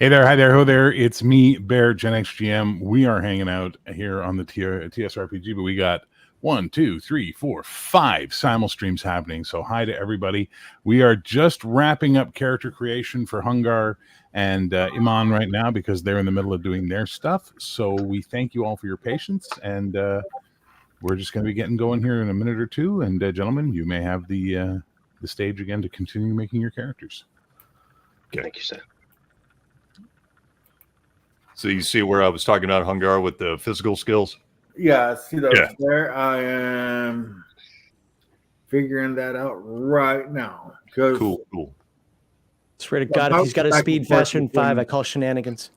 Hey there, hi there, ho there. It's me, Bear, Gen X GM. We are hanging out here on the TSRPG, but we got 1, 2, 3, 4, 5 Simulstreams happening. So hi to everybody. We are just wrapping up character creation for Hungar and Iman right now because they're in the middle of doing their stuff. So we thank you all for your patience, and we're just going to be getting going here in a minute or two. And gentlemen, you may have the stage again to continue making your characters. Okay. Thank you, sir. So you see where I was talking about Hungar with the physical skills? Yeah, I see those there. I am figuring that out right now. Cool. Swear to God, if he's got a speed faster than 5, I call shenanigans.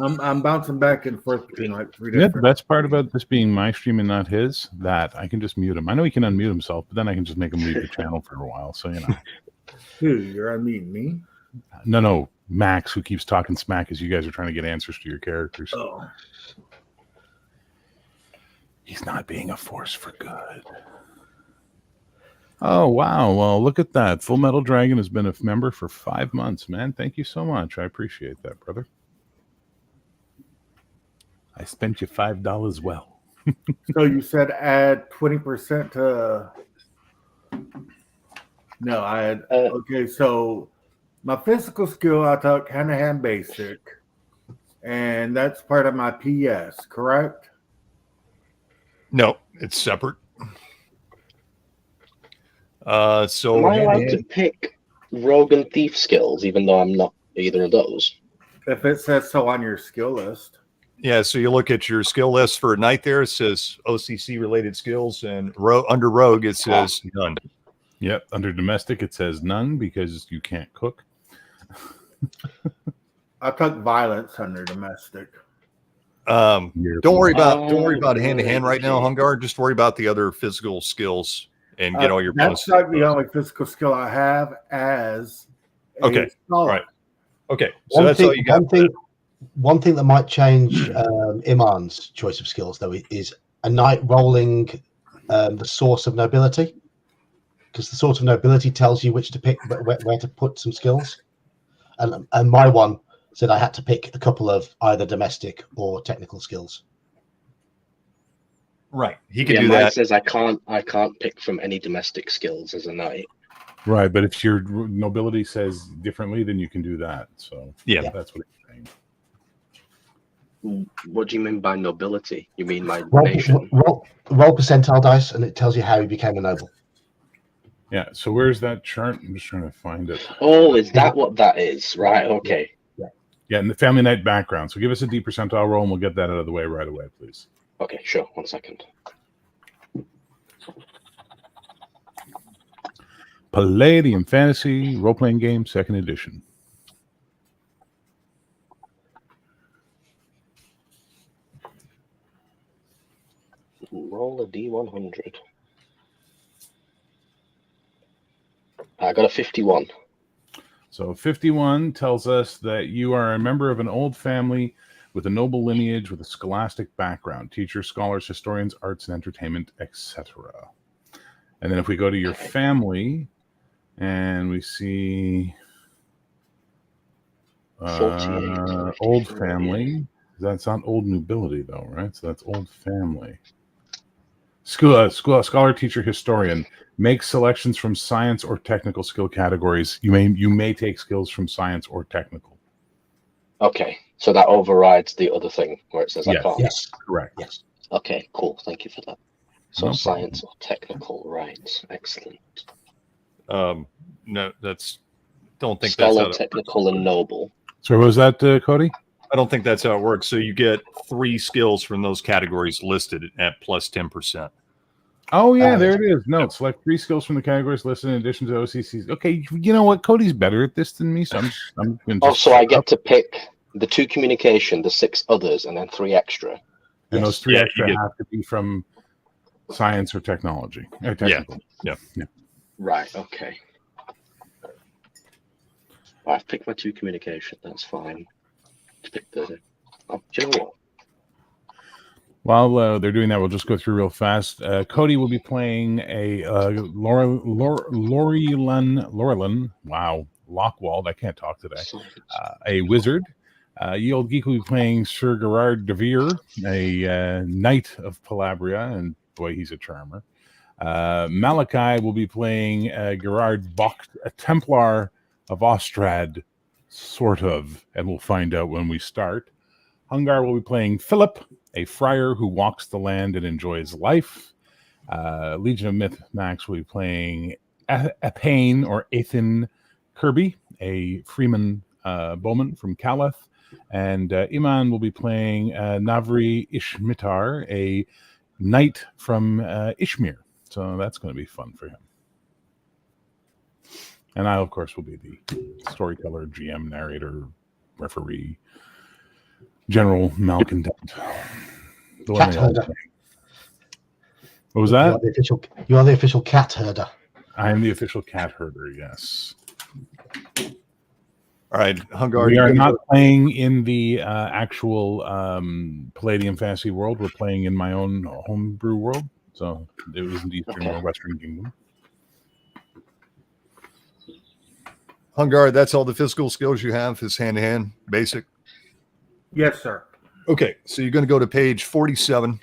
I'm bouncing back and forth between like 3 Yeah, different. the best part about this being my stream and not his, that I can just mute him. I know he can unmute himself, but then I can just make him leave the channel for a while. So, you know. Who, you're unmuting me? No, Max, who keeps talking smack as you guys are trying to get answers to your characters. Oh. He's not being a force for good. Oh, wow. Well, look at that. Full Metal Dragon has been a member for 5 months, man. Thank you so much. I appreciate that, brother. I spent you $5 well. So you said add 20% to... No, I had... okay, so my physical skill, I took hand-to-hand basic, and that's part of my PS, correct? No, it's separate. So am I allowed to pick rogue and thief skills, even though I'm not either of those? If it says so on your skill list. Yeah, so you look at your skill list for a knight there, it says OCC related skills, and under rogue it says none. Yep, under domestic it says none because you can't cook. I took violence under domestic. Don't worry about hand to hand right now, Hungar. Just worry about the other physical skills and get all your bonuses. That's like the only physical skill I have as okay. Scholar. Right. Okay. So that's all you got. One thing that might change Iman's choice of skills, though, is a knight rolling the source of nobility, because the source of nobility tells you which to pick, where to put some skills. And my one said I had to pick a couple of either domestic or technical skills. Right, he can do that. Mine says I can't pick from any domestic skills as a knight. Right, but if your nobility says differently, then you can do that. So yeah, that's what it's saying. What do you mean by nobility? You mean my nation? Roll percentile dice, and it tells you how you became a noble. Yeah, so where's that chart? I'm just trying to find it. Oh, is that what that is? Right, okay. Yeah, in the Family Night background. So give us a D percentile roll, and we'll get that out of the way right away, please. Okay, sure. 1 second. Palladium Fantasy Role-Playing Game, 2nd edition. Roll a D100. I got a 51. So 51 tells us that you are a member of an old family with a noble lineage with a scholastic background, teachers, scholars, historians, arts and entertainment, etc. And then if we go to your family and we see old family, that's not old nobility though, right? So that's old family. Scholar, teacher, historian. Make selections from science or technical skill categories. You may take skills from science or technical. Okay, so that overrides the other thing where it says I can't. Yes, correct. Yes. Okay, cool. Thank you for that. So No science or technical, right? Excellent. No, don't think Scholar, that's technical, and noble. So what was that, Cody? I don't think that's how it works. So you get 3 skills from those categories listed at plus 10%. Oh, yeah, there it is. No, select 3 skills from the categories listed in addition to OCCs. Okay, you know what? Cody's better at this than me, so I'm going to so I get to pick the 2 communication, the 6 others, and then 3 extra. And those 3 extra have to be from science or technology. Or technical. Yeah. Right, okay. I've picked my 2 communication. That's fine. Let's pick the... Oh, do you know what? While they're doing that, we'll just go through real fast. Cody will be playing a Lorrilan. Wow, Lockwald. I can't talk today. A wizard. Ye Old Geek will be playing Sir Gerard DeVere, a knight of Palabria, and boy, he's a charmer. Malachi will be playing Gerhard Bocht, a Templar of Ostrad, sort of, and we'll find out when we start. Hungar will be playing Philip, a friar who walks the land and enjoys life. Legion of Myth Max will be playing Aethain or Aethain Kirby, a freeman bowman from Caleth. And Iman will be playing Navri Ishmitar, a knight from Ishmir. So that's going to be fun for him. And I, of course, will be the storyteller, GM, narrator, referee, general malcontent. Cat herder. What was that? You are the official cat herder. I am the official cat herder, yes. All right, Hungar. We are not playing in the actual Palladium Fantasy world. We're playing in my own homebrew world. So it was in the Eastern or Western Kingdom. Hungar, that's all the physical skills you have is hand-to-hand, basic? Yes, sir. Okay, so you're going to go to page 47.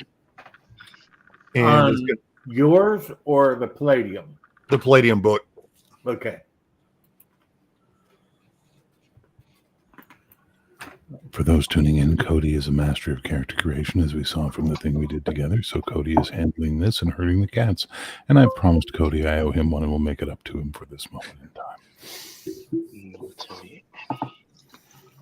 And Yours or the Palladium? The Palladium book. Okay. For those tuning in, Cody is a master of character creation, as we saw from the thing we did together. So Cody is handling this and herding the cats. And I've promised Cody I owe him one, and we'll make it up to him for this moment in time.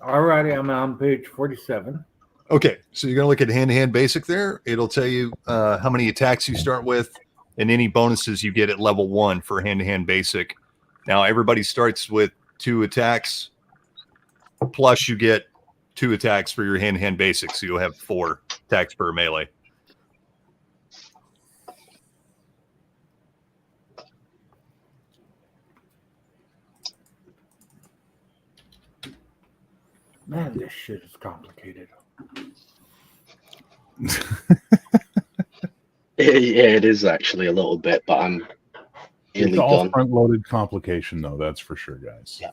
All righty, I'm on page 47. Okay, so you're going to look at hand-to-hand basic there. It'll tell you how many attacks you start with and any bonuses you get at level 1 for hand-to-hand basic. Now, everybody starts with 2 attacks, plus you get 2 attacks for your hand-to-hand basic, so you'll have 4 attacks per melee. Man, this shit is complicated. Yeah, it is actually a little bit, but I'm It's nearly all done. front-loaded complication, though. That's for sure, guys. Yeah.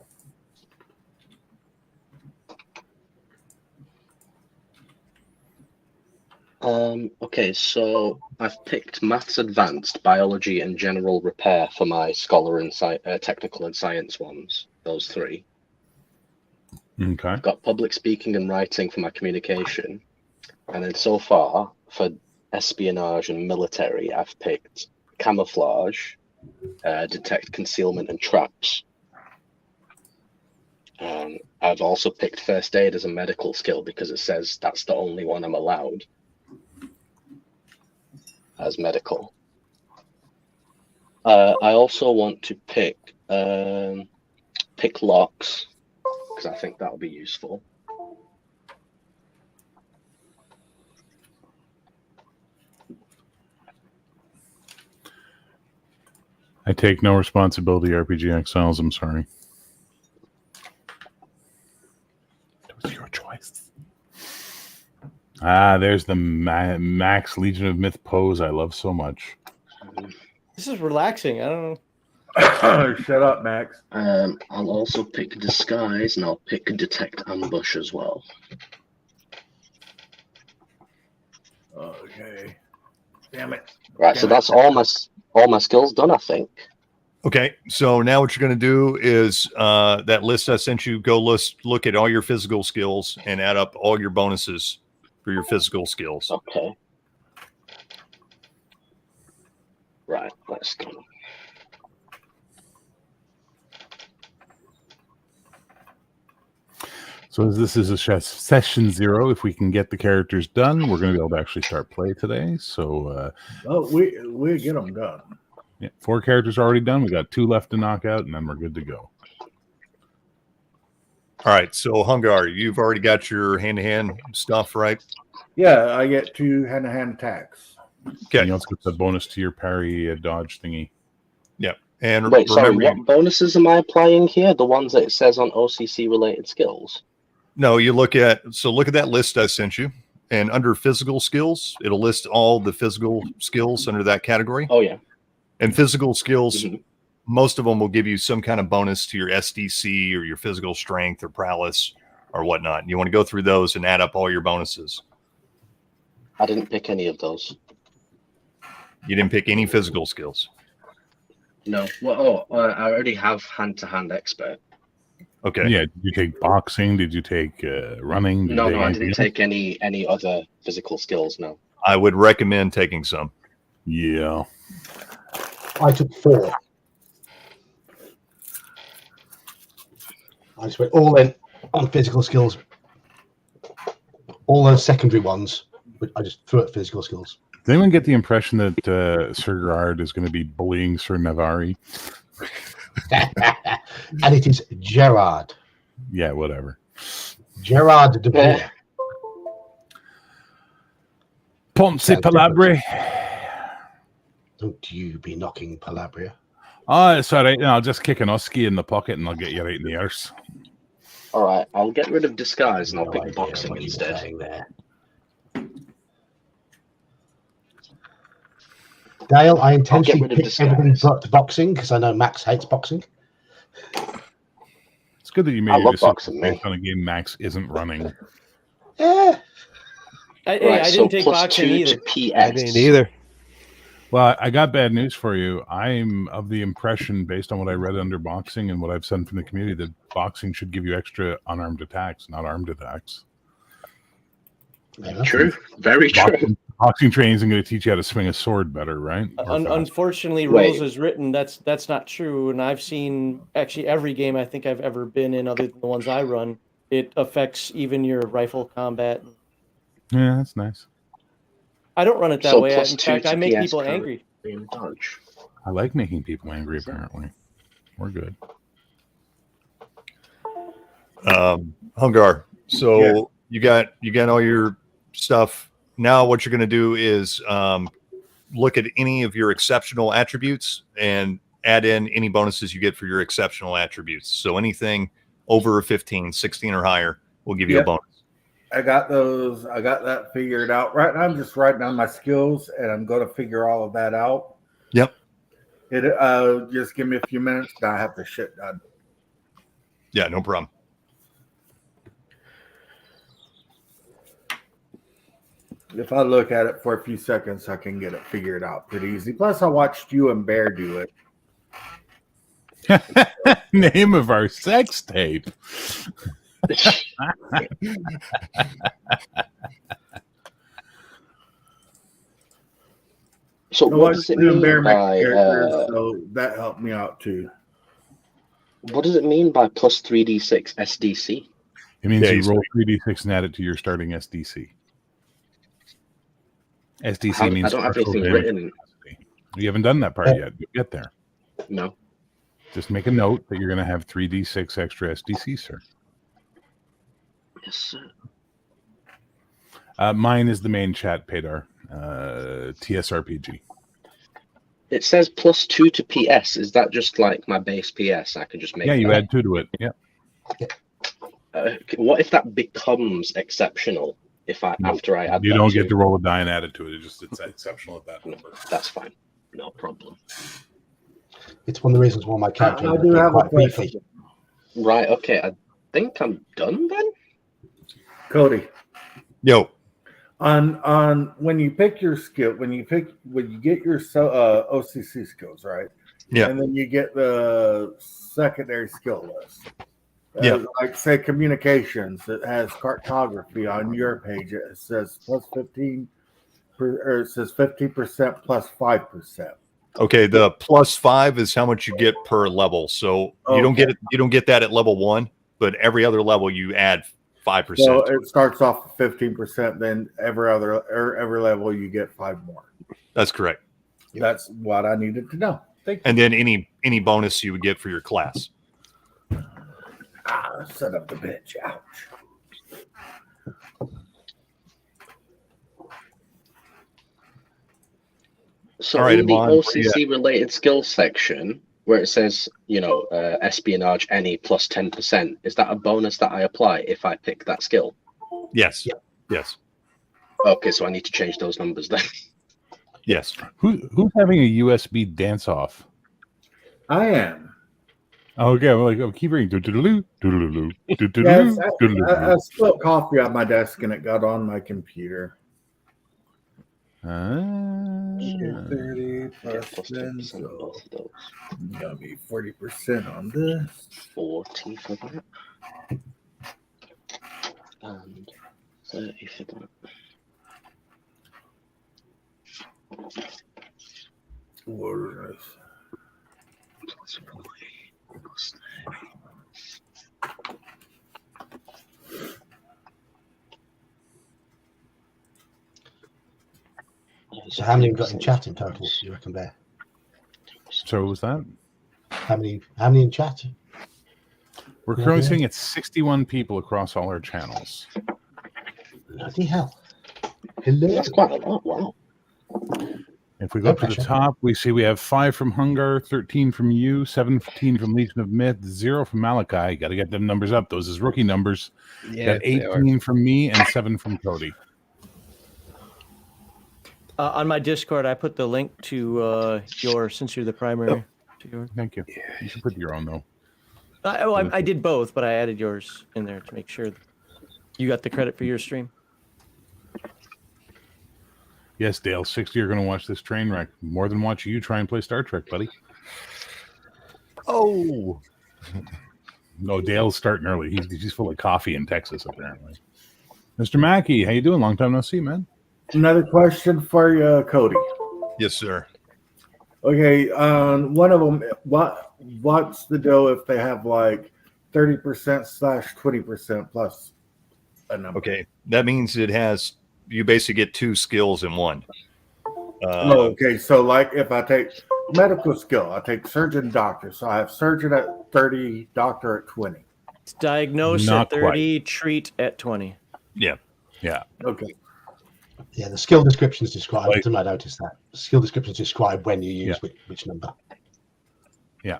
Okay, so I've picked Maths Advanced, Biology, and General Repair for my Scholar and Technical and Science ones, those 3. Okay. I've got Public Speaking and Writing for my Communication. And then so far, for Espionage and Military, I've picked Camouflage, Detect Concealment and Traps. I've also picked First Aid as a medical skill because it says that's the only one I'm allowed as medical. I also want to pick locks because I think that'll be useful. I take no responsibility, RPG Exiles. I'm sorry. It was your choice. There's the Max Legion of Myth pose I love so much. This is relaxing. I don't know. Shut up, Max. I'll also pick Disguise and I'll pick Detect Ambush as well. Okay. Damn it. Right, so that's all my skills done, I think. Okay, so now what you're going to do is that list I sent you, go look at all your physical skills and add up all your bonuses for your physical skills. Okay. Right, let's go. So this is a session 0. If we can get the characters done, we're going to be able to actually start play today. So Well, we get them done. yeah, 4 characters already done. We got 2 left to knock out, and then we're good to go. All right, so Hungar, you've already got your hand-to-hand stuff, right? Yeah, I get 2 hand-to-hand attacks. Okay. And you also get the bonus to your parry dodge thingy. Yep. And Wait, sorry, remember, what bonuses am I applying here? The ones that it says on OCC related skills? no, you look at that list I sent you, and under physical skills, it'll list all the physical skills under that category. Oh, yeah. And physical skills, Mhm. most of them will give you some kind of bonus to your SDC or your physical strength or prowess or whatnot. You want to go through those and add up all your bonuses. I didn't pick any of those. You didn't pick any physical skills. No. Well, I already have hand-to-hand expert. Okay. Yeah. Did you take boxing? Did you take running? Did No, you I take didn't take any other physical skills. No. I would recommend taking some. Yeah. I took 4. I just went all in on physical skills. All those secondary ones, but I just threw at physical skills. Does anyone get the impression that Sir Gerard is going to be bullying Sir Navri? And it is Gerard. Yeah, whatever. Gerard DeVere. Ponce Palabri. Don't you be knocking Palabria. Oh, it's all right. I'll just kick an Oski in the pocket and I'll get you right in the arse. All right, I'll get rid of disguise and I'll No pick idea boxing what you were instead. saying there. Dale, I intentionally rid of picked everything disguise. but boxing because I know Max hates boxing. It's good that you made I your love decision boxing, based on a game Max isn't running. Yeah. I Right, didn't take plus boxing 2 either. to PS. I didn't either. Well, I got bad news for you. I'm of the impression, based on what I read under boxing and what I've said from the community, that boxing should give you extra unarmed attacks, not armed attacks. True. Very true. Boxing training isn't going to teach you how to swing a sword better, right? Or fast. Unfortunately, Wait. rules as written, that's not true. And I've seen actually every game I think I've ever been in, other than the ones I run, it affects even your rifle combat. Yeah, that's nice. I don't run it that So way. plus In 2 fact, to I make PS people for angry. being dodge. I like making people angry, apparently. We're good. Hungar. So you got all your stuff. Now what you're going to do is look at any of your exceptional attributes and add in any bonuses you get for your exceptional attributes. So anything over a 15, 16 or higher will give you a bonus. I got those. I got that figured out. Right now, I'm just writing down my skills, and I'm going to figure all of that out. Yep. It just give me a few minutes, and I have the shit done. Yeah, no problem. If I look at it for a few seconds, I can get it figured out pretty easy. Plus, I watched you and Bear do it. Name of our sex tape. So I what watched does it you and mean Bear make by characters, so that helped me out too. what does it mean by plus 3d6 SDC? It means Yeah, you he's roll 3d6 and add it to your starting SDC. SDC means I don't have special anything damage written. capacity. You haven't done that part yet. You'll get there. No. Just make a note that you're going to have 3d6 extra SDC, sir. Yes, sir. Mine is the main chat, Pedar. TSRPG. It says plus 2 to PS. Is that just like my base PS? I can just make Yeah, you that. add 2 to it. Yeah. What if that becomes exceptional? If I No, after I add You that don't to- get to roll a die and add it to it. It's exceptional at that No, number. that's fine. No problem. It's one of the reasons why my character I do have a quite beefy. question. Right. Okay. I think I'm done then. Cody, Yo, on when you pick your skill, when you get your OCC skills, right? Yeah. And then you get the secondary skill list. Yeah. Like say communications, it has cartography on your page. It says plus 15, or it says 50% plus 5%. okay, the +5 is how much you get per level. So you don't get it. You don't get that at level 1, but every other level you add 5%. So it starts off with 15%. Then every level you get 5 more. That's correct. That's what I needed to know. Thank you. And then any bonus you would get for your class. Son of the bitch. Ouch. So All right, in the Amon, OCC related skills section, where it says, espionage any plus 10%, is that a bonus that I apply if I pick that skill? Yes. Yes. Okay, so I need to change those numbers then. Yes. Who's having a USB dance off? I am. Okay, well, like, keep reading. Do-do-do-do, do-do-do-do, Yes, do-do-do-do, do-do-do-do. I spilled coffee on my desk and it got on my computer. 30 plus Plus 10, 10% on so both of those. that'll be 40% on this. 40 for that. And 30 for that. What is this? Plus 40. Plus 30. So how many have got in chat in total, do you reckon, Bear? So what was that? How many in chat? We're currently sitting at 61 people across all our channels. Bloody hell. Hello. That's quite a lot. Wow. If we go up to the pressure. top, we see we have 5 from Hungar, 13 from you, 17 from Legion of Myth, 0 from Malachi. Got to get them numbers up. Those is rookie numbers. Yeah, Got 18 from me and 7 from Cody. On my Discord, I put the link to since you're the primary. To yours. Thank you. You should put your own, though. I did both, but I added yours in there to make sure you got the credit for your stream. Yes, Dale, 60 are going to watch this train wreck. More than watch you try and play Star Trek, buddy. Oh, No, Dale's starting early. He's full of coffee in Texas, apparently. Mr. Mackey, how you doing? Long time no see, man. Another question for you, Cody. yes, sir. Okay, one of them, what's the deal if they have like 30%/20% plus a number? Okay, that means you basically get 2 skills in one. Okay, so like if I take medical skill, I take surgeon, doctor. So I have surgeon at 30, doctor at 20. It's diagnose Not at 30, treat at 20. Yeah. Okay. Yeah, the skill descriptions describe. Like- I noticed that. The skill descriptions describe when you use which number. Yeah.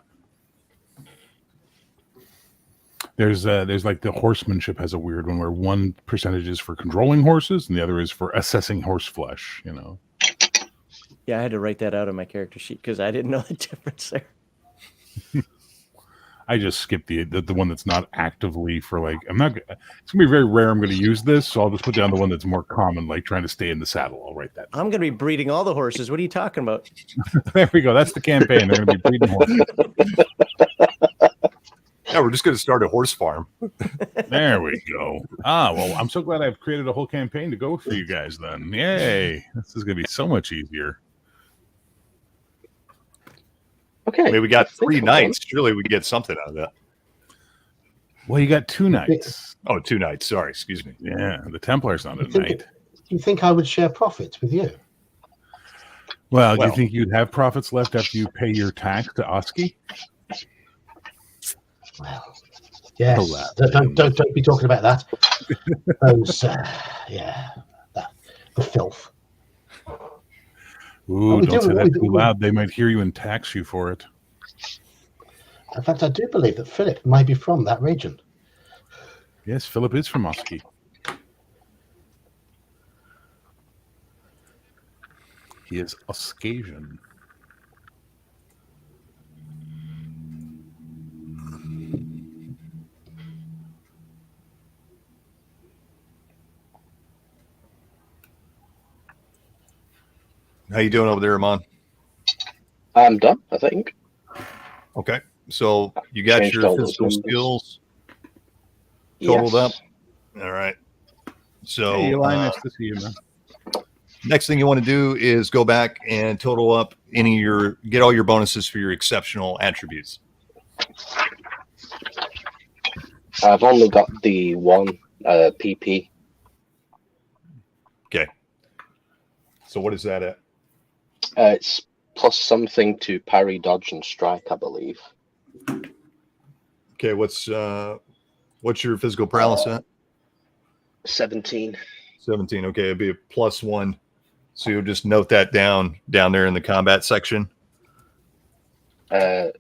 There's like the horsemanship has a weird one where one percentage is for controlling horses and the other is for assessing horse flesh, you know. Yeah, I had to write that out on my character sheet because I didn't know the difference there. I just skipped the one that's not actively for like it's gonna be very rare I'm gonna use this, so I'll just put down the one that's more common, like trying to stay in the saddle. I'll write that. I'm going to be breeding all the horses. What are you talking about? There we go. That's the campaign. They're gonna be breeding horses. Yeah, we're just going to start a horse farm. There we go. Well, I'm so glad I've created a whole campaign to go for you guys then. Yay. This is gonna be so much easier. Okay. I mean, we got I think 3 I'm nights. Surely we get something out of that. Well, you got 2 nights. Oh, 2 nights. Sorry, excuse me. Yeah, the Templar's not a Do night. you think I would share profits with you? Well, do Well- you think you'd have profits left after you pay your tax to Oski? Well, yes. Palladium. Don't be talking about that. Those, the filth. Ooh, we don't do, say that we too do. loud. They might hear you and tax you for it. In fact, I do believe that Philip may be from that region. Yes, Philip is from Oski. He is Oskasian. How you doing over there, Amon? I'm done, I think. Okay. So you got Changed your all those physical numbers. skills totaled Yes. up. All right. So Hey, Eli, nice to see you, man. next thing you want to do is go back and total up get all your bonuses for your exceptional attributes. I've only got the one PP. Okay. So what is that at? It's plus something to parry, dodge, and strike, I believe. Okay. What's your physical prowess at? 17. 17. Okay. It'd be a +1. So you'll just note that down there in the combat section. And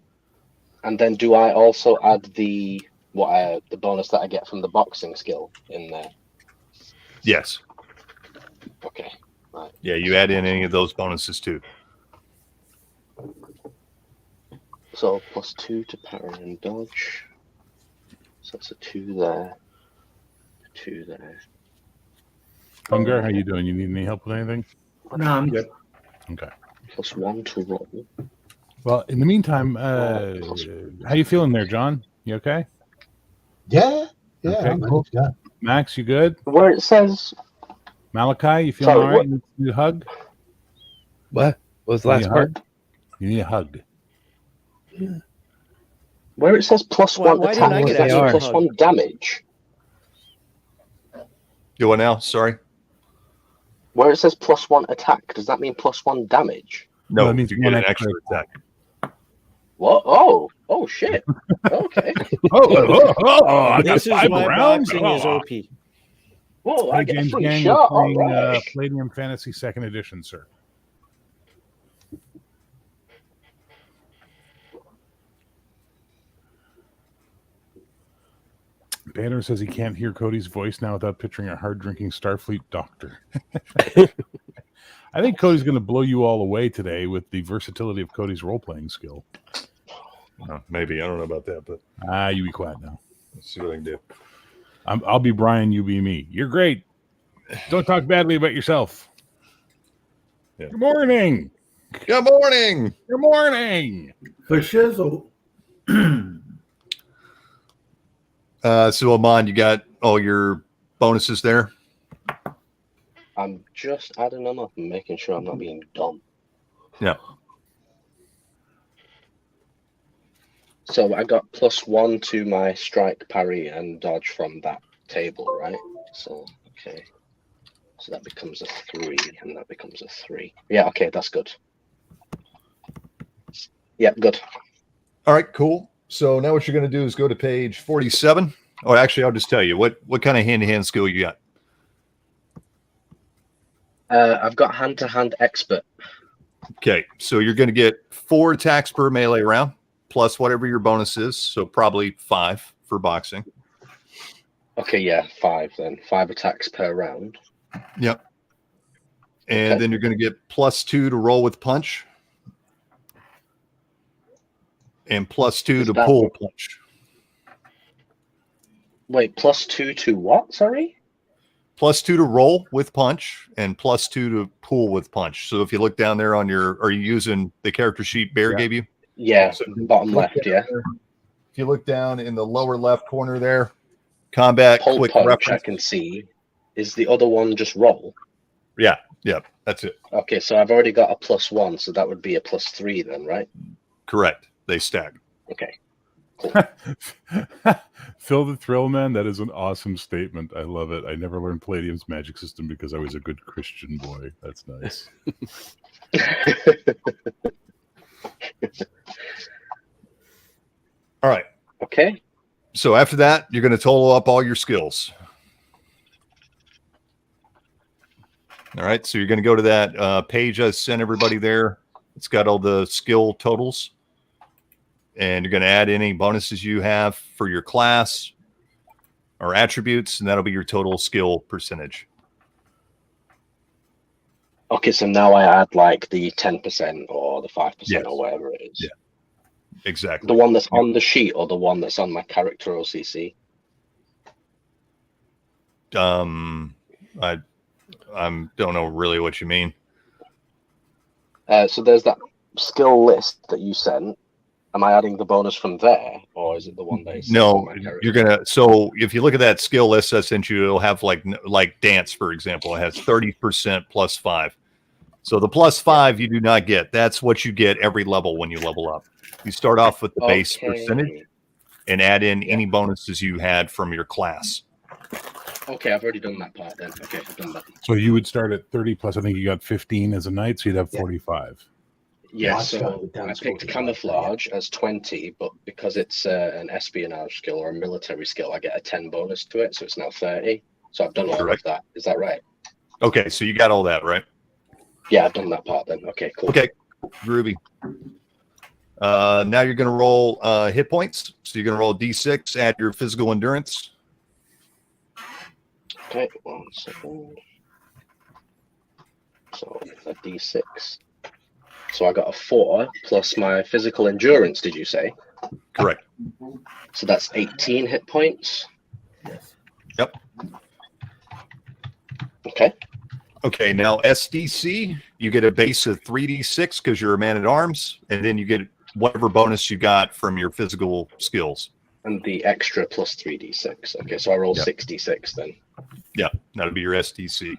then do I also add the bonus that I get from the boxing skill in there? Yes. Okay. Right. Yeah. You add in any of those bonuses too. So +2 to parry and dodge. So that's a 2 there. 2 there. Hunger, how you doing? You need any help with anything? No, I'm good. Okay. +1 to roll. Well, in the meantime, how you feeling there, John? You okay? Yeah, Okay, I'm cool. ready to go. Max, you good? Where it says Malachi, you feeling Sorry, all right? what? You need a hug? What was the You last need a part? hug? You need a hug. where it says +1 Why didn't I attack, get is that actual mean hug? +1 damage? Do what now? Sorry. Where it says +1 attack, does that mean +1 damage? No, No, it means you one get an extra extra attack. What? Oh shit. Okay. I got This is 5 why rounds. boxing is Oh. OP. Whoa, I Hey, get a James free Gang, shot. we're playing Alright. Palladium Fantasy 2nd Edition, sir. Banner says he can't hear Cody's voice now without picturing a hard-drinking Starfleet doctor. I think Cody's going to blow you all away today with the versatility of Cody's role-playing skill. Maybe. I don't know about that, but You be quiet now. let's see what I can do. I'll be Brian, you be me. You're great. Don't talk badly about yourself. Yeah. Good morning. Good morning. Good morning. For shizzle. So, Amon, you got all your bonuses there? I'm just adding them up and making sure I'm not being dumb. Yeah. So I got +1 to my strike, parry, and dodge from that table, right? So, okay. So that becomes a 3, and that becomes a 3. Yeah, okay, that's good. Yeah, good. All right, cool. So now what you're going to do is go to page 47. Oh, actually, I'll just tell you what kind of hand-to-hand skill you got. I've got hand-to-hand expert. Okay, so you're going to get 4 attacks per melee round, plus whatever your bonus is. So probably 5 for boxing. Okay, yeah, 5 then. 5 attacks per round. Yep. And then you're going to get +2 to roll with punch. And +2 to that- pull punch. Wait, +2 to what? Sorry? +2 to roll with punch and +2 to pull with punch. So if you look down there on your, are you using the character sheet Bear gave you? Yeah, So bottom look left, down yeah. there. If you look down in the lower left corner there, combat Pull quick punch, I reference. can see. Is the other one just roll? Yeah, that's it. Okay, so I've already got a +1, so that would be a +3 then, right? Correct. They stack. Okay. Phil the Thrill Man, that is an awesome statement. I love it. I never learned Palladium's magic system because I was a good Christian boy. That's nice. All right. Okay. So after that, you're going to total up all your skills. All right. So you're going to go to that page I sent everybody there. It's got all the skill totals. And you're going to add any bonuses you have for your class or attributes, and that'll be your total skill percentage. Okay, so now I add like the 10% or the 5% Yes. or whatever it is. Yeah. Exactly. The one that's on the sheet or the one that's on my character OCC? I don't know really what you mean. So there's that skill list that you sent. Am I adding the bonus from there, or is it the one that is on No, my character? you're gonna. So if you look at that skill list I sent you, it'll have like dance, for example. It has 30% +5. So the +5 you do not get. That's what you get every level when you level up. You start off with the base percentage and add in any bonuses you had from your class. Okay, I've already done that part then. Okay, I've done that. So you would start at 30 plus, I think you got 15 as a knight, so you'd have Yeah. 45. Yeah, I so started down I to picked 45, camouflage as 20, but because it's an espionage skill or a military skill, I get a 10 bonus to it, so it's now 30. So I've done all Correct. of that. Is that right? Okay, so you got all that, right? Yeah, I've done that part then. Okay, cool. Okay, groovy. Now you're going to roll hit points. So you're going to roll D6, add your physical endurance. Okay, 1 second. So a D6. So I got a 4 plus my physical endurance, did you say? Correct. So that's 18 hit points. Yes. Yep. Okay. Okay, now SDC, you get a base of 3d6 because you're a man-at-arms, and then you get whatever bonus you got from your physical skills. And the extra plus 3d6. Okay, so I roll 66 then. Yeah, that'll be your SDC.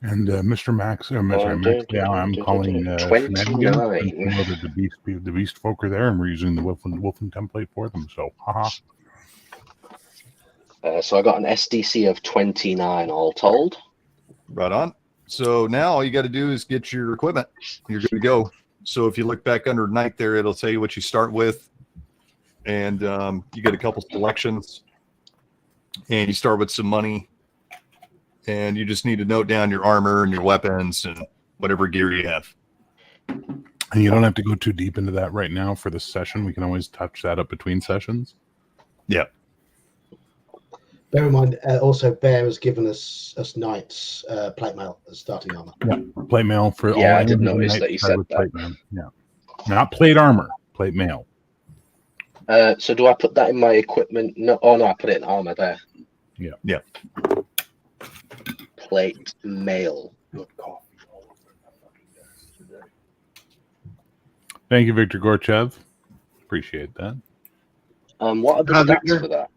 And Mr. Max, Max, yeah, I'm calling 29. You know that the beast folk are there, and we're using the Wolfen template for them. So, haha. So I got an SDC of 29 all told. Right on. So now all you got to do is get your equipment. You're good to go. So if you look back under night there, it'll tell you what you start with. And you get a couple selections. And you start with some money. And you just need to note down your armor and your weapons and whatever gear you have. And you don't have to go too deep into that right now for this session. We can always touch that up between sessions. Yeah. Bear in mind, also Bear has given us knights plate mail as starting armor. Yeah, plate mail for all. Yeah, I did notice that you said that. Plate mail. Yeah, not plate armor, plate mail. So do I put that in my equipment? No, oh no, I put it in armor there. Yeah. Yeah. Plate mail. Thank you, Victor Gorchev. Appreciate that. What are the stats for that?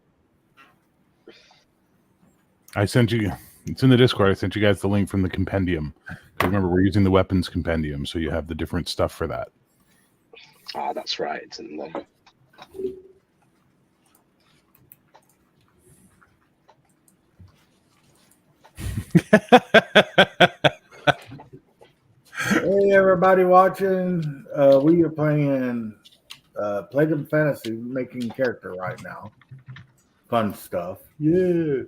I sent you. It's in the Discord. I sent you guys the link from the compendium. Remember, we're using the weapons compendium, so you have the different stuff for that. Ah, that's right. It's in there. Hey, everybody watching. We are playing Palladium Fantasy, making character right now. Fun stuff. Yeah.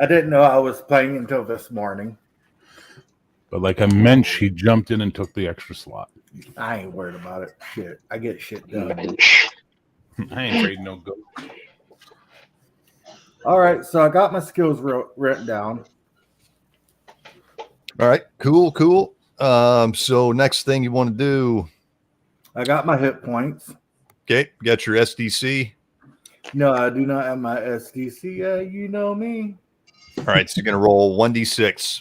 I didn't know I was playing until this morning. But like I mentioned, she jumped in and took the extra slot. I ain't worried about it. Shit. I get shit done. I ain't afraid no go. All right, so I got my skills written down. All right. Cool. So next thing you want to do. I got my hit points. Okay. Got your SDC. No, I do not have my SDC. Yeah, you know me. All right. So you're going to roll 1d6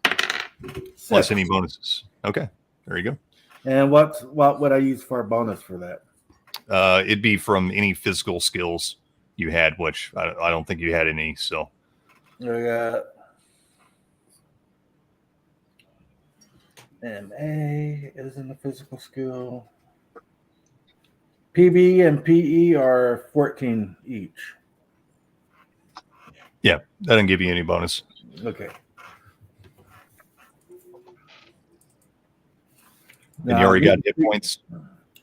plus 6. any bonuses. Okay. There you go. And what would I use for a bonus for that? It'd be from any physical skills you had, which I don't think you had any. So I got MA isn't a physical skill. PB and PE are 14 each. yeah, that doesn't give you any bonus. Okay. And you already got hit points.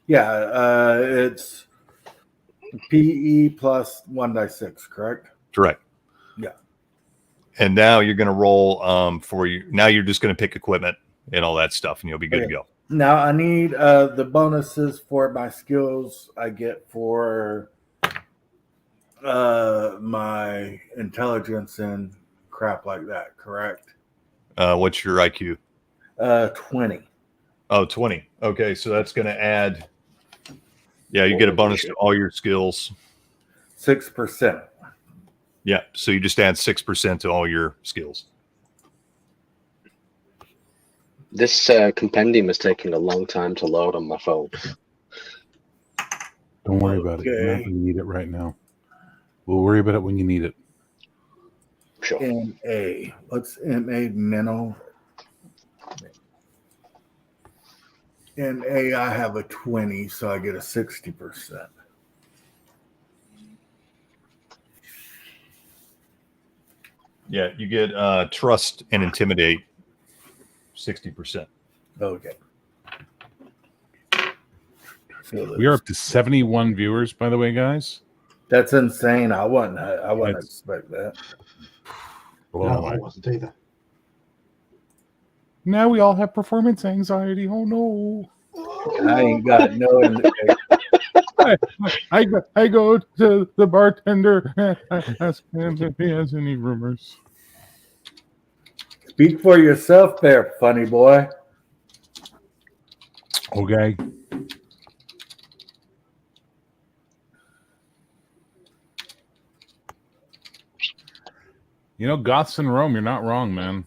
Yeah, it's PE plus 1d6, correct? Correct. Yeah. And now you're going to roll for you. Now you're just going to pick equipment and all that stuff, and you'll be good to go. Now I need the bonuses for my skills I get for my intelligence and crap like that, correct? What's your IQ? 20. Oh, 20. Okay, so that's going to add. Yeah, you get a bonus to all your skills. 6%. Yeah, so you just add 6% to all your skills. This compendium is taking a long time to load on my phone. Don't worry about it. You're not going to need it right now. We'll worry about it when you need it. Sure. MA. What's MA mental? MA, I have a 20, so I get a 60%. Yeah, you get trust and intimidate 60%. Okay. We are up to 71 viewers, by the way, guys. That's insane. I wouldn't expect that. No, I wasn't either. Now we all have performance anxiety. Oh no! I ain't got no. I go to the bartender and ask him if he has any rumors. Speak for yourself there, funny boy. Okay. You know, Goths in Rome, you're not wrong, man.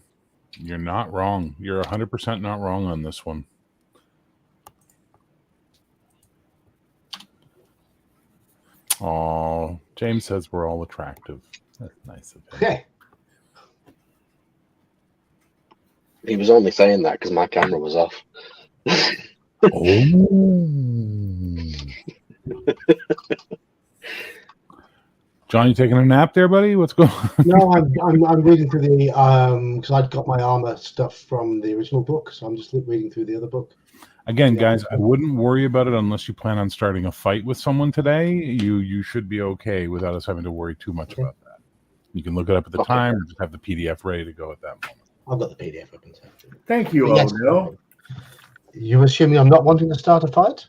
You're not wrong. You're 100% not wrong on this one. Oh, James says we're all attractive. That's nice of him. Okay. He was only saying that because my camera was off. Oh. John, you taking a nap there, buddy? What's going on? No, I'm reading through the because I'd got my armor stuff from the original book, so I'm just reading through the other book. Again, guys, I wouldn't worry about it unless you plan on starting a fight with someone today. You should be okay without us having to worry too much about that. You can look it up at the time or just have the PDF ready to go at that moment. I've got the PDF open. Thank you, Yes. O'Neill. You're assuming I'm not wanting to start a fight?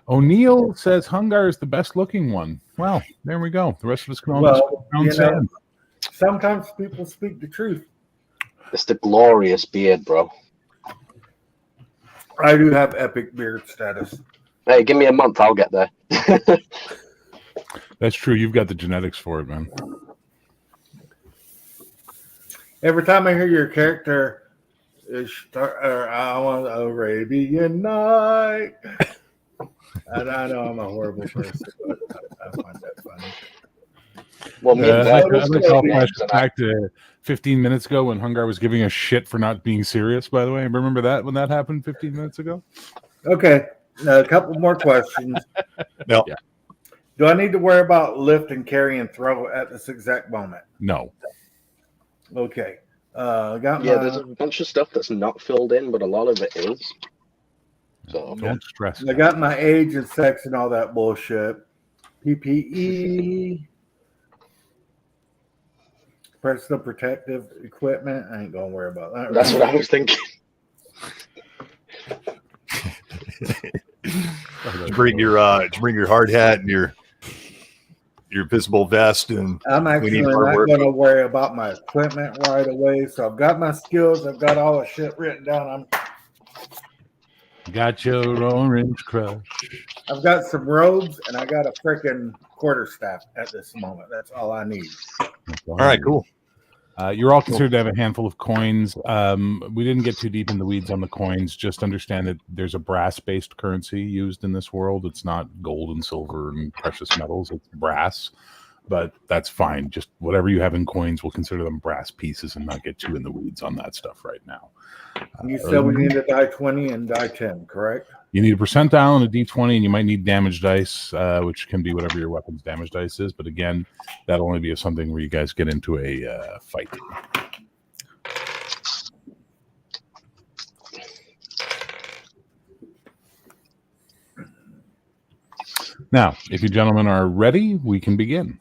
O'Neill says Hungar is the best looking one. Well, there we go. The rest of us can all just Well, go you down know, sand. sometimes people speak the truth. It's the glorious beard, bro. I do have epic beard status. Hey, give me a month, I'll get there. That's true. You've got the genetics for it, man. Every time I hear your character I want Arabian night. And I know I'm a horrible person, but I find that funny. Well, me and I'd Dad was like to talking flash and back to 15 minutes ago when Hungar was giving a shit for not being serious, by the way. Remember that when that happened 15 minutes ago? Okay, a couple more questions. No. Yeah. Do I need to worry about lift and carry and throw at this exact moment? No. Okay. Got yeah, my, there's a bunch of stuff that's not filled in, but a lot of it is. So Don't stress. I got my age and sex and all that bullshit. PPE. Personal protective equipment. I ain't gonna worry about that. that's what I was thinking. Did you bring your hard hat and your visible vest, and I'm we actually need not hard work. going to worry about my equipment right away. So I've got my skills. I've got all the shit written down. Got your orange crush. I've got some robes and I got a freaking quarterstaff at this moment. That's all I need. All right, cool. You're all considered to have a handful of coins. We didn't get too deep in the weeds on the coins. Just understand that there's a brass-based currency used in this world. It's not gold and silver and precious metals. It's brass, but that's fine. Just whatever you have in coins, we'll consider them brass pieces and not get too in the weeds on that stuff right now. You said we need a die 20 and die 10, correct? You need a percentile and a d20, and you might need damage dice, which can be whatever your weapon's damage dice is. But again, that'll only be something where you guys get into a fight. Now, if you gentlemen are ready, we can begin.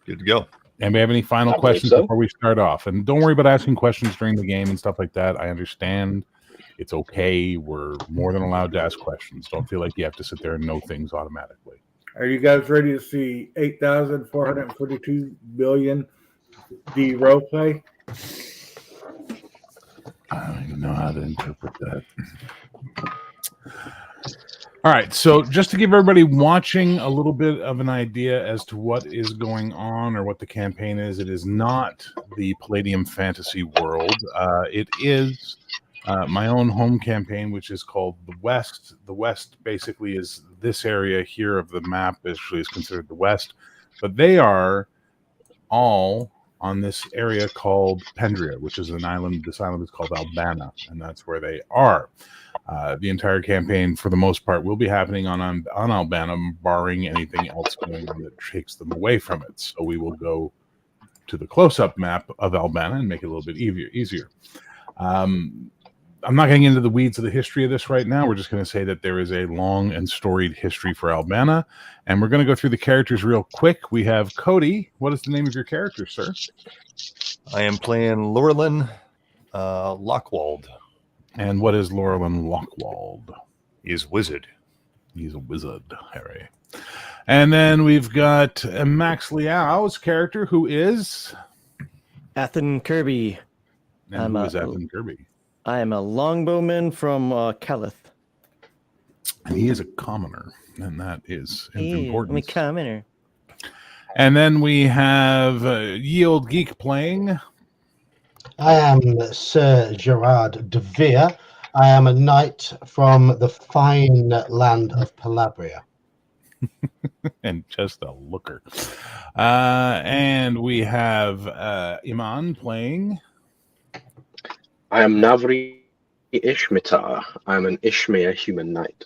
Good to go. Anybody have any final I believe questions so. before we start off? And don't worry about asking questions during the game and stuff like that. I understand. It's okay. We're more than allowed to ask questions. Don't feel like you have to sit there and know things automatically. Are you guys ready to see 8,442 billion D role play? I don't even know how to interpret that. All right, so just to give everybody watching a little bit of an idea as to what is going on or what the campaign is, it is not the Palladium Fantasy world. It is my own home campaign, which is called The West. The West basically is this area here of the map, basically is considered the West, but they are all on this area called Pendria, which is an island. This island is called Albana, and that's where they are. The entire campaign, for the most part, will be happening on Albana, barring anything else going on that takes them away from it. So we will go to the close-up map of Albana and make it a little bit easier. I'm not getting into the weeds of the history of this right now. We're just going to say that there is a long and storied history for Albana, and we're going to go through the characters real quick. We have Cody. What is the name of your character, sir? I am playing Lorrilan Lockwald. And what is Lorrilan Lockwald? He is wizard. He's a wizard, Harry. And then we've got Max Liao's character, who is... Aethain Kirby. And who is Aethain Kirby? I am a longbowman from Calith. And he is a commoner, and that is important. I'm a commoner. And then we have Yield Geek playing. I am Sir Gerard DeVere. I am a knight from the fine land of Palabria. And just a looker. And we have Iman playing. I am Navri Ishmitar. I'm an Ishmir human knight.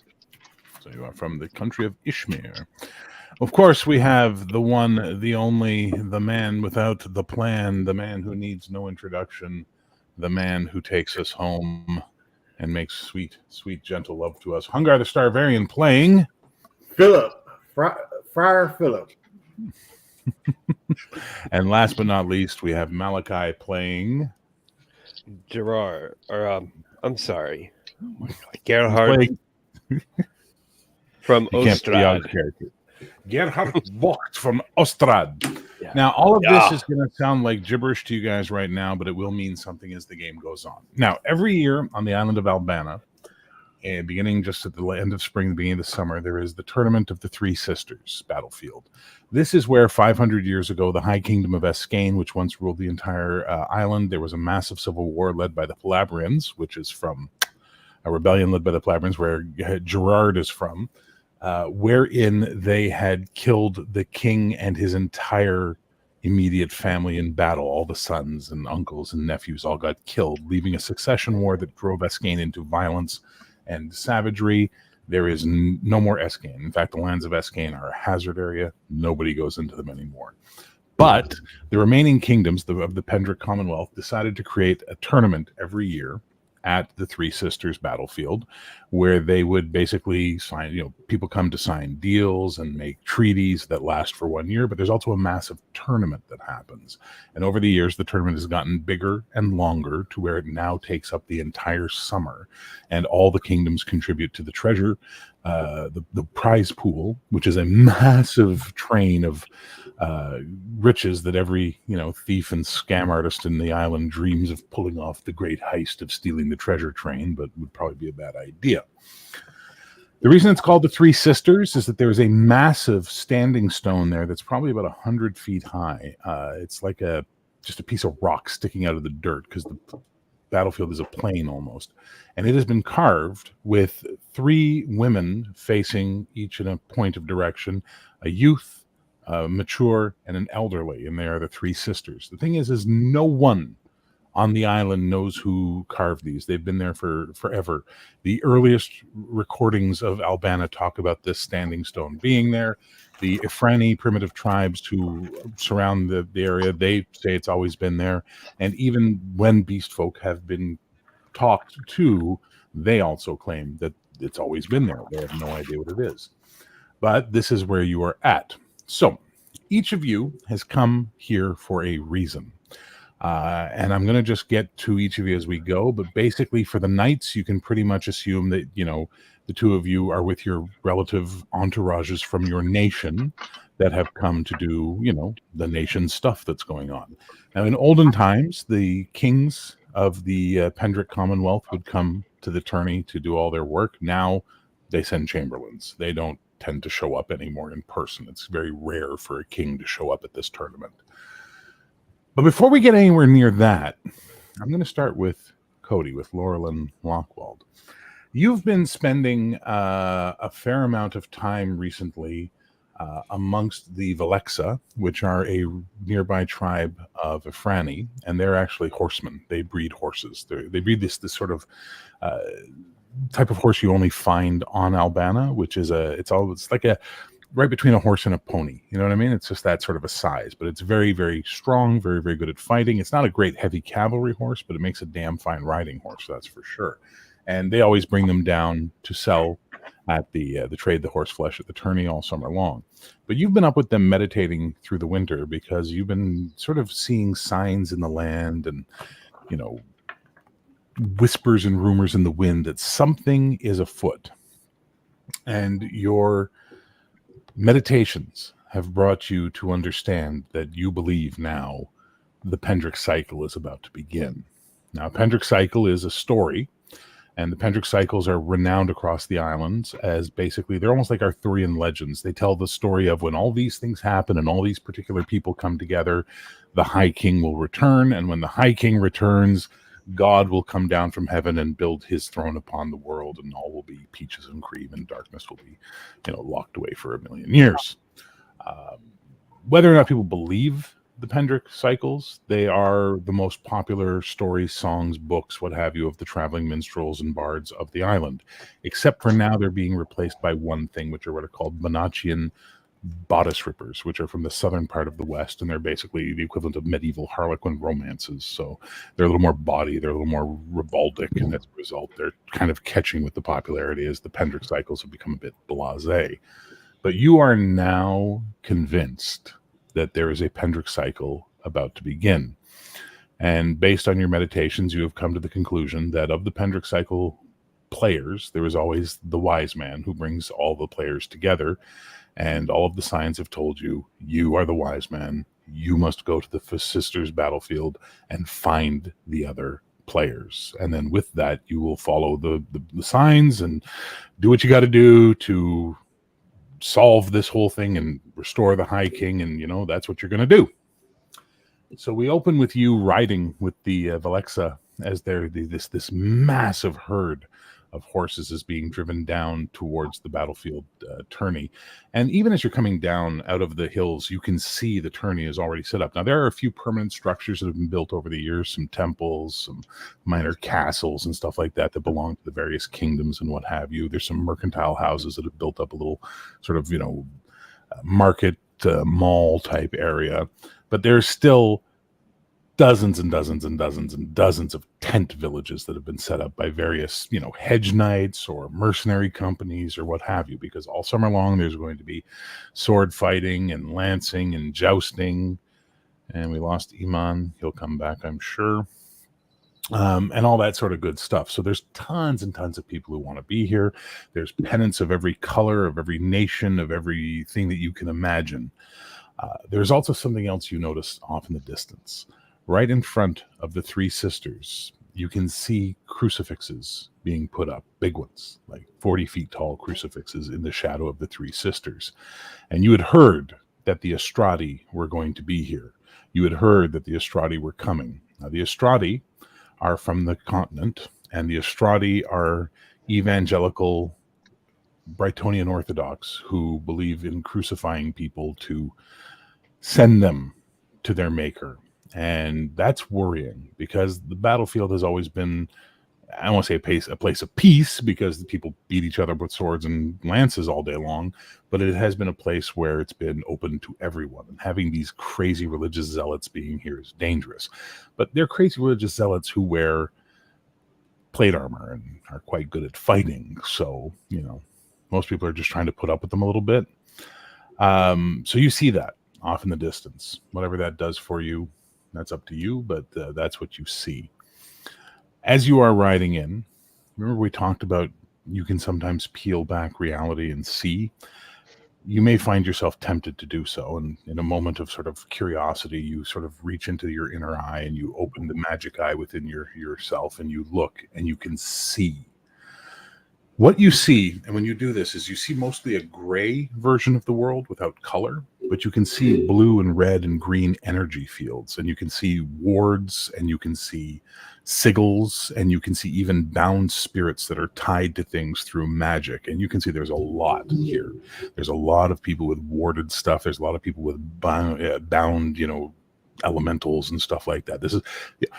So you are from the country of Ishmir. Of course, we have the one, the only, the man without the plan, the man who needs no introduction, the man who takes us home and makes sweet, sweet, gentle love to us. Hungar the Starvarian playing. Philip. Friar Philip. And last but not least, we have Malachi playing. Gerard, or I'm sorry, Gerhard from Ostrad. Gerhard Bocht from Ostrad. Yeah. Now, all of this is going to sound like gibberish to you guys right now, but it will mean something as the game goes on. Now, every year on the island of Albana, and beginning just at the end of spring, the beginning of the summer, there is the Tournament of the Three Sisters battlefield. This is where 500 years ago, the High Kingdom of Aethain, which once ruled the entire island, there was a massive civil war led by the Palladians, which is from a rebellion led by the Palladians, where Gerard is from, wherein they had killed the king and his entire immediate family in battle. All the sons and uncles and nephews all got killed, leaving a succession war that drove Aethain into violence and savagery. There is no more Aethain. In fact, the lands of Aethain are a hazard area. Nobody goes into them anymore. But the remaining kingdoms of the Pendrick Commonwealth decided to create a tournament every year at the Three Sisters battlefield, where they would basically sign, people come to sign deals and make treaties that last for 1 year, but there's also a massive tournament that happens. And over the years, the tournament has gotten bigger and longer to where it now takes up the entire summer, and all the kingdoms contribute to the treasure, the prize pool, which is a massive train of riches that every thief and scam artist in the island dreams of pulling off the great heist of stealing the treasure train, but would probably be a bad idea. The reason it's called the Three Sisters is that there is a massive standing stone there that's probably about 100 feet high. It's like just a piece of rock sticking out of the dirt, because the battlefield is a plain almost, and it has been carved with 3 women facing each in a point of direction, a youth, mature, and an elderly, and they are the Three Sisters. The thing is no one on the island knows who carved these. They've been there for forever. The earliest recordings of Albana talk about this standing stone being there. The Ifrani primitive tribes who surround the area, they say it's always been there. And even when beast folk have been talked to, they also claim that it's always been there. They have no idea what it is. But this is where you are at. So each of you has come here for a reason. And I'm going to just get to each of you as we go. But basically, for the knights, you can pretty much assume that, the two of you are with your relative entourages from your nation that have come to do, the nation stuff that's going on. Now, in olden times, the kings of the Pendrick Commonwealth would come to the tourney to do all their work. Now they send chamberlains. They don't tend to show up anymore in person. It's very rare for a king to show up at this tournament. But before we get anywhere near that, I'm going to start with Cody, with Lorrilan Lockwald. You've been spending a fair amount of time recently amongst the Valexa, which are a nearby tribe of Ifrani, and they're actually horsemen. They breed horses. They breed this sort of type of horse you only find on Albana, which is it's like a right between a horse and a pony. You know what I mean? It's just that sort of a size, but it's very, very strong, very, very good at fighting. It's not a great heavy cavalry horse, but it makes a damn fine riding horse, that's for sure. And they always bring them down to sell at the trade the horse flesh at the tourney all summer long. But you've been up with them meditating through the winter because you've been sort of seeing signs in the land and, whispers and rumors in the wind that something is afoot. And your meditations have brought you to understand that you believe now the Pendrick Cycle is about to begin. Now, Pendrick Cycle is a story, and the Pendrick Cycles are renowned across the islands as basically, they're almost like Arthurian legends. They tell the story of when all these things happen and all these particular people come together, the High King will return, and when the High King returns, God will come down from heaven and build his throne upon the world, and all will be peaches and cream, and darkness will be, locked away for 1,000,000 years. Whether or not people believe the Pendrick Cycles, they are the most popular stories, songs, books, what have you, of the traveling minstrels and bards of the island. Except for now, they're being replaced by one thing, which are what are called Monachian bodice rippers, which are from the southern part of the West, and they're basically the equivalent of medieval Harlequin romances. So they're a little more bawdy, they're a little more ribaldic, and as a result, they're kind of catching with the popularity as the Pendrick Cycles have become a bit blasé. But you are now convinced that there is a Pendrick Cycle about to begin. And based on your meditations, you have come to the conclusion that of the Pendrick Cycle players, there is always the wise man who brings all the players together. And all of the signs have told you, you are the wise man. You must go to the Sisters battlefield and find the other players. And then with that, you will follow the signs and do what you got to do to solve this whole thing and restore the High King, and that's what you're going to do. So we open with you riding with the Valexa as this massive herd of horses is being driven down towards the battlefield tourney. And even as you're coming down out of the hills, you can see the tourney is already set up. Now, there are a few permanent structures that have been built over the years, some temples, some minor castles and stuff like that belong to the various kingdoms and what have you. There's some mercantile houses that have built up a little sort of, market mall type area. But there's still dozens and dozens and dozens and dozens of tent villages that have been set up by various, hedge knights or mercenary companies or what have you, because all summer long there's going to be sword fighting and lancing and jousting. And we lost Iman. He'll come back, I'm sure. And all that sort of good stuff. So there's tons and tons of people who want to be here. There's pennants of every color, of every nation, of everything that you can imagine. There's also something else you notice off in the distance. Right in front of the three sisters, you can see crucifixes being put up, big ones, like 40 feet tall crucifixes in the shadow of the three sisters. And you had heard that the Estradi were going to be here. You had heard that the Estradi were coming. Now, the Estradi are from the continent, and the Estradi are evangelical Brightonian Orthodox who believe in crucifying people to send them to their maker. And that's worrying because the battlefield has always been, I don't want to say a place of peace because the people beat each other with swords and lances all day long, but it has been a place where it's been open to everyone. And having these crazy religious zealots being here is dangerous. But they're crazy religious zealots who wear plate armor and are quite good at fighting. So, most people are just trying to put up with them a little bit. So you see that off in the distance. Whatever that does for you, that's up to you, but that's what you see. As you are riding in, remember we talked about you can sometimes peel back reality and see. You may find yourself tempted to do so, and in a moment of sort of curiosity, you sort of reach into your inner eye and you open the magic eye within yourself and you look and you can see. What you see, and when you do this, is you see mostly a gray version of the world without color, but you can see blue and red and green energy fields, and you can see wards, and you can see sigils, and you can see even bound spirits that are tied to things through magic. And you can see there's a lot here. There's a lot of people with warded stuff. There's a lot of people with bound elementals and stuff like that. This is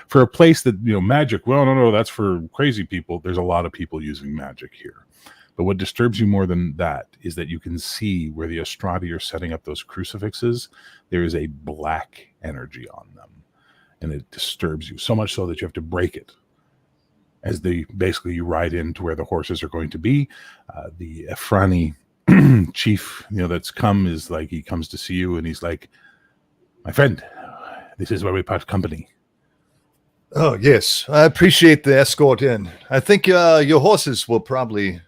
for a place that, magic, well, no, that's for crazy people. There's a lot of people using magic here. But what disturbs you more than that is that you can see where the Estradi are setting up those crucifixes, there is a black energy on them. And it disturbs you so much so that you have to break it. As basically you ride into where the horses are going to be. The Efrani chief, that's come is like, he comes to see you and he's like, my friend, this is where we part company. Oh, yes. I appreciate the escort in. I think your horses will probably,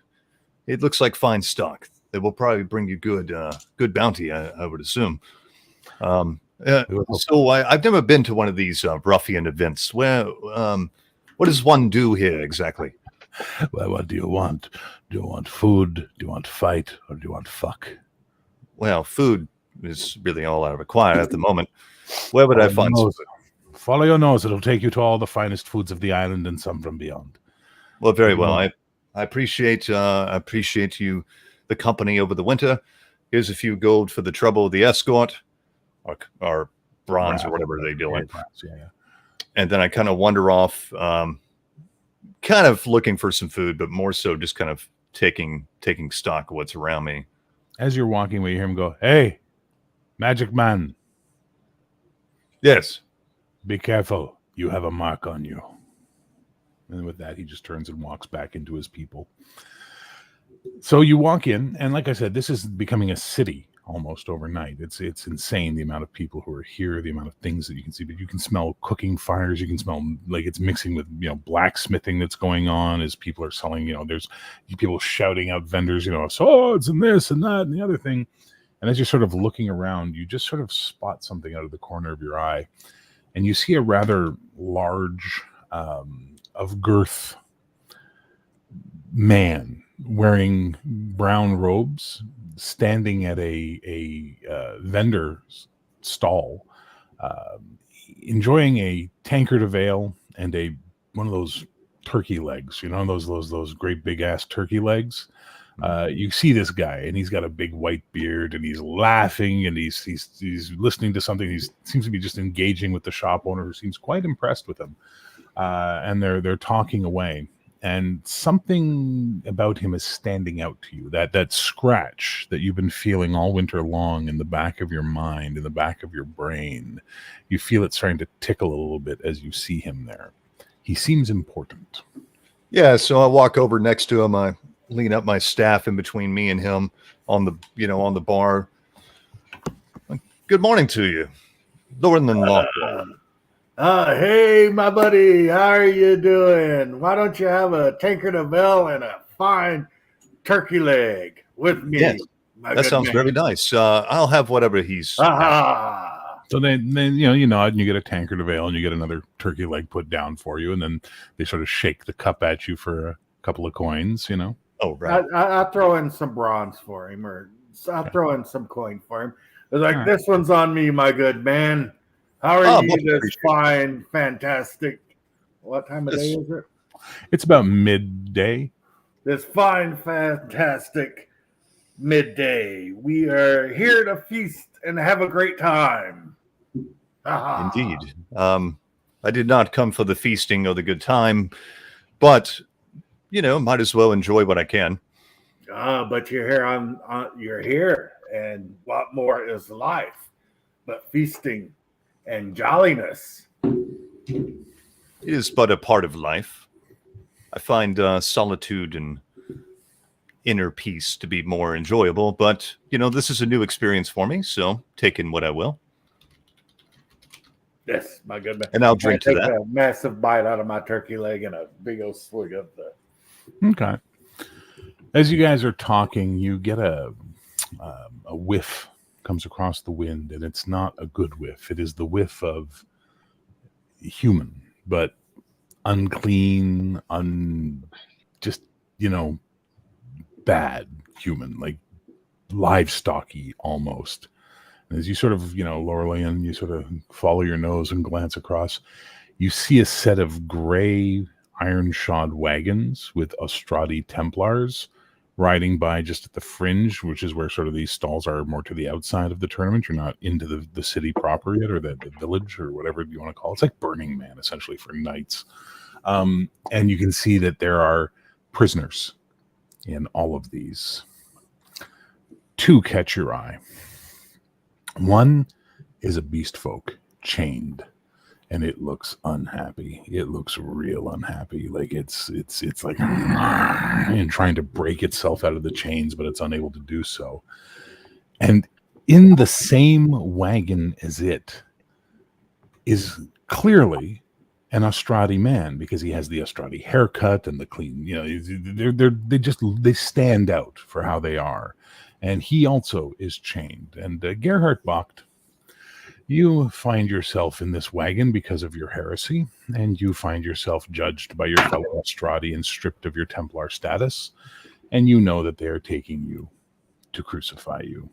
it looks like fine stock. They will probably bring you good bounty, I would assume. So I've never been to one of these ruffian events. Where, what does one do here exactly? Well, what do you want? Do you want food? Do you want fight? Or do you want fuck? Well, food is really all I require at the moment. Where would I find some food? Follow your nose. It'll take you to all the finest foods of the island and some from beyond. Well, very well. I appreciate you, the company over the winter. Here's a few gold for the trouble of the escort, or bronze or whatever they deal in. Yeah. And then I kind of wander off, kind of looking for some food, but more so just kind of taking stock of what's around me. As you're walking away, you hear him go, "Hey, magic man. Yes. Be careful. You have a mark on you." And with that, he just turns and walks back into his people. So you walk in, and like I said, this is becoming a city almost overnight. It's insane, the amount of people who are here, the amount of things that you can see. But you can smell cooking fires. You can smell like it's mixing with, blacksmithing that's going on as people are selling. There's people shouting out, vendors, swords and this and that and the other thing. And as you're sort of looking around, you just sort of spot something out of the corner of your eye, and you see a rather large, of girth man wearing brown robes, standing at a vendor stall, enjoying a tankard of ale and one of those turkey legs, those great big ass turkey legs. You see this guy, and he's got a big white beard, and he's laughing, and he's listening to something. He seems to be just engaging with the shop owner, who seems quite impressed with him. And they're talking away, and something about him is standing out to you. That scratch that you've been feeling all winter long in the back of your mind, in the back of your brain, you feel it starting to tickle a little bit as you see him there. He seems important. Yeah, so I walk over next to him. I lean up my staff in between me and him on the bar. Good morning to you, Lorrilan. Hey, my buddy, how are you doing? Why don't you have a tankard of ale and a fine turkey leg with me? Yes, that sounds very nice. I'll have whatever he's. So then you nod, and you get a tankard of ale, and you get another turkey leg put down for you, and then they sort of shake the cup at you for a couple of coins. Oh, right. I throw in some bronze for him, or I'll throw in some coin for him. It's like, this one's on me, my good man. How are you this fine, fantastic? What time of day is it? It's about midday. This fine, fantastic midday. We are here to feast and have a great time. Indeed. I did not come for the feasting or the good time, but might as well enjoy what I can. But you're here you're here, and what more is life but feasting and jolliness? It is but a part of life. I find solitude and inner peace to be more enjoyable, but this is a new experience for me, so take in what I will. Yes, my good man. And I'll drink to that. A massive bite out of my turkey leg and a big old swig of the. Okay. As you guys are talking, you get a whiff comes across the wind, and it's not a good whiff. It is the whiff of human, but unclean, bad human, like livestocky almost. And as you sort of, Lorrilan, you sort of follow your nose and glance across, you see a set of gray iron-shod wagons with Ostradi Templars riding by just at the fringe, which is where sort of these stalls are more to the outside of the tournament. You're not into the city proper yet, or the village, or whatever you want to call it. It's like Burning Man, essentially, for knights. And you can see that there are prisoners in all of these. Two catch your eye. One is a beast folk chained, and it looks unhappy. It looks real unhappy. Like it's like and trying to break itself out of the chains, but it's unable to do so. And in the same wagon as it is clearly an Ostradi man, because he has the Ostradi haircut and the clean, they stand out for how they are. And he also is chained. And Gerhard Bocht, You find yourself in this wagon because of your heresy, and you find yourself judged by your fellow Nostrati and stripped of your Templar status, and you know that they are taking you to crucify you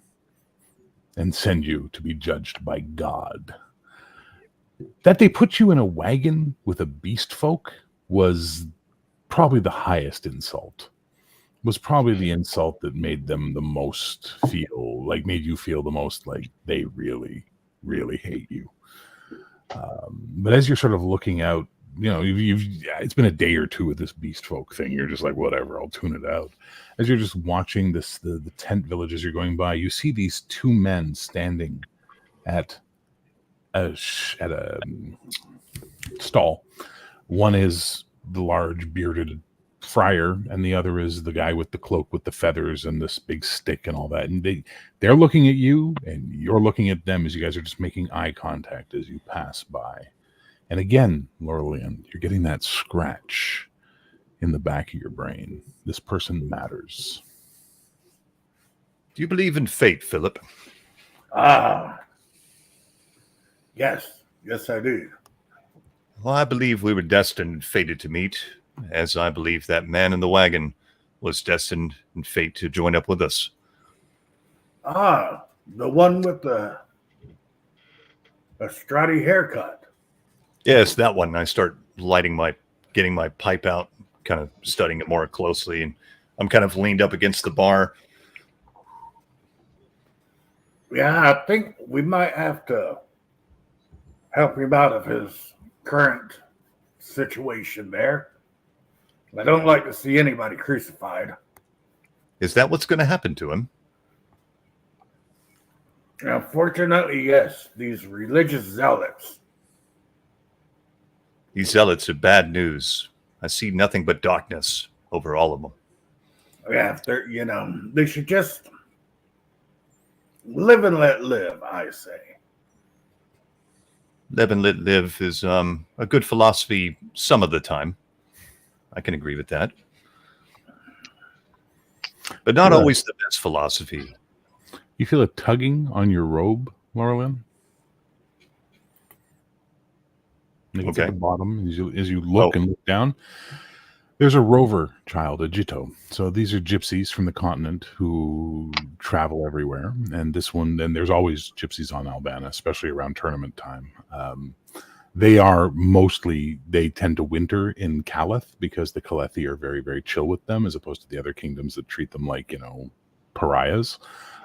and send you to be judged by God. That they put you in a wagon with a beast folk was probably the highest insult. Was probably the insult that made them the most made you feel the most like they really, really hate you. But as you're sort of looking out, it's been a day or two with this beast folk thing. You're just like, whatever, I'll tune it out. As you're just watching the tent villages you're going by, you see these two men standing at a stall. One is the large bearded friar, and the other is the guy with the cloak with the feathers and this big stick and all that. And they're looking at you, and you're looking at them as you guys are just making eye contact as you pass by. And again, Lorrilan, you're getting that scratch in the back of your brain. This person matters. Do you believe in fate, Philip? Yes, I do. Well, I believe we were destined and fated to meet, as I believe that man in the wagon was destined and fate to join up with us. The one with the Strati haircut. Yes, that one. I start getting my pipe out, kind of studying it more closely, and I'm kind of leaned up against the bar. Yeah, I think we might have to help him out of his current situation there. I don't like to see anybody crucified. Is that what's going to happen to him? Unfortunately, yes. These religious zealots. These zealots are bad news. I see nothing but darkness over all of them. Yeah, they should just live and let live, I say. Live and let live is a good philosophy some of the time. I can agree with that. But not always the best philosophy. You feel a tugging on your robe, Lorrilan? It's at the bottom. As you look and look down, there's a rover child, a Jito. So these are gypsies from the continent who travel everywhere. And there's always gypsies on Albana, especially around tournament time. They tend to winter in Calith because the Calethi are very, very chill with them, as opposed to the other kingdoms that treat them like, pariahs.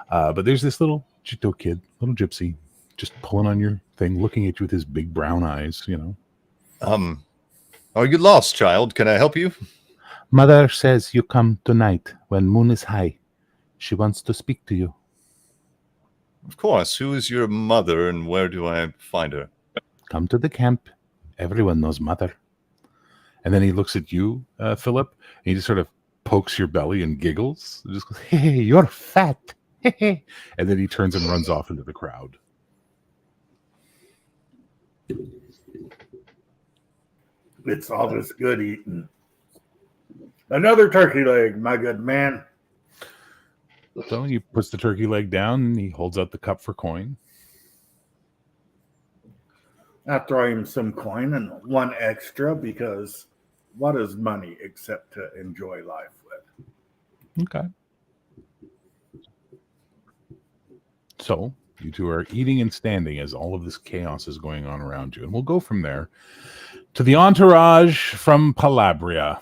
But there's this little Jito kid, little gypsy, just pulling on your thing, looking at you with his big brown eyes, Are you lost, child? Can I help you? Mother says you come tonight when moon is high. She wants to speak to you. Of course. Who is your mother and where do I find her? Come to the camp. Everyone knows Mother. And then he looks at you, Philip, and he just sort of pokes your belly and giggles. And just goes, hey, you're fat. And then he turns and runs off into the crowd. It's all this good eating. Another turkey leg, my good man. So he puts the turkey leg down and he holds out the cup for coin. I throw him some coin and one extra because what is money except to enjoy life with? Okay. So you two are eating and standing as all of this chaos is going on around you. And we'll go from there to the entourage from Palabria.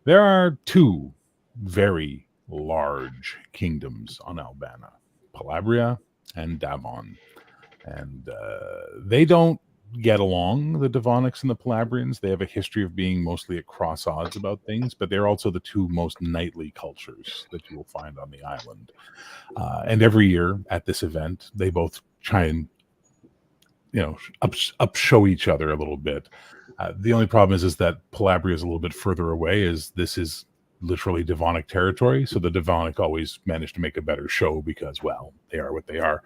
There are two very large kingdoms on Albana, Palabria and Davon. And they don't get along, the Devonics and the Palabrians. They have a history of being mostly at cross odds about things, but they're also the two most knightly cultures that you will find on the island. And every year at this event, they both try and upshow each other a little bit. The only problem is that Palabria is a little bit further away, as this is literally Devonic territory. So the Devonic always manage to make a better show because, well, they are what they are.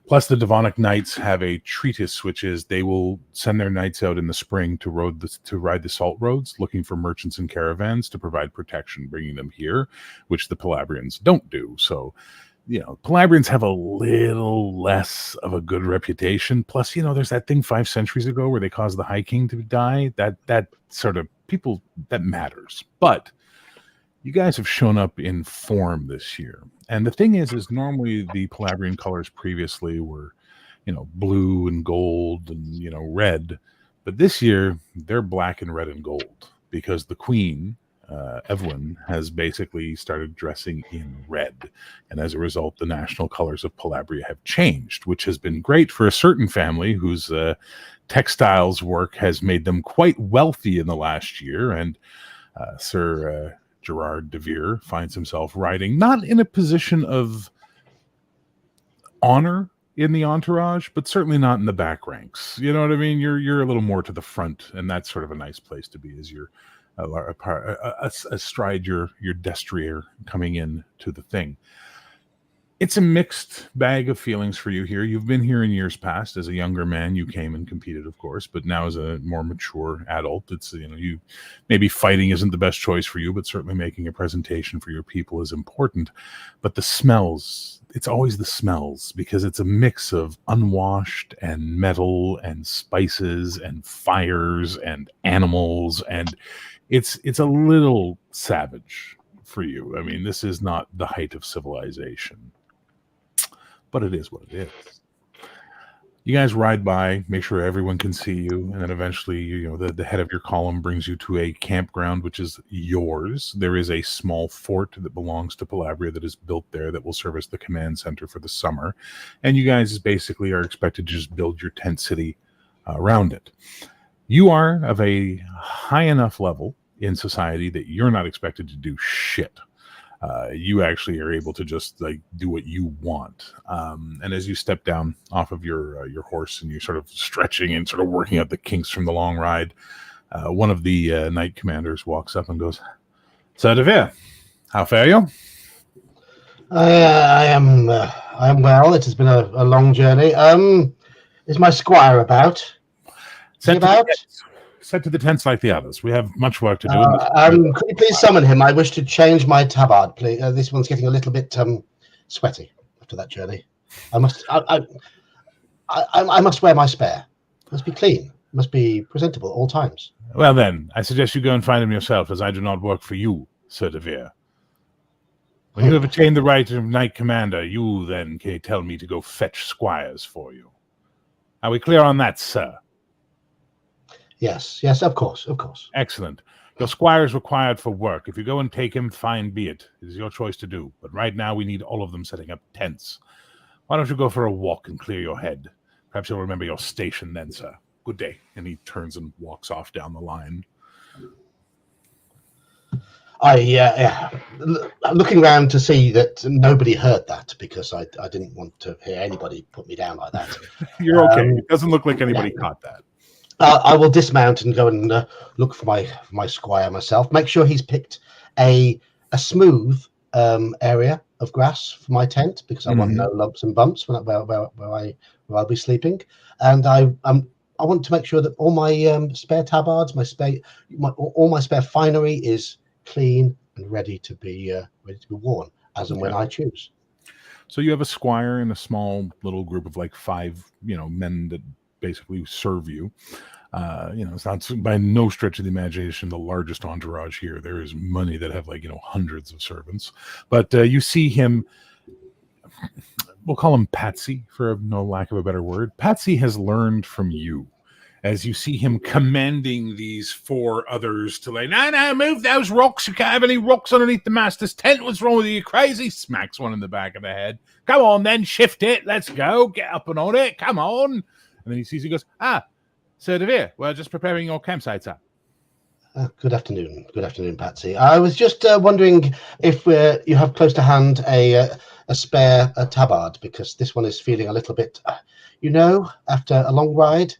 Plus, the Devonic knights have a treatise, which is they will send their knights out in the spring to ride the salt roads, looking for merchants and caravans to provide protection, bringing them here, which the Palabrians don't do. So Palabrians have a little less of a good reputation. Plus, there's that thing 5 centuries ago where they caused the High King to die. That sort of people, that matters. But you guys have shown up in form this year. And the thing is normally the Palabrian colors previously were, blue and gold and, red. But this year, they're black and red and gold because the Queen, Evelyn, has basically started dressing in red. And as a result, the national colors of Palabria have changed, which has been great for a certain family whose textiles work has made them quite wealthy in the last year. And Sir Gerard DeVere finds himself riding not in a position of honor in the entourage, but certainly not in the back ranks. You know what I mean? You're a little more to the front, and that's sort of a nice place to be as you're astride your destrier coming in to the thing. It's a mixed bag of feelings for you here. You've been here in years past. As a younger man, you came and competed, of course, but now as a more mature adult, it's, you maybe fighting isn't the best choice for you, but certainly making a presentation for your people is important. But the smells, it's always the smells, because it's a mix of unwashed and metal and spices and fires and animals, and it's a little savage for you. I mean, this is not the height of civilization, but it is what it is. You guys ride by, make sure everyone can see you, and then eventually, the head of your column brings you to a campground, which is yours. There is a small fort that belongs to Palabria that is built there that will serve as the command center for the summer. And you guys basically are expected to just build your tent city around it. You are of a high enough level in society that you're not expected to do shit. You actually are able to just do what you want. And as you step down off of your horse and you're sort of stretching and sort of working out the kinks from the long ride, one of the knight commanders walks up and goes, "Sir DeVere, how fare you?" I am well. It has been a long journey. Is my squire about? Sent to the tents like the others. We have much work to do. Could you please summon him? I wish to change my tabard, please. This one's getting a little bit sweaty after that journey. I must wear my spare. It must be clean. It must be presentable at all times. Well then, I suggest you go and find him yourself, as I do not work for you, Sir DeVere. When you have attained the right of knight commander, you then can tell me to go fetch squires for you. Are we clear on that, sir? Yes, of course. Excellent. Your squire is required for work. If you go and take him, fine be it. It is your choice to do. But right now, we need all of them setting up tents. Why don't you go for a walk and clear your head? Perhaps you'll remember your station then, sir. Good day. And he turns and walks off down the line. I'm looking around to see that nobody heard that, because I didn't want to hear anybody put me down like that. You're okay. It doesn't look like anybody caught that. I will dismount and go and look for my squire myself. Make sure he's picked a smooth area of grass for my tent, because I want no lumps and bumps where I'll be sleeping. And I want to make sure that all my spare tabards, all my spare finery is clean and ready to be worn as and when I choose. So you have a squire and a small little group of 5 men that basically serve you. It's not by no stretch of the imagination the largest entourage here. There is many that have hundreds of servants, but you see him, we'll call him Patsy for no lack of a better word. Patsy has learned from you, as you see him commanding these 4 others to no, move those rocks. You can't have any rocks underneath the master's tent. What's wrong with you? You crazy? Smacks one in the back of the head. Come on then, shift it. Let's go. Get up and on it. Come on. And then he sees, he goes, Sir DeVere, we're just preparing your campsite, sir. Good afternoon. Good afternoon, Patsy. I was just wondering if you have close to hand a spare tabard, because this one is feeling a little bit, after a long ride.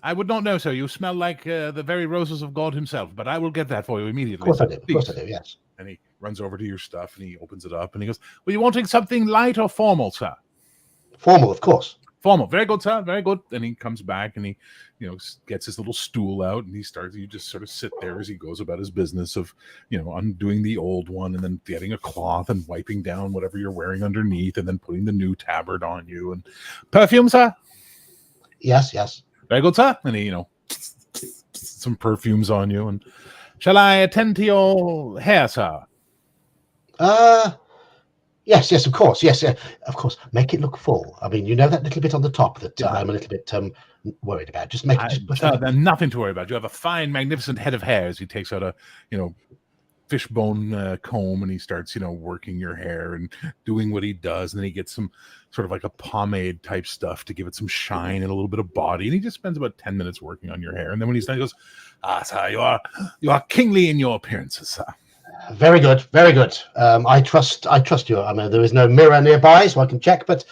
I would not know, sir. You smell like the very roses of God himself, but I will get that for you immediately. Of course I do, yes. And he runs over to your stuff and he opens it up and he goes, "Were you wanting something light or formal, sir?" Formal, of course. Formal. Very good, sir. Very good. And he comes back and he, gets his little stool out and you just sort of sit there as he goes about his business of, undoing the old one and then getting a cloth and wiping down whatever you're wearing underneath and then putting the new tabard on you. And perfume, sir? Yes, yes. Very good, sir. And he, some perfumes on you. And shall I attend to your hair, sir? Yes, of course. Yes, of course. Make it look full. I mean, that little bit on the top that I'm a little bit worried about. Just make it. There's nothing to worry about. You have a fine, magnificent head of hair. As he takes out a, fishbone comb and he starts, working your hair and doing what he does. And then he gets some sort of like a pomade type stuff to give it some shine and a little bit of body. And he just spends about 10 minutes working on your hair. And then when he's done, he goes, sir, you are kingly in your appearances, sir. Very good, very good. I trust you. I mean, there is no mirror nearby, so I can check. But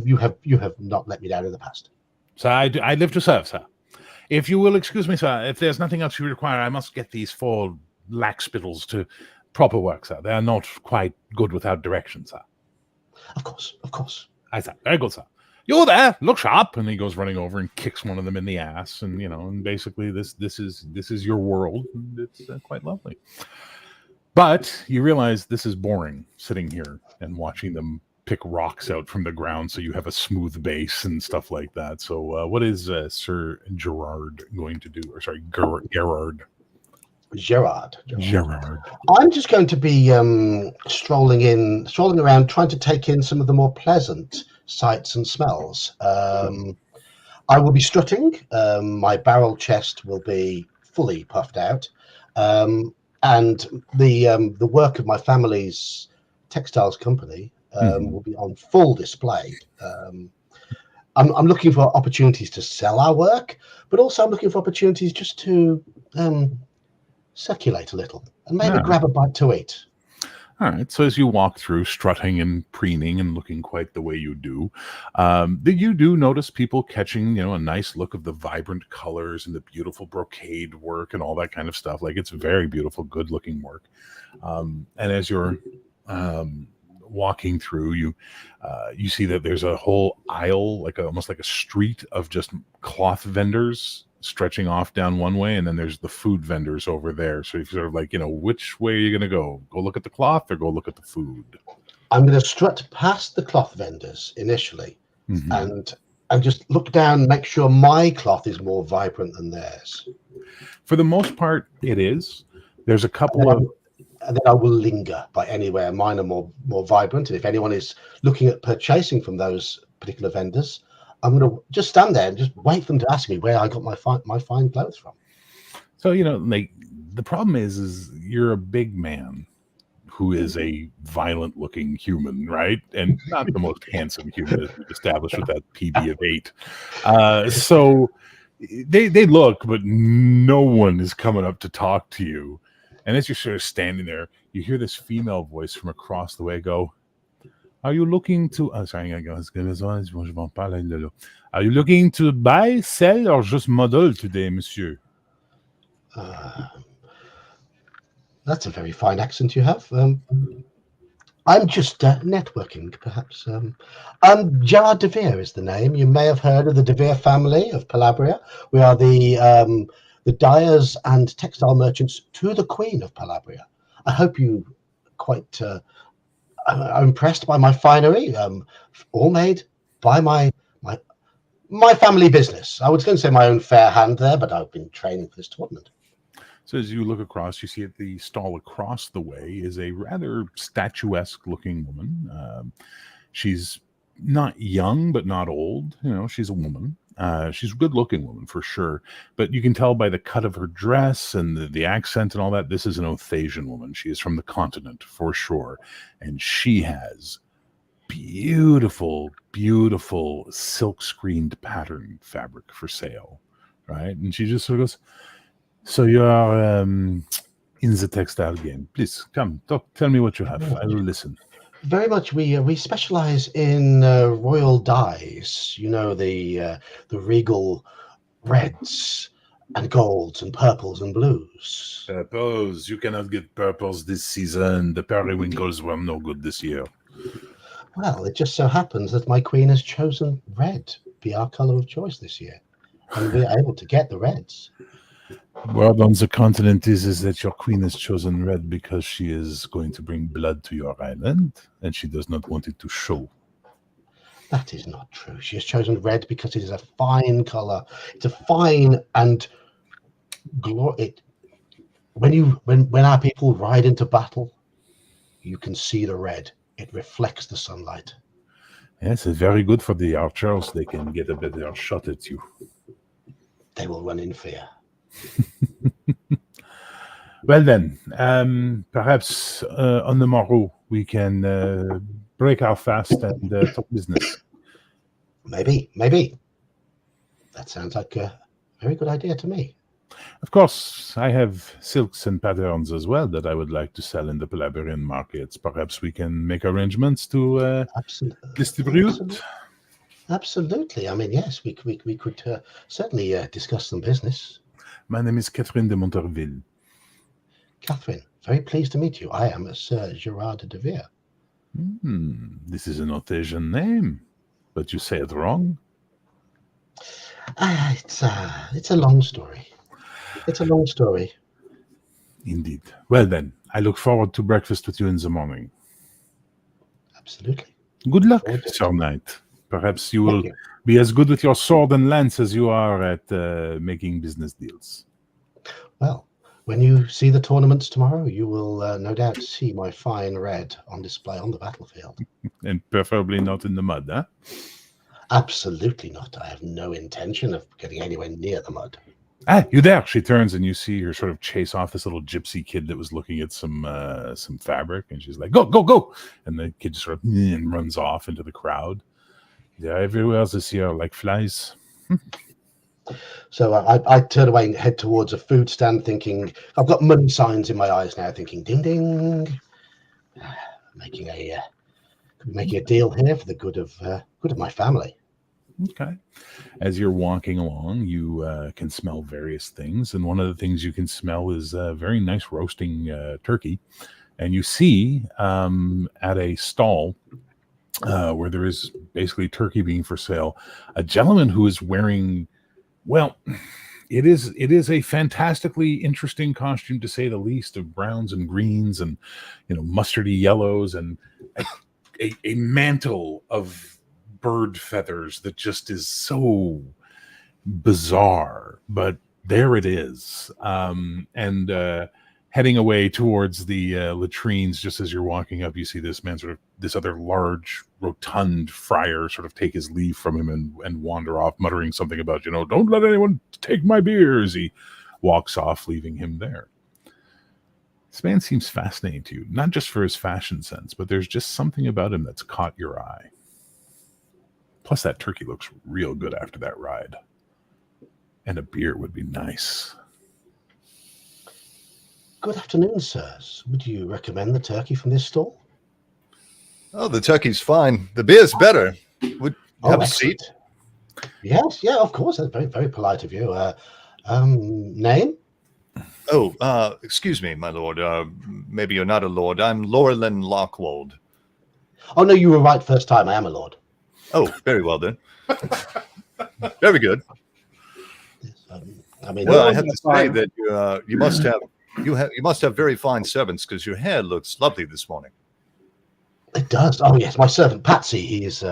you have not let me down in the past. So I live to serve, sir. If you will excuse me, sir, if there's nothing else you require, I must get these 4 lax spittles to proper work, sir. They are not quite good without direction, sir. Of course. I said, very good, sir. You there? Look sharp. And he goes running over and kicks one of them in the ass, and and basically this is your world. And it's quite lovely. But you realize this is boring, sitting here and watching them pick rocks out from the ground so you have a smooth base and stuff like that. So what is Sir Gerard going to do? Or sorry, Gerard. Gerard. I'm just going to be strolling around, trying to take in some of the more pleasant sights and smells. I will be strutting. My barrel chest will be fully puffed out. And the work of my family's textiles company will be on full display. I'm looking for opportunities to sell our work, but also I'm looking for opportunities just to circulate a little and maybe grab a bite to eat. All right. So as you walk through, strutting and preening and looking quite the way you do, you do notice people catching, a nice look of the vibrant colors and the beautiful brocade work and all that kind of stuff. Like, it's very beautiful, good looking work. And as you're walking through, you see that there's a whole aisle, almost like a street of just cloth vendors stretching off down one way, and then there's the food vendors over there. So you're sort of like, which way are you going to go? Go look at the cloth or go look at the food? I'm going to strut past the cloth vendors initially and just look down, make sure my cloth is more vibrant than theirs. For the most part, it is. There's a couple of... And then I will linger by anywhere. Mine are more vibrant. And if anyone is looking at purchasing from those particular vendors, I'm going to just stand there and just wait for them to ask me where I got my fine clothes from. So, the problem is you're a big man who is a violent looking human, right? And not the most handsome human as we've established with that PB of 8. So they look, but no one is coming up to talk to you. And as you're sort of standing there, you hear this female voice from across the way go, are you looking to... Are you looking to buy, sell, or just model today, monsieur? That's a very fine accent you have. I'm just networking, perhaps. Gerard DeVere is the name. You may have heard of the DeVere family of Palabria. We are the dyers and textile merchants to the Queen of Palabria. I hope you quite... I'm impressed by my finery, all made by my family business. I was going to say my own fair hand there, but I've been training for this tournament. So as you look across, you see at the stall across the way is a rather statuesque looking woman. She's not young, but not old. She's a woman. She's a good looking woman for sure, but you can tell by the cut of her dress and the accent and all that, this is an Aethasian woman. She is from the continent for sure. And she has beautiful silk screened pattern fabric for sale. Right. And she just sort of goes, so you are in the textile game. Please come, tell me what you have. I will listen. Very much. We specialize in royal dyes. The regal reds and golds and purples and blues. Purples. You cannot get purples this season. The periwinkles were no good this year. Well, it just so happens that my queen has chosen red to be our color of choice this year, and we are able to get the reds. Word on the continent is that your queen has chosen red because she is going to bring blood to your island, and she does not want it to show. That is not true. She has chosen red because it is a fine color. It's a fine and glory. When our people ride into battle, you can see the red. It reflects the sunlight. Yes, it's very good for the archers. They can get a better shot at you. They will run in fear. Well then, perhaps on the morrow we can break our fast and talk business. Maybe. That sounds like a very good idea to me. Of course, I have silks and patterns as well that I would like to sell in the Palladium markets. Perhaps we can make arrangements to distribute. Absolutely. I mean, yes, we could certainly discuss some business. My name is Catherine de Monterville. Catherine, very pleased to meet you. I am Sir Gerard DeVere. This is an Aethain name, but you say it wrong. It's a long story. It's a long story. Indeed. Well then, I look forward to breakfast with you in the morning. Absolutely. Good luck, Sir Knight. Perhaps you will be as good with your sword and lance as you are at making business deals. Well, when you see the tournaments tomorrow, you will no doubt see my fine red on display on the battlefield. And preferably not in the mud, huh? Absolutely not. I have no intention of getting anywhere near the mud. Ah, you there? She turns and you see her sort of chase off this little gypsy kid that was looking at some fabric, and she's like, "Go, go, go!" And the kid just sort of runs off into the crowd. They're everywhere this year, like flies. So I turn away and head towards a food stand, thinking I've got money signs in my eyes now, thinking, "Ding, ding!" Making a deal here for the good of my family. Okay. As you're walking along, you can smell various things, and one of the things you can smell is a very nice roasting turkey. And you see at a stall where there is basically turkey being for sale, a gentleman who is wearing, well, it is a fantastically interesting costume, to say the least, of browns and greens and mustardy yellows, and a mantle of bird feathers that just is so bizarre, but there it is. And heading away towards the latrines, just as you're walking up, you see this man, this other large, rotund friar, sort of take his leave from him and wander off, muttering something about, "Don't let anyone take my beer," as he walks off, leaving him there. This man seems fascinating to you, not just for his fashion sense, but there's just something about him that's caught your eye. Plus, that turkey looks real good after that ride. And a beer would be nice. Good afternoon, sirs. Would you recommend the turkey from this stall? Oh, the turkey's fine. The beer's better. Would have a seat? Yes, yeah, of course. That's very, very polite of you. Name? Oh, excuse me, my lord. Maybe you're not a lord. I'm Lorrilan Lockwold. Oh, no, you were right first time. I am a lord. Oh, very well then. Very good. I mean, well, I have to say that you must have very fine servants, because your hair looks lovely this morning. It does. Oh yes, my servant Patsy. He's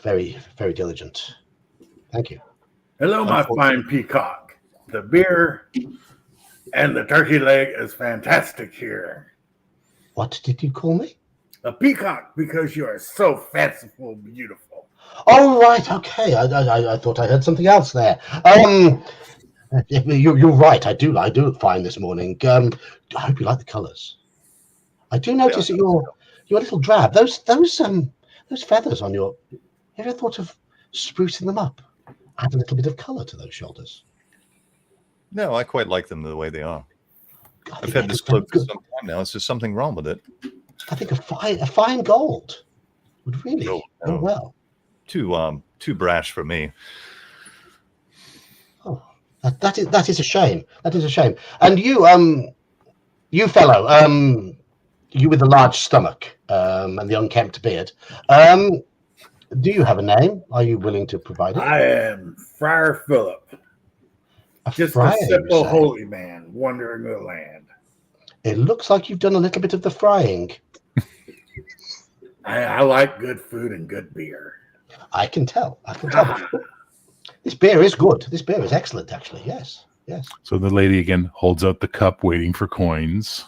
very, very diligent. Thank you. Hello, my fine peacock. The beer and the turkey leg is fantastic here. What did you call me? A peacock, because you are so fanciful, beautiful. Oh right, okay. I thought I heard something else there. You're right. I do look fine this morning. I hope you like the colours. I do notice that you're a little drab. Those feathers on your. Have you ever thought of sprucing them up? Add a little bit of colour to those shoulders. No, I quite like them the way they are. I've had this cloak for some time now. Is there something wrong with it? I think a fine gold would really go well. Too brash for me. Oh, that is a shame. That is a shame. And you fellow, you with the large stomach, and the unkempt beard. Do you have a name? Are you willing to provide it? I am Friar Philip, just friar, a you simple say? holy man wandering the land. It looks like you've done a little bit of the frying. I like good food and good beer. I can tell. This beer is good. This beer is excellent, actually. Yes. So the lady again holds out the cup, waiting for coins.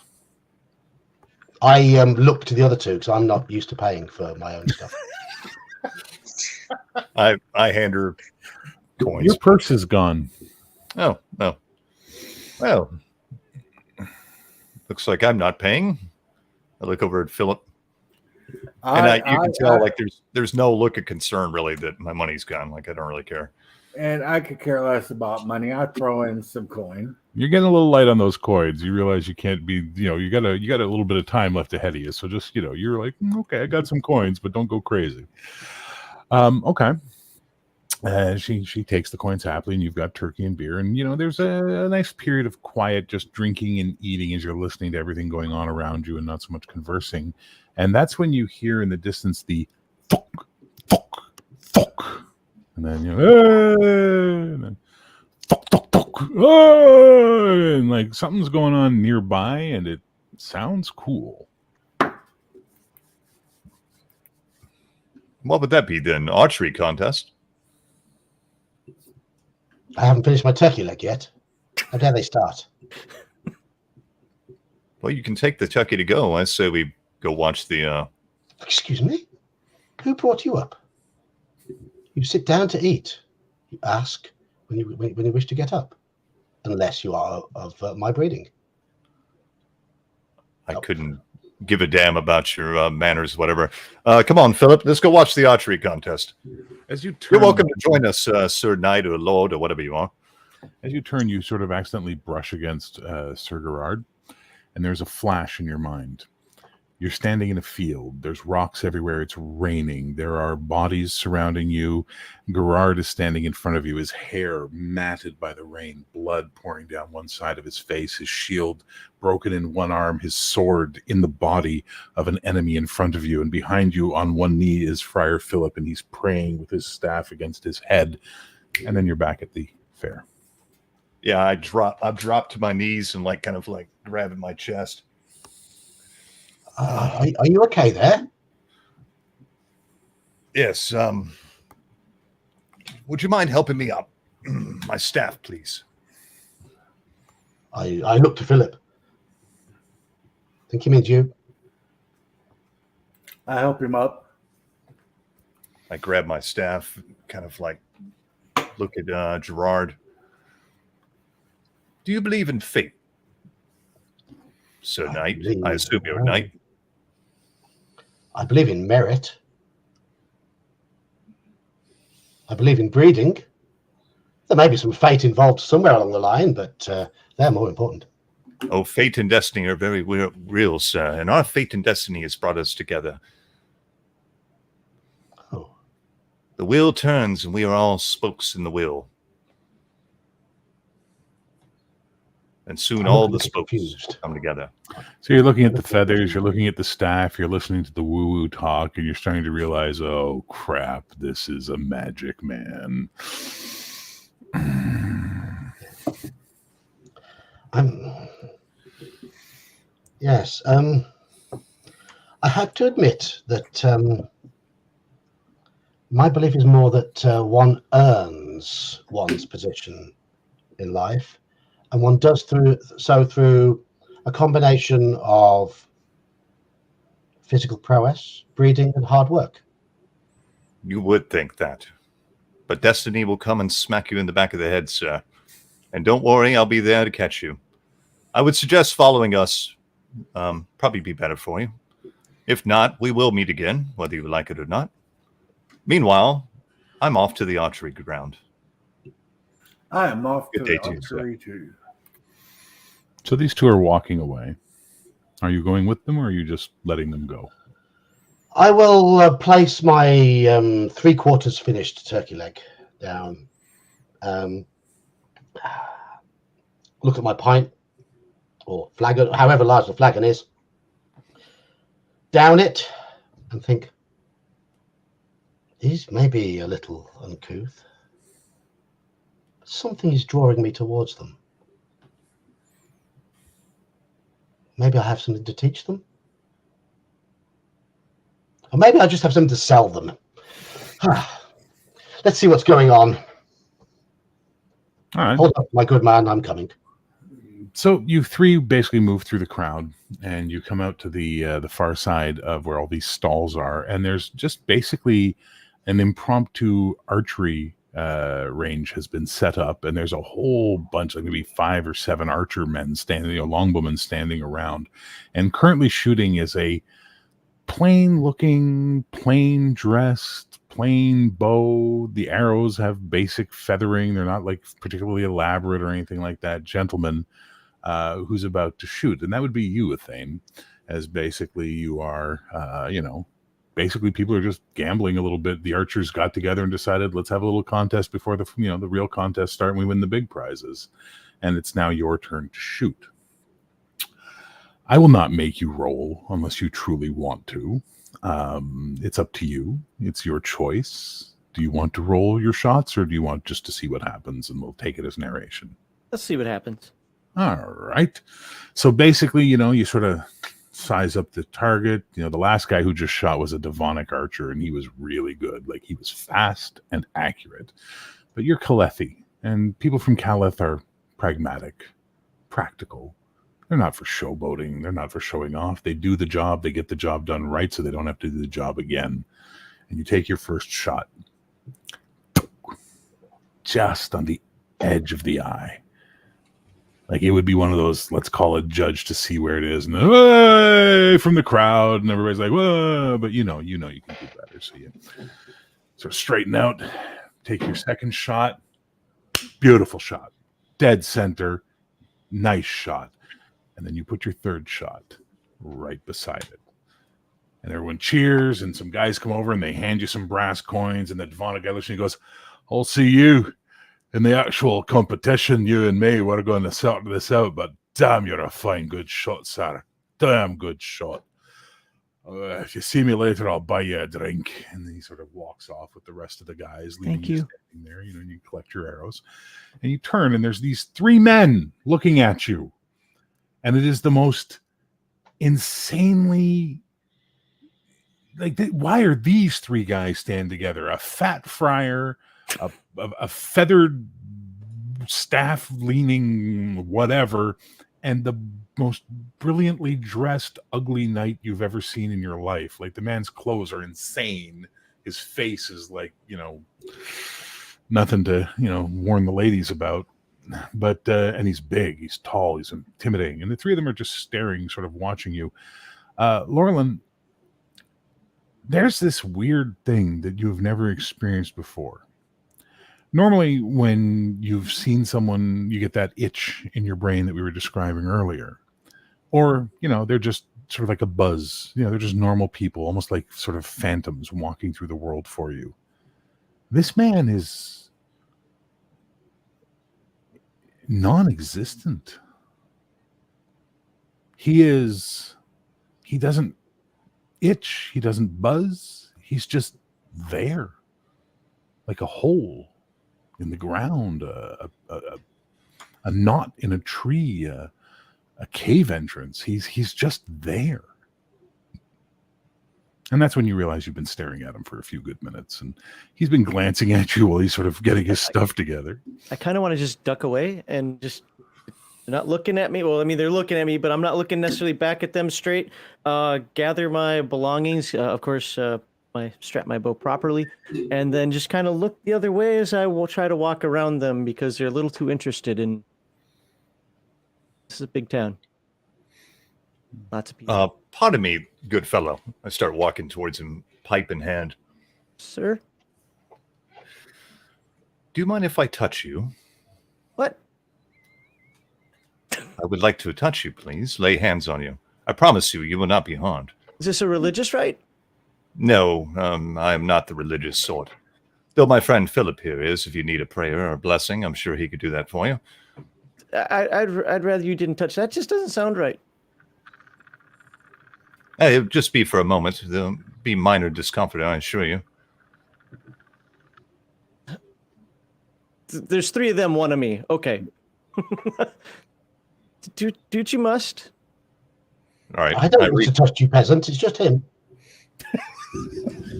I look to the other two because I'm not used to paying for my own stuff. I hand her coins. Your purse is gone. Oh. Well, looks like I'm not paying. I look over at Philip. And you can tell, like, there's no look of concern, really, that my money's gone. Like, I don't really care. And I could care less about money. I throw in some coin. You're getting a little light on those coins. You realize you can't be, you got a little bit of time left ahead of you. So just, you're like, okay, I got some coins, but don't go crazy. Okay. She takes the coins happily, and you've got turkey and beer, and there's a nice period of quiet, just drinking and eating as you're listening to everything going on around you, and not so much conversing. And that's when you hear in the distance the thunk, thunk, thunk, and then and then thunk, thunk, thunk, and like something's going on nearby, and it sounds cool. What would that be then? Archery contest? I haven't finished my turkey leg yet. How dare they start? Well, you can take the turkey to go. I say we go watch the... Excuse me? Who brought you up? You sit down to eat. You ask when you wish to get up. Unless you are of my breeding. I couldn't give a damn about your manners, whatever. Come on, Philip. Let's go watch the archery contest. As you turn, you're welcome to join us, Sir Knight or Lord or whatever you are. As you turn, you sort of accidentally brush against Sir Gerard, and there's a flash in your mind. You're standing in a field. There's rocks everywhere. It's raining. There are bodies surrounding you. Gerard is standing in front of you, his hair matted by the rain, blood pouring down one side of his face, his shield broken in one arm, his sword in the body of an enemy in front of you. And behind you on one knee is Friar Philip, and he's praying with his staff against his head. And then you're back at the fair. Yeah, I've dropped to my knees and kind of grabbing my chest. Are you okay there? Yes. Would you mind helping me up? My staff, please. I look to Philip. Think he means you. I help him up. I grab my staff, kind of look at Gerard. Do you believe in fate, Sir Knight? I assume you're a knight. I believe in merit. I believe in breeding. There may be some fate involved somewhere along the line, but they're more important. Oh, fate and destiny are very real, sir. And our fate and destiny has brought us together. Oh. The wheel turns, and we are all spokes in the wheel. And soon all the spokes come together. So you're looking at the feathers, you're looking at the staff, you're listening to the woo-woo talk, and you're starting to realize, oh, crap, this is a magic man. Yes. I have to admit that my belief is more that one earns one's position in life. And one does through a combination of physical prowess, breeding, and hard work. You would think that. But destiny will come and smack you in the back of the head, sir. And don't worry, I'll be there to catch you. I would suggest following us. Probably be better for you. If not, we will meet again, whether you like it or not. Meanwhile, I'm off to the archery ground. I am off to Good the day, archery too. So these two are walking away. Are you going with them, or are you just letting them go? I will place my 3/4 finished turkey leg down. Look at my pint or flagon, however large the flagon is. down it and think, these may be a little uncouth. Something is drawing me towards them. Maybe I have something to teach them. Or maybe I just have something to sell them. Let's see what's going on. All right. Hold up, my good man, I'm coming. So you three basically move through the crowd, and you come out to the far side of where all these stalls are, and there's just basically an impromptu archery range has been set up, and there's a whole bunch, like maybe 5 or 7 archer men standing, longbowmen standing around, and currently shooting is a plain-looking, plain-dressed, plain bow. The arrows have basic feathering; they're not like particularly elaborate or anything like that. Gentleman who's about to shoot, and that would be you, Aethain, as basically you are, basically people are just gambling a little bit. The archers got together and decided, let's have a little contest before the real contest start, and we win the big prizes. And it's now your turn to shoot. I will not make you roll unless you truly want to. It's up to you. It's your choice. Do you want to roll your shots, or do you want just to see what happens, and we'll take it as narration? Let's see what happens. All right. So basically, you sort of size up the target. The last guy who just shot was a Devonic archer, and he was really good. Like, he was fast and accurate. But you're Kalethi, and people from Caleth are pragmatic, practical. They're not for showboating. They're not for showing off. They do the job. They get the job done right, so they don't have to do the job again. And you take your first shot. Just on the edge of the eye. Like, it would be one of those, let's call it judge to see where it is, and then, from the crowd, and everybody's like, whoa, but you can do better. So you sort of straighten out, take your second shot. Beautiful shot. Dead center. Nice shot. And then you put your third shot right beside it. And everyone cheers, and some guys come over, and they hand you some brass coins, and the Devonic guy looks and he goes, I'll see you in the actual competition. You and me, we're going to sort this out, but damn, you're a fine, good shot, sir. Damn good shot. If you see me later, I'll buy you a drink. And then he sort of walks off with the rest of the guys. Thank you. Standing there, and you collect your arrows. And you turn, and there's these 3 men looking at you. And it is the most insanely... why are these 3 guys stand together? A fat friar, a feathered staff leaning whatever, and the most brilliantly dressed ugly knight you've ever seen in your life. Like, the man's clothes are insane. His face is like, nothing to, warn the ladies about. But, and he's big, he's tall, he's intimidating. And the 3 of them are just staring, sort of watching you. Lorrilan, there's this weird thing that you've never experienced before. Normally, when you've seen someone, you get that itch in your brain that we were describing earlier. Or, they're just sort of like a buzz. They're just normal people, almost like sort of phantoms walking through the world for you. This man is non-existent. He doesn't itch. He doesn't buzz. He's just there. Like a hole in the ground, a knot in a tree, a cave entrance. He's just there. And that's when you realize you've been staring at him for a few good minutes, and he's been glancing at you while he's sort of getting his stuff together. I kind of want to just duck away and just not looking at me. Well, I mean, they're looking at me, but I'm not looking necessarily back at them straight. Gather my belongings, of course, strap my bow properly, and then just kind of look the other way as I will try to walk around them, because they're a little too interested in. This is a big town. Lots of people. Pardon me, good fellow. I start walking towards him, pipe in hand. Sir? Do you mind if I touch you? What? I would like to touch you, please. Lay hands on you. I promise you, you will not be harmed. Is this a religious rite? No, I am not the religious sort. Though my friend Philip here is. If you need a prayer or a blessing, I'm sure he could do that for you. I'd rather you didn't touch that. Just doesn't sound right. It'll just be for a moment. There'll be minor discomfort, I assure you. There's 3 of them, 1 of me. Okay. do you must? All right. I don't need to touch you, peasant. It's just him.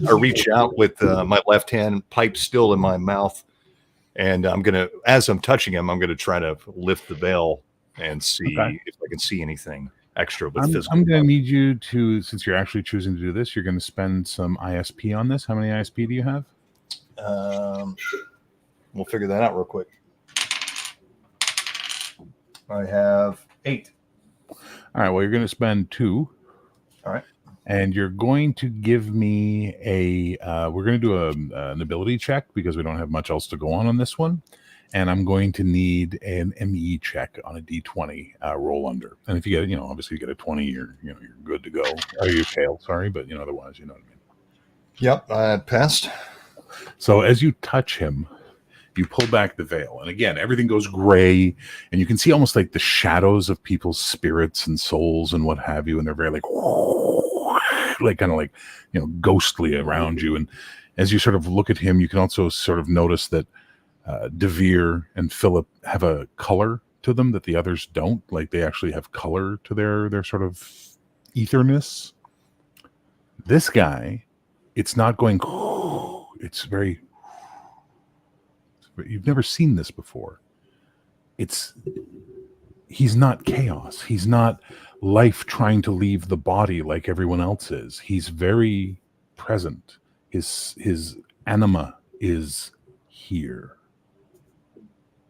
I reach out with my left hand, pipe still in my mouth, and as I'm touching him, I'm gonna try to lift the veil and see if I can see anything extra with physical. I'm going to need you to, since you're actually choosing to do this, you're going to spend some ISP on this. How many ISP do you have? We'll figure that out real quick. I have 8. All right. Well, you're going to spend 2. All right. And you're going to give me we're going to do an ability check because we don't have much else to go on this one. And I'm going to need an ME check on a D20 roll under. And if you get, obviously you get a 20, you're good to go. Or you fail, sorry, but otherwise, you know what I mean. Yep, I passed. So as you touch him, you pull back the veil, and again, everything goes gray, and you can see almost like the shadows of people's spirits and souls and what have you, and they're very like kind of like ghostly around you. And as you sort of look at him, you can also sort of notice that DeVere and Philip have a color to them that the others don't. Like they actually have color to their sort of etherness. This guy, it's not going. It's very. You've never seen this before. He's not chaos. He's not life trying to leave the body like everyone else is. He's very present. His anima is here.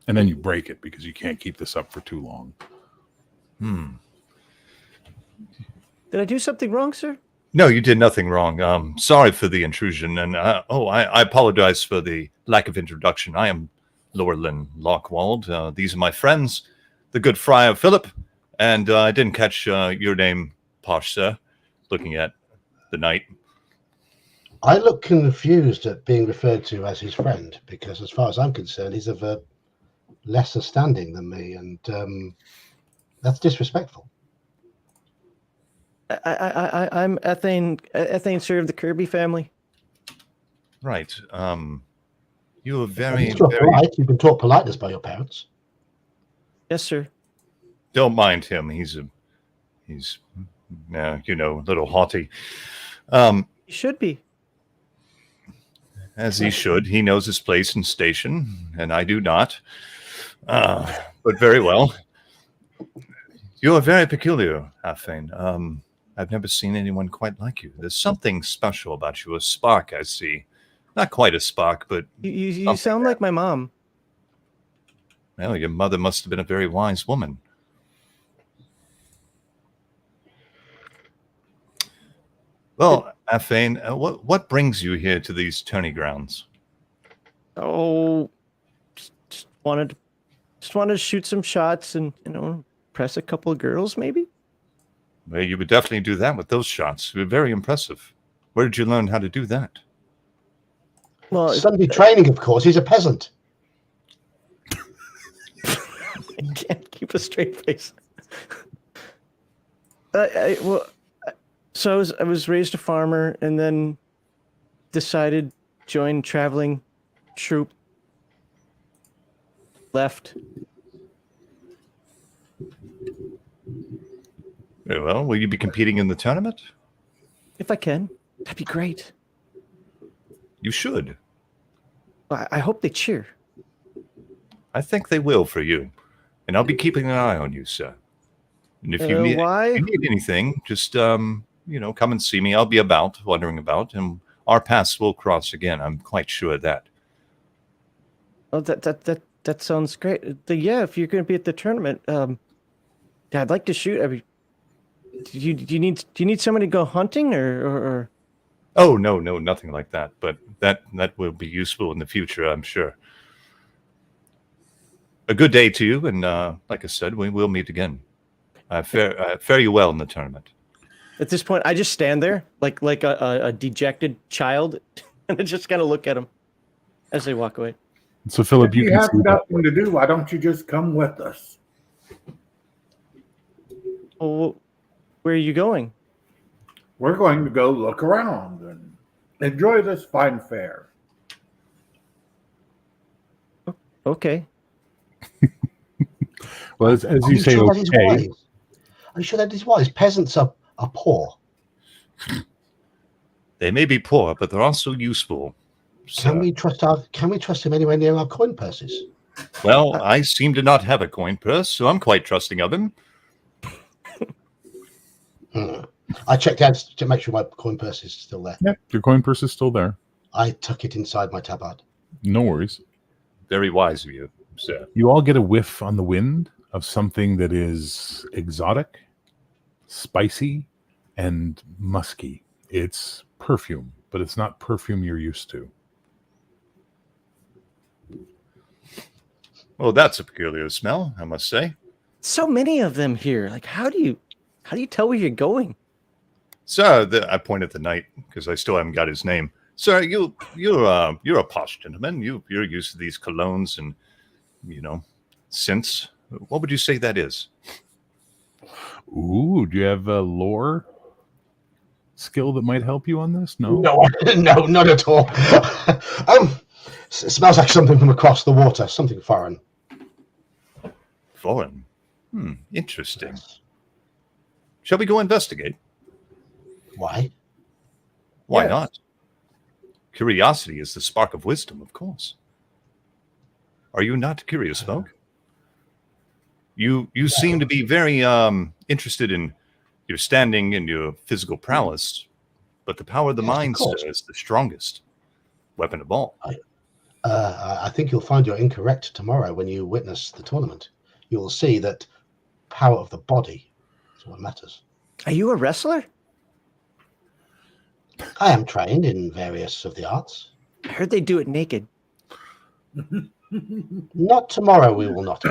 And then you break it because you can't keep this up for too long. Did I do something wrong, sir? No, you did nothing wrong. Sorry for the intrusion, and I apologize for the lack of introduction. I am Lorrilan Lockwald. These are my friends, the good Friar Philip, and I didn't catch your name, posh sir, looking at the knight. I look confused at being referred to as his friend because, as far as I'm concerned, he's of a lesser standing than me, and that's disrespectful. I'm Aethain, sir, of the Kirby family. Right. You are very, polite. You've been taught politeness by your parents. Yes, sir. Don't mind him. He's a little haughty. He should be. As he should. He knows his place and station, and I do not. But very well. You are very peculiar, Aethain. I've never seen anyone quite like you. There's something special about you, a spark, I see. Not quite a spark, but... You sound like my mom. Well, your mother must have been a very wise woman. Well, Aethain, what brings you here to these tourney grounds? Oh, just wanted to shoot some shots and, press a couple of girls, maybe? Well, you would definitely do that with those shots. You're very impressive. Where did you learn how to do that? Well, Sunday training, of course. He's a peasant. I can't keep a straight face. So I was raised a farmer, and then decided join traveling troupe. Left. Very well. Will you be competing in the tournament? If I can, that'd be great. You should. I hope they cheer. I think they will for you. And I'll be keeping an eye on you, sir. And if you need anything, just, come and see me. I'll be wandering about, and our paths will cross again. I'm quite sure of that. Oh, that sounds great. Yeah, if you're going to be at the tournament, I'd like to shoot. I mean, do you need somebody to go hunting or? Oh no, nothing like that. But that will be useful in the future, I'm sure. A good day to you, and like I said, we will meet again. Fare you well in the tournament. At this point, I just stand there like a dejected child, and I just kind of look at them as they walk away. So, Philip, if you have nothing to do, why don't you just come with us? Oh, where are you going? we're going to go look around and enjoy this fine fair. Okay. Well, as Are you say, sure that is okay. wise? Are you sure that is wise? Peasants are poor. They may be poor, but they're also useful. Can we trust him anywhere near our coin purses? Well, I seem to not have a coin purse, so I'm quite trusting of him. I checked out to make sure my coin purse is still there. Yeah, your coin purse is still there. I tuck it inside my tabard. No worries. Very wise of you, sir. You all get a whiff on the wind of something that is exotic, spicy, and musky. It's perfume, but it's not perfume you're used to. Well, that's a peculiar smell, I must say. So many of them here. Like, how do you tell where you're going? Sir, I point at the knight because I still haven't got his name. Sir, you're a posh gentleman. You're used to these colognes and scents. What would you say that is? Ooh, do you have a lore skill that might help you on this? No. No, not at all. It smells like something from across the water, something foreign. Foreign. Interesting. Shall we go investigate? Why? Why Yes. not? Curiosity is the spark of wisdom, of course. Are you not curious, folk? You seem to be very interested in your standing and your physical prowess, but the power of the Yes, of mind, course. sir, is the strongest weapon of all. I think you'll find you're incorrect tomorrow when you witness the tournament. You will see that power of the body is what matters. Are you a wrestler? I am trained in various of the arts. I heard they do it naked. Not tomorrow, we will not.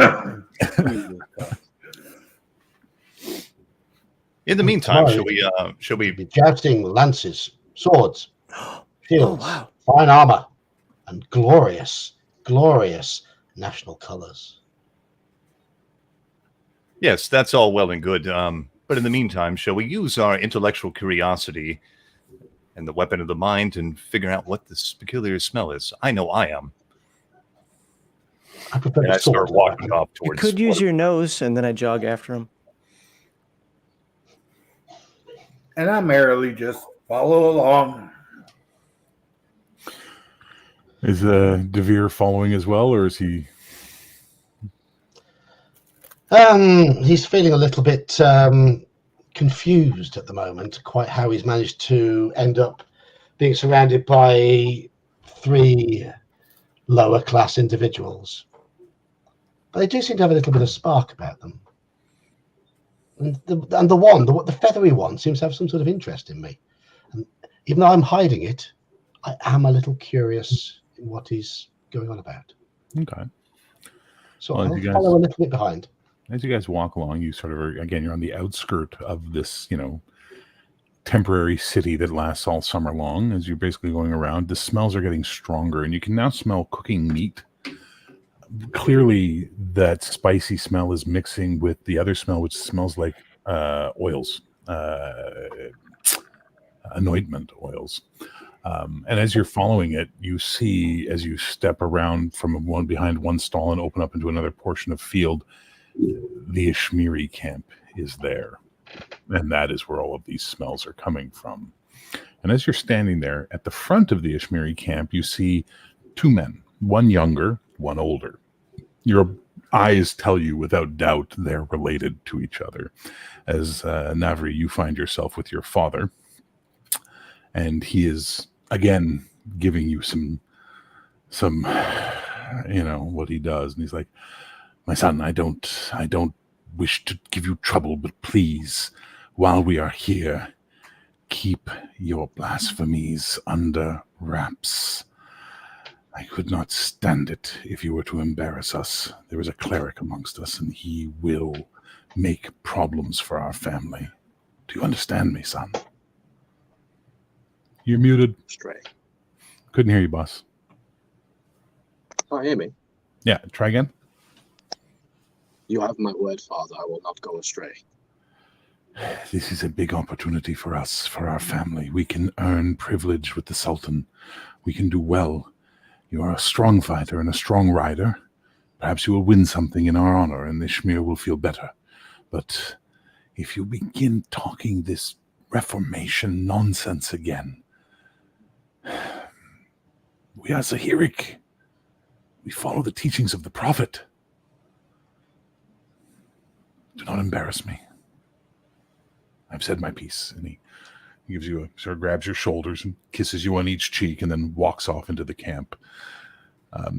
In the meantime, Tomorrow shall we? Be jousting, lances, swords, shields, wow. fine armor, and glorious national colors. Yes, that's all well and good. But in the meantime, shall we use our intellectual curiosity and the weapon of the mind and figure out what this peculiar smell is? I know I am. I prefer And the I start sword. walking off You towards. could use your nose, and then I jog after him. And I merrily just follow along. Is DeVere following as well, or is he? He's feeling a little bit confused at the moment, quite how he's managed to end up being surrounded by 3 lower class individuals. But they do seem to have a little bit of spark about them. And the feathery one seems to have some sort of interest in me. And even though I'm hiding it, I am a little curious in what he's going on about. Okay. So Well, I'll you guys- follow a little bit behind. As you guys walk along, you sort of are, again, you're on the outskirt of this, temporary city that lasts all summer long. As you're basically going around, the smells are getting stronger, and you can now smell cooking meat. Clearly, that spicy smell is mixing with the other smell, which smells like oils, anointment oils. And as you're following it, you see, as you step around from one behind one stall and open up into another portion of field, the Ishmiri camp is there. And that is where all of these smells are coming from. And as you're standing there at the front of the Ishmiri camp, you see 2 men, one younger, one older. Your eyes tell you without doubt they're related to each other. As Navri, you find yourself with your father. And he is, again, giving you some, what he does. And he's like, "My son, I don't wish to give you trouble, but please, while we are here, keep your blasphemies under wraps. I could not stand it if you were to embarrass us. There is a cleric amongst us, and he will make problems for our family. Do you understand me, son?" You're muted. Straight. Couldn't hear you, boss. Oh, hear me. Yeah, try again. You have my word, Father. I will not go astray. This is a big opportunity for us, for our family. We can earn privilege with the Sultan. We can do well. You are a strong fighter and a strong rider. Perhaps you will win something in our honor, and the Ishmir will feel better. But if you begin talking this Reformation nonsense again, we are Zahirik. We follow the teachings of the Prophet. Do not embarrass me. I've said my piece. And he gives you sort of grabs your shoulders and kisses you on each cheek and then walks off into the camp.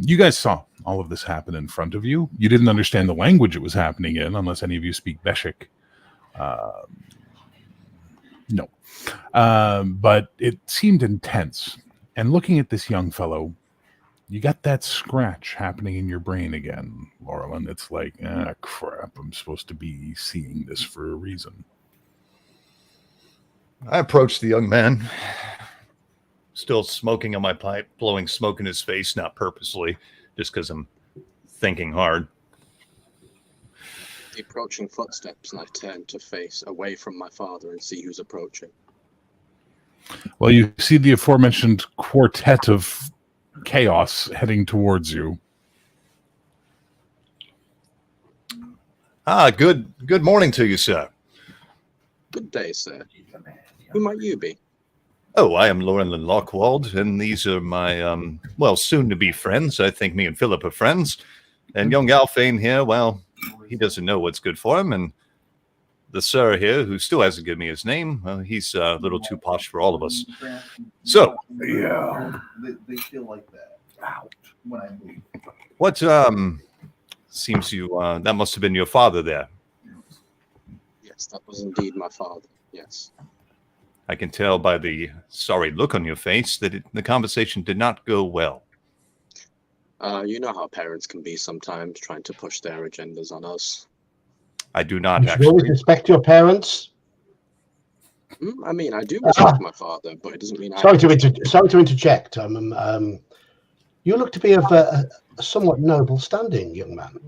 You guys saw all of this happen in front of you. You didn't understand the language it was happening in, unless any of you speak Beshik. No. But it seemed intense. And looking at this young fellow, you got that scratch happening in your brain again, Lorrilan. It's like, crap, I'm supposed to be seeing this for a reason. I approached the young man, still smoking on my pipe, blowing smoke in his face, not purposely, just because I'm thinking hard. The approaching footsteps, and I turn to face away from my father and see who's approaching. Well, you see the aforementioned quartet of chaos heading towards you. Good morning to you, sir. Good day, sir. Who might you be? Oh, I am Lorrilan Lockwald, and these are my, soon-to-be friends. I think me and Philip are friends. And young Aethain here, well, he doesn't know what's good for him. And the sir here, who still hasn't given me his name, well, he's a little too posh for all of us. So, Yeah. They feel like that. Ouch. When I move. what, seems you, that must have been your father there. Yes, that was indeed my father. Yes. I can tell by the sorry look on your face that the conversation did not go well. You know how parents can be sometimes, trying to push their agendas on us. I do not You should always actually. respect your parents. I mean, I do respect my father, but it doesn't mean Sorry to interject. You look to be of a somewhat noble standing, young man.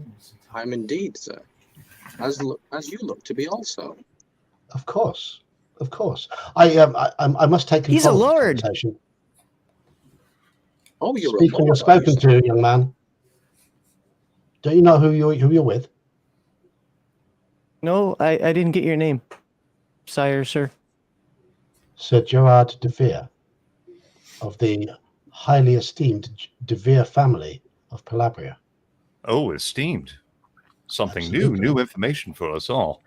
I'm indeed, sir. As you look to be also. Of course. I must take He's a control of the lord. conversation. Oh, you're Speak a when lord, you're spoken are you, to, young man. Don't you know who you're with? No, I didn't get your name, sire, sir. Sir Gerard DeVere of the highly esteemed DeVere family of Palabria. Oh, esteemed. Something Absolutely. new information for us all.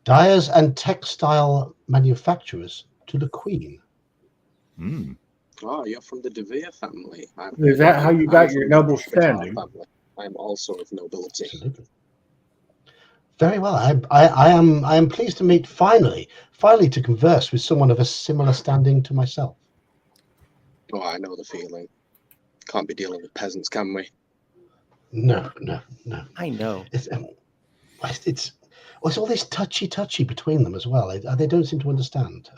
Dyers and textile manufacturers to the Queen. Hmm. Oh, you're from the DeVere family. Is that how you got I'm your from the noble Guitar standing? family. I'm also of nobility. Absolutely. Very well. I am pleased to meet finally to converse with someone of a similar standing to myself. Oh, I know the feeling. Can't be dealing with peasants, can we? No. I know. It's all this touchy between them as well. They don't seem to understand.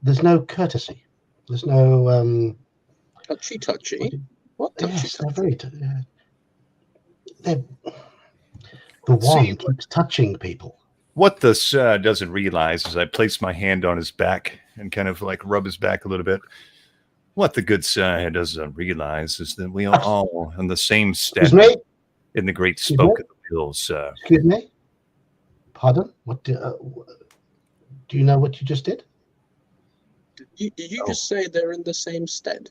There's no courtesy. There's no Touchy? What touchy? yes, they're very. They're the one See, keeps touching people. What the sir doesn't realize is I place my hand on his back and kind of like rub his back a little bit. What the good sir doesn't realize is that we are all on the same step Excuse me? in the great Excuse spoke me? of the wheel, sir. Excuse me? Pardon? What do you know what you just did? Did you just say they're in the same stead?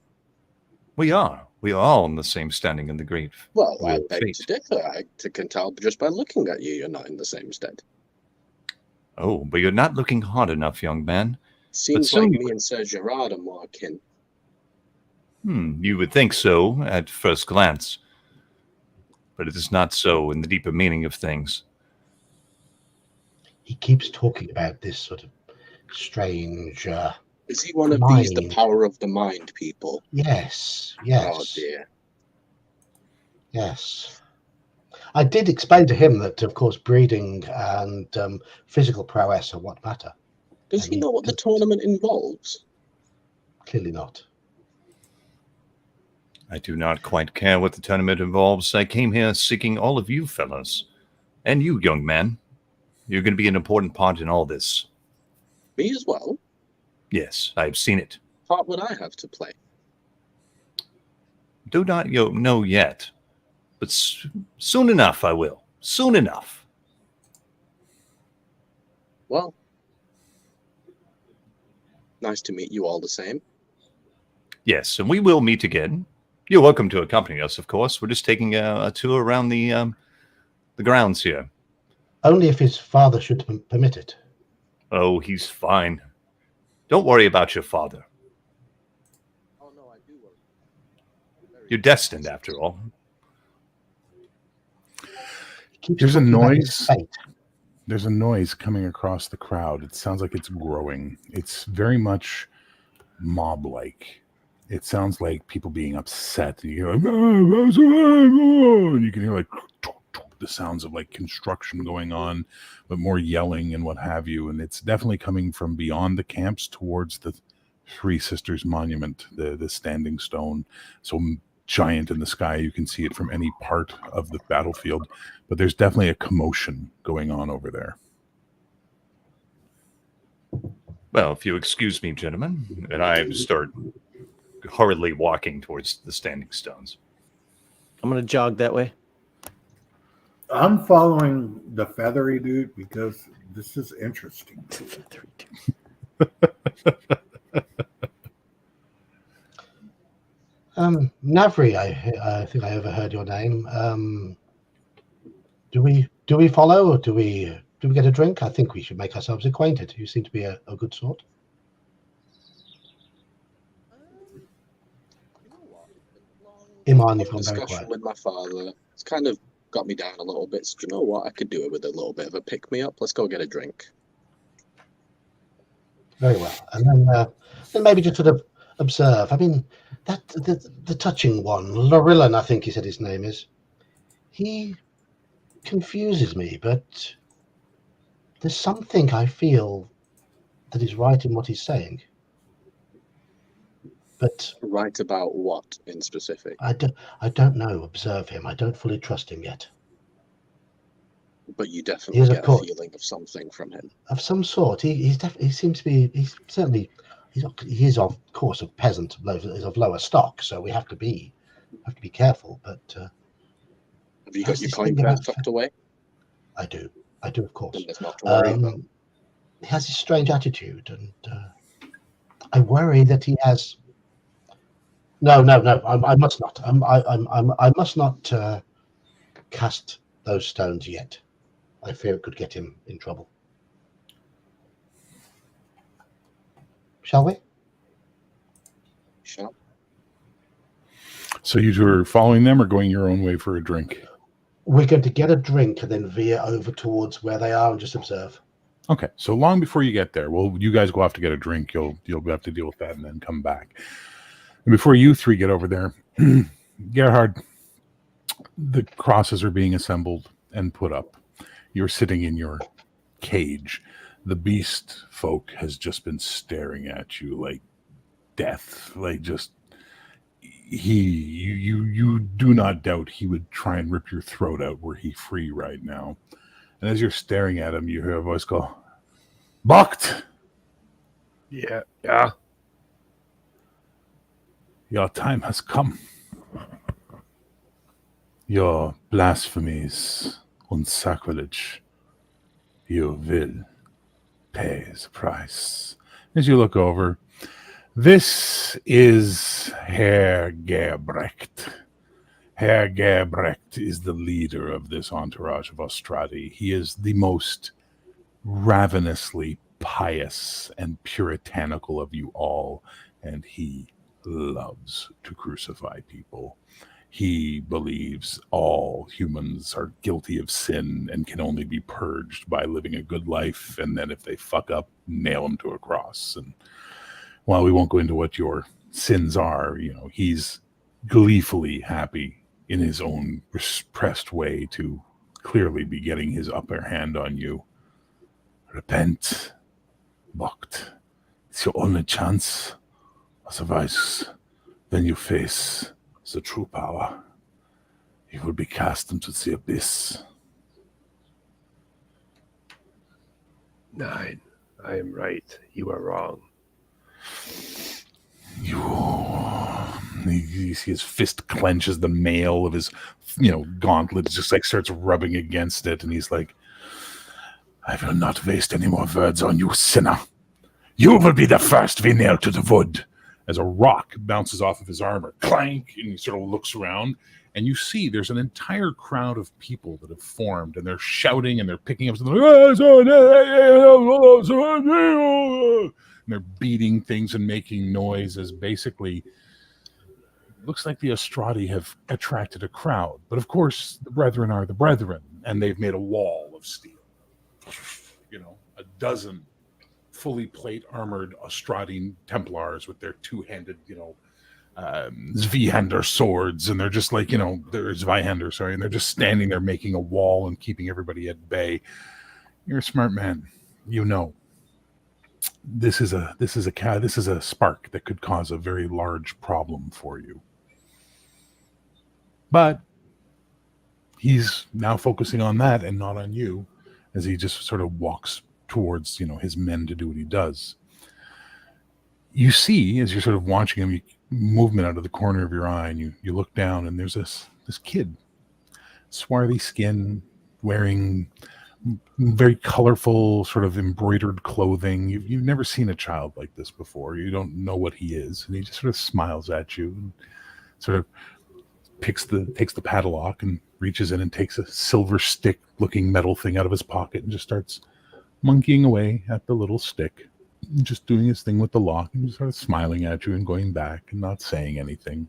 We are. We are all in the same standing in the great Well, wheel I of beg fate. to differ. I can tell just by looking at you, you're not in the same stead. Oh, but you're not looking hard enough, young man. Seems soon like you me and Sir Gerard are more akin. You would think so at first glance, but it is not so in the deeper meaning of things. He keeps talking about this sort of strange. Is he one of these, the power of the mind people? Yes. Oh dear. Yes. I did explain to him that, of course, breeding and physical prowess are what matter. Does he know what the tournament involves? Clearly not. I do not quite care what the tournament involves. I came here seeking all of you fellows. And you, young man. You're going to be an important part in all this. Me as well? Yes, I have seen it. Part would I have to play? Do not know yet, but soon enough I will. Soon enough. Well, nice to meet you all the same. Yes, and we will meet again. You're welcome to accompany us, of course. We're just taking a tour around the grounds here. Only if his father should permit it. Oh, he's fine. Don't worry about your father. Oh no, I do worry. You're destined, after all. There's a noise. There's a noise coming across the crowd. It sounds like it's growing. It's very much mob-like. It sounds like people being upset. You hear like, and you can hear like the sounds of like construction going on, but more yelling and what have you. And it's definitely coming from beyond the camps towards the Three Sisters Monument, the standing stone. So giant in the sky, you can see it from any part of the battlefield. But there's definitely a commotion going on over there. Well, if you excuse me, gentlemen, and I start hurriedly walking towards the standing stones. I'm gonna jog that way. I'm following the feathery dude because this is interesting. Navri, I think I overheard your name. Do we follow, or do we get a drink? I think we should make ourselves acquainted. You seem to be a good sort. Iman, you've gone very Discussion quiet. with my father. It's kind of got me down a little bit. So do you know what? I could do it with a little bit of a pick me up. Let's go get a drink. Very well, and then maybe just sort of observe. I mean, that the touching one, Lorrilan, I think he said his name is. He confuses me, but there's something I feel that is right in what he's saying. But Right about what in specific? I don't know. Observe him. I don't fully trust him yet. But you He definitely is, of get a course, feeling of something from him. of some sort. He seems to be. He is of course a peasant, is of lower stock, so we have to be careful. But Have you got How's your this coin thing purse about- tucked away? I do, of course. Then there's not to worry about. He has this strange attitude, and I worry that he has. No. I must not. I must not cast those stones yet. I fear it could get him in trouble. Shall we? Sure. So you two are following them or going your own way for a drink? We're going to get a drink and then veer over towards where they are and just observe. Okay, so long before you get there, well, you guys go off to get a drink. You'll have to deal with that and then come back. And before you three get over there, Gerhard, the crosses are being assembled and put up. You're sitting in your cage. The beast folk has just been staring at you like death, like just you do not doubt he would try and rip your throat out were he free right now. And as you're staring at him, you hear a voice go, "Bocht! Yeah. Your time has come. Your blasphemies and sacrilege, you will pay the price." As you look over, this is Herr Gerbrecht. Herr Gerbrecht is the leader of this entourage of Ostrati. He is the most ravenously pious and puritanical of you all, and he loves to crucify people. He believes all humans are guilty of sin and can only be purged by living a good life, and then if they fuck up, nail them to a cross. And while we won't go into what your sins are, he's gleefully happy in his own repressed way to clearly be getting his upper hand on you. Repent, Bocht. It's your only chance. Otherwise, when you face the true power, you will be cast into the abyss. 9. I am right. You are wrong. You see his fist clenches the mail of his, gauntlet. Just like starts rubbing against it, and he's like, "I will not waste any more words on you, sinner. You will be the first we nail to the wood." As a rock bounces off of his armor, clank, and he sort of looks around, and you see there's an entire crowd of people that have formed, and they're shouting and they're picking up something. And they're beating things and making noise as basically looks like the Astrati have attracted a crowd. But of course, the brethren are the brethren, and they've made a wall of steel. A dozen fully plate armored Astrati Templars with their two-handed, Zweihander swords, and they're just like, they're Zweihander, sorry, and they're just standing there making a wall and keeping everybody at bay. You're a smart man. This is a spark that could cause a very large problem for you. But he's now focusing on that and not on you, as he just sort of walks towards, his men to do what he does. You see, as you're sort of watching him, movement out of the corner of your eye, and you look down, and there's this kid, swarthy skin, wearing very colorful, sort of embroidered clothing. You've never seen a child like this before. You don't know what he is, and he just sort of smiles at you and sort of takes the padlock and reaches in and takes a silver stick looking metal thing out of his pocket and just starts monkeying away at the little stick, just doing his thing with the lock, and just sort of smiling at you and going back and not saying anything.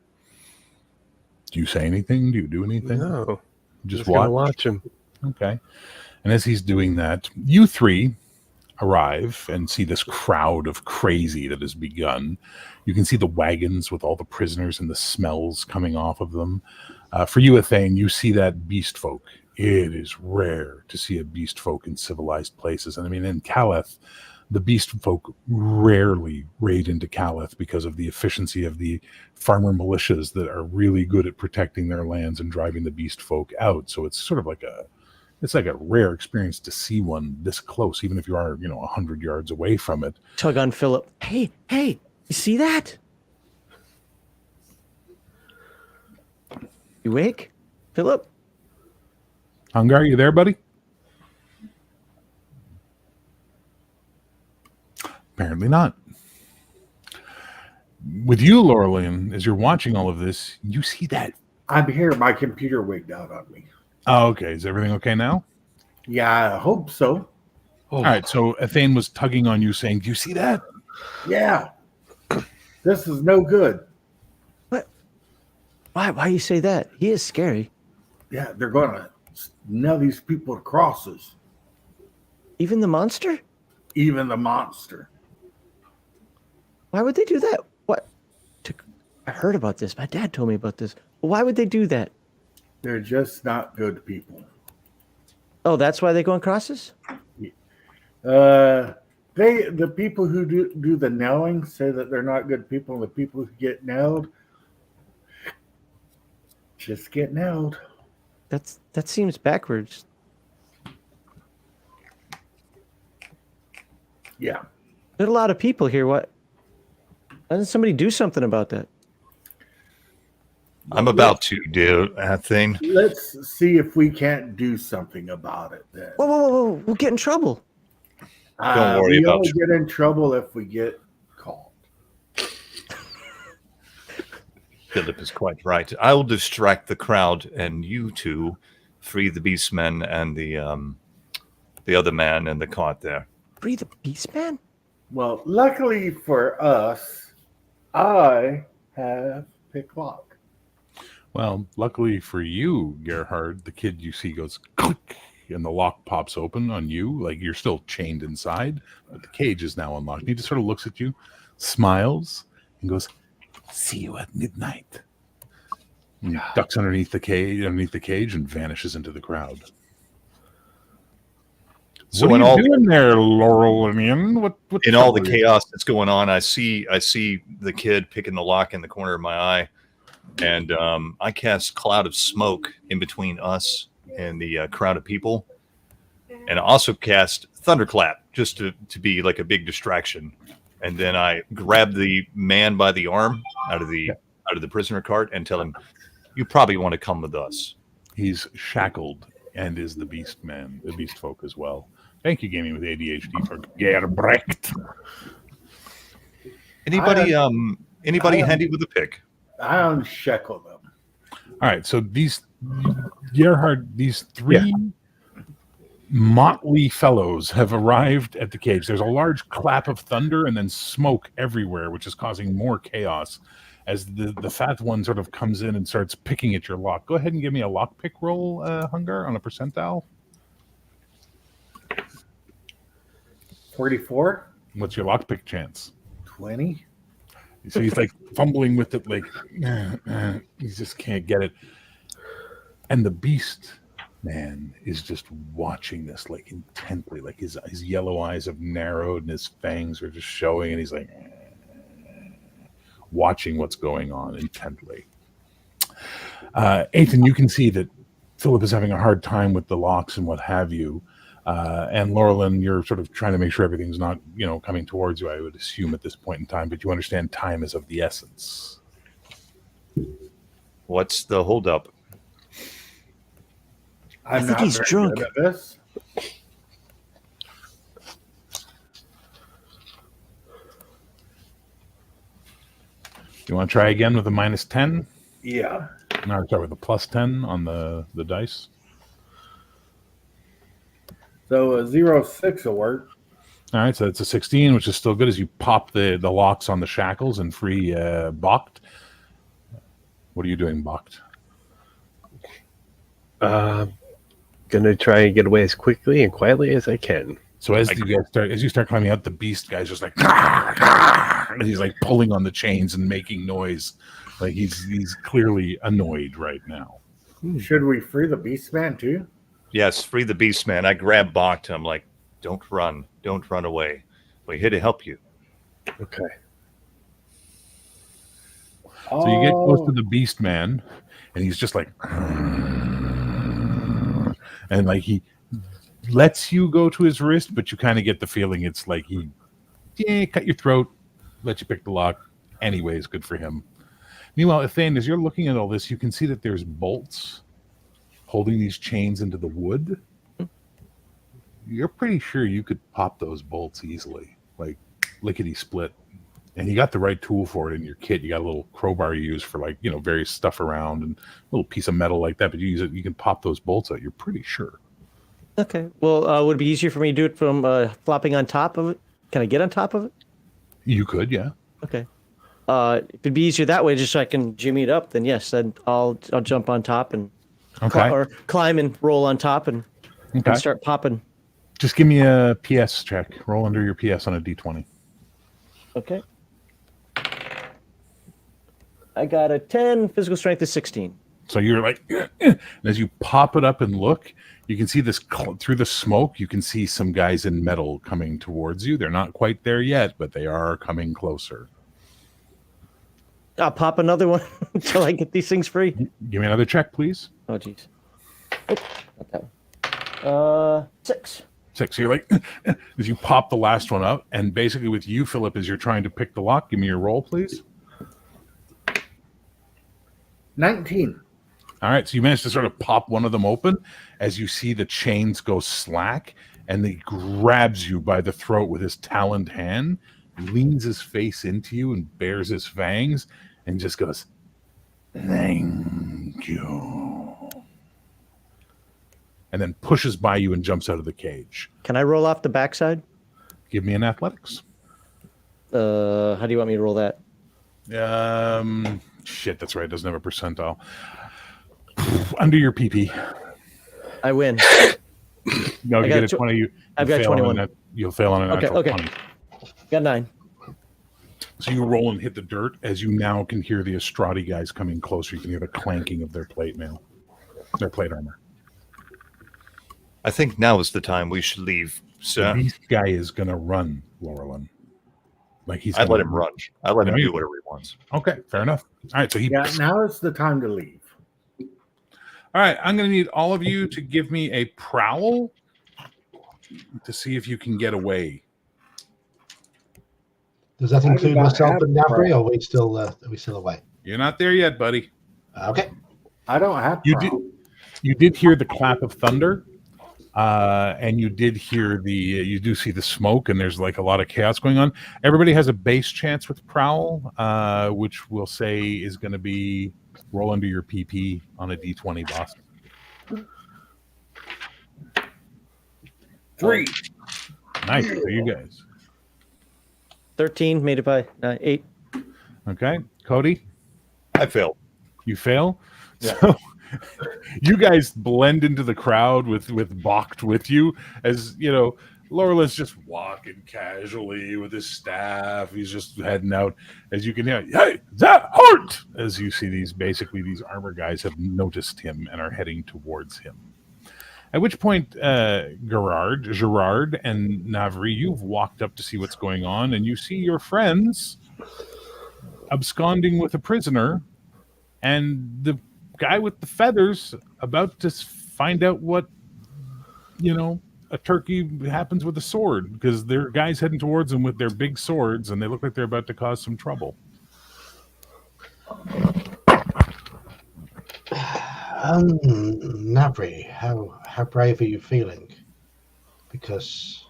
Do you say anything? Do you do anything? No. Just watch him. Okay. And as he's doing that, you three arrive and see this crowd of crazy that has begun. You can see the wagons with all the prisoners and the smells coming off of them. For you, Aethain, you see that beast folk. It is rare to see a beast folk in civilized places. And I mean, in Caleth, the beast folk rarely raid into Caleth because of the efficiency of the farmer militias that are really good at protecting their lands and driving the beast folk out. So it's sort of like a rare experience to see one this close, even if you are, 100 yards away from it. Tug on Philip. Hey, you see that? You awake, Philip? Hungar, you there, buddy? Apparently not. With you, Lorrilan, as you're watching all of this, you see that. I'm here. My computer wigged out on me. Oh, okay. Is everything okay now? Yeah, I hope so. All right. So Aethain was tugging on you, saying, "Do you see that?" Yeah. This is no good. What? Why you say that? He is scary. Yeah, they're going to nail these people to crosses. Even the monster? Even the monster. Why would they do that? What? I heard about this. My dad told me about this. Why would they do that? They're just not good people. Oh, that's why they go on crosses? The people who do the nailing say that they're not good people, and the people who get nailed just get nailed. That seems backwards. Yeah. There's a lot of people here. Why doesn't somebody do something about that? I'm about to do that thing. Let's see if we can't do something about it then. Whoa. We'll get in trouble. Don't worry we about only it. get in trouble if we get caught. Philip is quite right. I will distract the crowd, and you two free the beastmen and the other man in the cart there. Free the beast man? Well, luckily for us, I have pick lock. Well, luckily for you, Gerhard, the kid you see goes click, and the lock pops open on you. Like you're still chained inside, but the cage is now unlocked. And he just sort of looks at you, smiles, and goes, "See you at midnight." And he ducks underneath the cage, and vanishes into the crowd. So what in are all you doing there, Lorrilan? What in all the trouble is- chaos that's going on, I see the kid picking the lock in the corner of my eye, and I cast cloud of smoke in between us and the crowd of people, and also cast Thunderclap just to be like a big distraction. And then I grab the man by the arm out of the prisoner cart and tell him, "You probably want to come with us." He's shackled and is the beast man, the beast folk as well. Thank you, Gaming with ADHD, for Gerbrecht. Anybody handy with a pick? I unshackle them. All right, so these Gerhard, these three motley fellows have arrived at the cage. There's a large clap of thunder and then smoke everywhere, which is causing more chaos as the fat one sort of comes in and starts picking at your lock. Go ahead and give me a lockpick roll, Hungar, on a percentile. 44. What's your lockpick chance? 20. So he's like fumbling with it, like he just can't get it. And the beast man is just watching this like intently, like his yellow eyes have narrowed and his fangs are just showing, and he's like watching what's going on intently. Aethain, you can see that Philip is having a hard time with the locks and what have you. And Lorrilan, you're sort of trying to make sure everything's not, coming towards you, I would assume at this point in time, but you understand time is of the essence. What's the holdup? I think he's drunk. Good at this. You want to try again with a -10? Yeah. No, start with a +10 on the dice. So a 0-6 will work. All right, so it's a 16, which is still good as you pop the locks on the shackles and free Bocht. What are you doing, Bocht? Gonna try and get away as quickly and quietly as I can. So as you start climbing out, the beast guy's just like, and he's like pulling on the chains and making noise, like he's clearly annoyed right now. Should we free the beast man too? Yes, free the beast man. I grab Bocht. I'm like, don't run away. We're here to help you. Okay. So you get close to the beast man, and he's just like, and like he lets you go to his wrist, but you kind of get the feeling it's like he cut your throat, let you pick the lock. Anyways, good for him. Meanwhile, Aethain, as you're looking at all this, you can see that there's bolts holding these chains into the wood. You're pretty sure you could pop those bolts easily, like lickety split. And you got the right tool for it in your kit. You got a little crowbar you use for various stuff around and a little piece of metal like that, but you use it, you can pop those bolts out. You're pretty sure. Okay. Well, would it be easier for me to do it from flopping on top of it? Can I get on top of it? You could, yeah. Okay. If it'd be easier that way, just so I can jimmy it up, then yes, then I'll jump on top and or climb and roll on top and start popping. Just give me a PS check. Roll under your PS on a D20. Okay. I got a 10. Physical strength is 16. So you're like, and as you pop it up and look, you can see this through the smoke. You can see some guys in metal coming towards you. They're not quite there yet, but they are coming closer. I'll pop another one until I get these things free. Give me another check, please. Oh, jeez. Not that one. 6. 6. So you're like, as you pop the last one up, and basically with you, Philip, as you're trying to pick the lock, give me your roll, please. 19. All right, so you managed to sort of pop one of them open as you see the chains go slack, and he grabs you by the throat with his taloned hand, leans his face into you and bares his fangs, and just goes, "Thank you," and then pushes by you and jumps out of the cage. Can I roll off the backside? Give me an athletics. How do you want me to roll that? Shit, that's right. It doesn't have a percentile. Under your PP. I win. No, you get a 20. I've got 21. You'll fail on a natural 20. Got 9. So you roll and hit the dirt as you now can hear the Astradi guys coming closer. You can hear the clanking of their plate mail, their plate armor. I think now is the time we should leave, sir. This guy is going to run, Lorrilan. Like I let him run. I let him do whatever he wants. Okay, fair enough. All right, so now is the time to leave. All right, I'm going to need all of you to give me a prowl to see if you can get away. Does that I do include not myself have and Navri, prowl. or are we still away? You're not there yet, buddy. Okay. I don't have You prowl. You did hear the clap of thunder, and you did hear you do see the smoke, and there's like a lot of chaos going on. Everybody has a base chance with prowl, which we'll say is going to be roll under your PP on a D20, boss. 3. Nice. So you guys. 13 made it by 8. Okay, Cody, I failed. you fail. Yeah. So you guys blend into the crowd with Bocht with you, as you know. Lorrilan's just walking casually with his staff. He's just heading out. As you can hear, hey, that hurt! As you see these armor guys have noticed him and are heading towards him. At which point, Gerard, and Navri, you've walked up to see what's going on, and you see your friends absconding with a prisoner, and the guy with the feathers about to find out what, a turkey happens with a sword, because there are guys heading towards them with their big swords, and they look like they're about to cause some trouble. Navri, how brave are you feeling? Because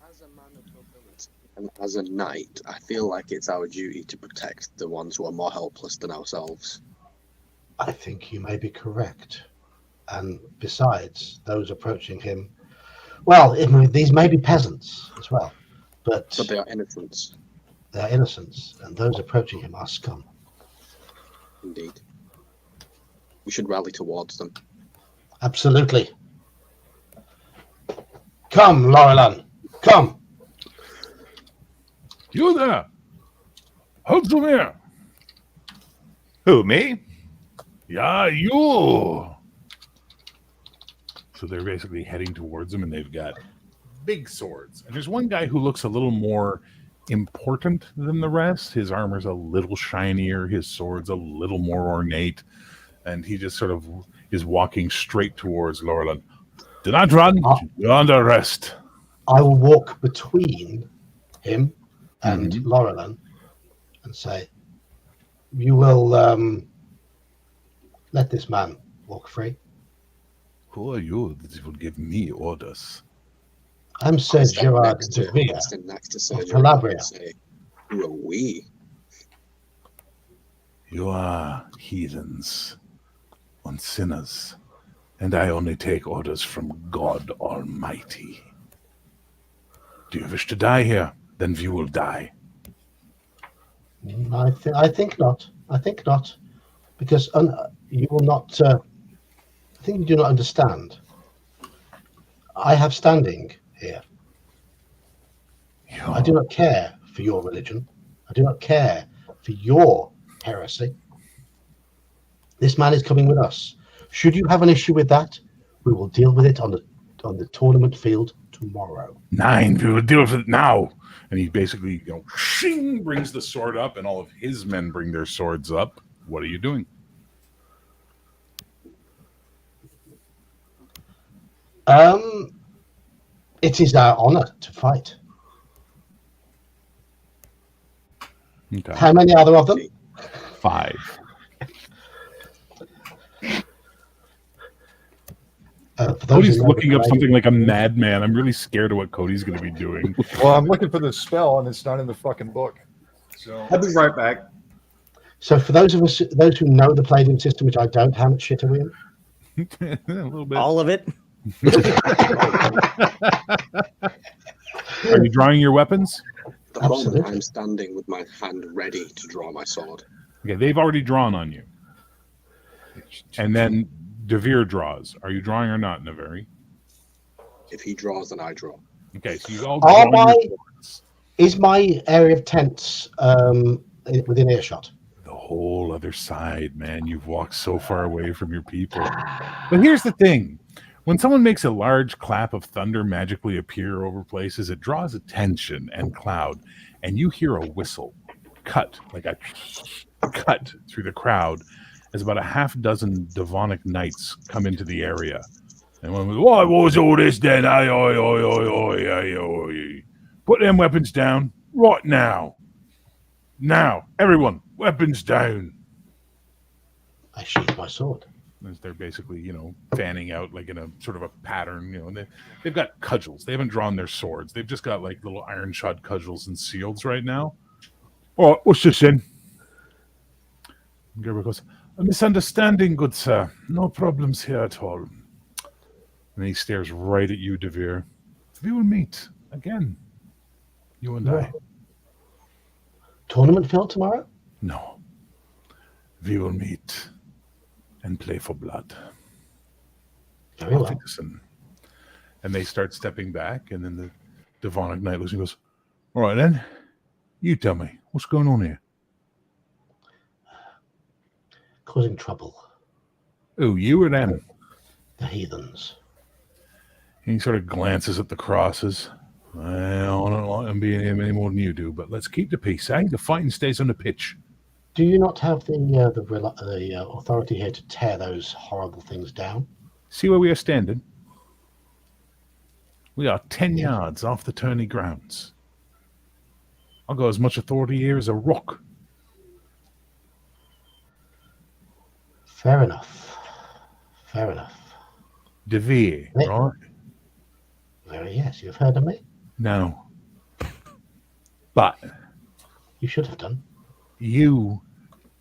As a man of nobility and as a knight, I feel like it's our duty to protect the ones who are more helpless than ourselves. I think you may be correct. And besides, those approaching him, these may be peasants as well, but they are innocents. they are innocents, and those approaching him are scum. Indeed. We should rally towards them. Absolutely. Come, Lorrilan, come. You there! Hold to me! Who, me? Yeah, you! So they're basically heading towards them, and they've got big swords. And there's one guy who looks a little more important than the rest. His armor's a little shinier, his sword's a little more ornate, and he just sort of is walking straight towards Lorrilan. Do not run, you're under arrest. I will walk between him and Lorrilan and say, you will let this man walk free. Who are you that will give me orders? I'm Sir Gerard DeVere of Calabria. Who are we? You are heathens and sinners, and I only take orders from God Almighty. Do you wish to die here? Then you will die. I think not. I think not, because you will not. I think you do not understand. I have standing here. I do not care for your religion. I do not care for your heresy. This man is coming with us. Should you have an issue with that, we will deal with it on the tournament field tomorrow. 9, we will deal with it now. And he basically, shing, brings the sword up, and all of his men bring their swords up. What are you doing? It is our honor to fight. Okay. How many are there of them? 5. Cody's looking up something like a madman. I'm really scared of what Cody's going to be doing. Well, I'm looking for the spell, and it's not in the fucking book. So I'll be right back. So for those who know the Palladium system, which I don't, how much shit are we in? A little bit. All of it. Are you drawing your weapons? At the moment, Absolutely. I'm standing with my hand ready to draw my sword. Okay, they've already drawn on you. And then DeVere draws. Are you drawing or not, Navri? If he draws, then I draw. Okay, so you all Are draw your swords. Is my area of tents within earshot? The whole other side, man. You've walked so far away from your people. But here's the thing. When someone makes a large clap of thunder magically appear over places, it draws attention and cloud, and you hear a whistle cut, like a cut through the crowd, as about a half dozen Devonic knights come into the area. And one was, what was all this then? Aye, aye, aye, aye, aye, aye, aye. Put them weapons down right now. Now, everyone, weapons down. I sheathe my sword. As they're basically, fanning out like in a sort of a pattern, and they've got cudgels. They haven't drawn their swords. They've just got like little iron shod cudgels and shields right now. Oh, what's this then? Gerhard goes, a misunderstanding, good sir. No problems here at all. And he stares right at you, DeVere. We will meet again. You and I. Tournament field tomorrow? No. We will meet and play for blood. Very well. Listen. And they start stepping back, and then the demonic knight looks and goes, all right then, you tell me, what's going on here? Causing trouble. Oh, you or them? The heathens. And he sort of glances at the crosses. I don't like them being here any more than you do, but let's keep the peace, eh? The fighting stays on the pitch. Do you not have the authority here to tear those horrible things down? See where we are standing? We are 10 yards off the tourney grounds. I've got as much authority here as a rock. Fair enough. Fair enough. DeVere, right? Yes, you've heard of me? No. But You should have done. you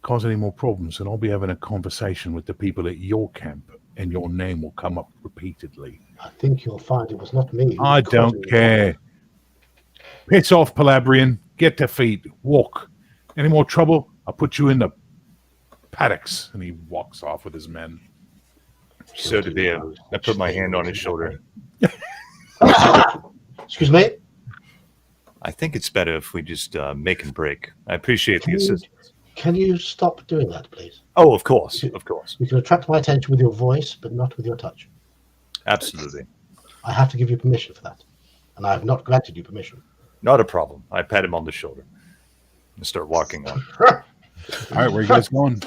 cause any more problems, and I'll be having a conversation with the people at your camp, and your name will come up repeatedly. I think you'll find it was not me. I don't care. Piss off, Palabrian. Get to feet. Walk. Any more trouble? I'll put you in the paddocks. And he walks off with his men. So DeVere, I put my hand on his shoulder. Excuse me? I think it's better if we just make and break. I appreciate the assistance. Can you stop doing that, please? Oh, of course, of course. You can attract my attention with your voice, but not with your touch. Absolutely. I have to give you permission for that. And I have not granted you permission. Not a problem. I pat him on the shoulder and start walking on. All right, where you guys going?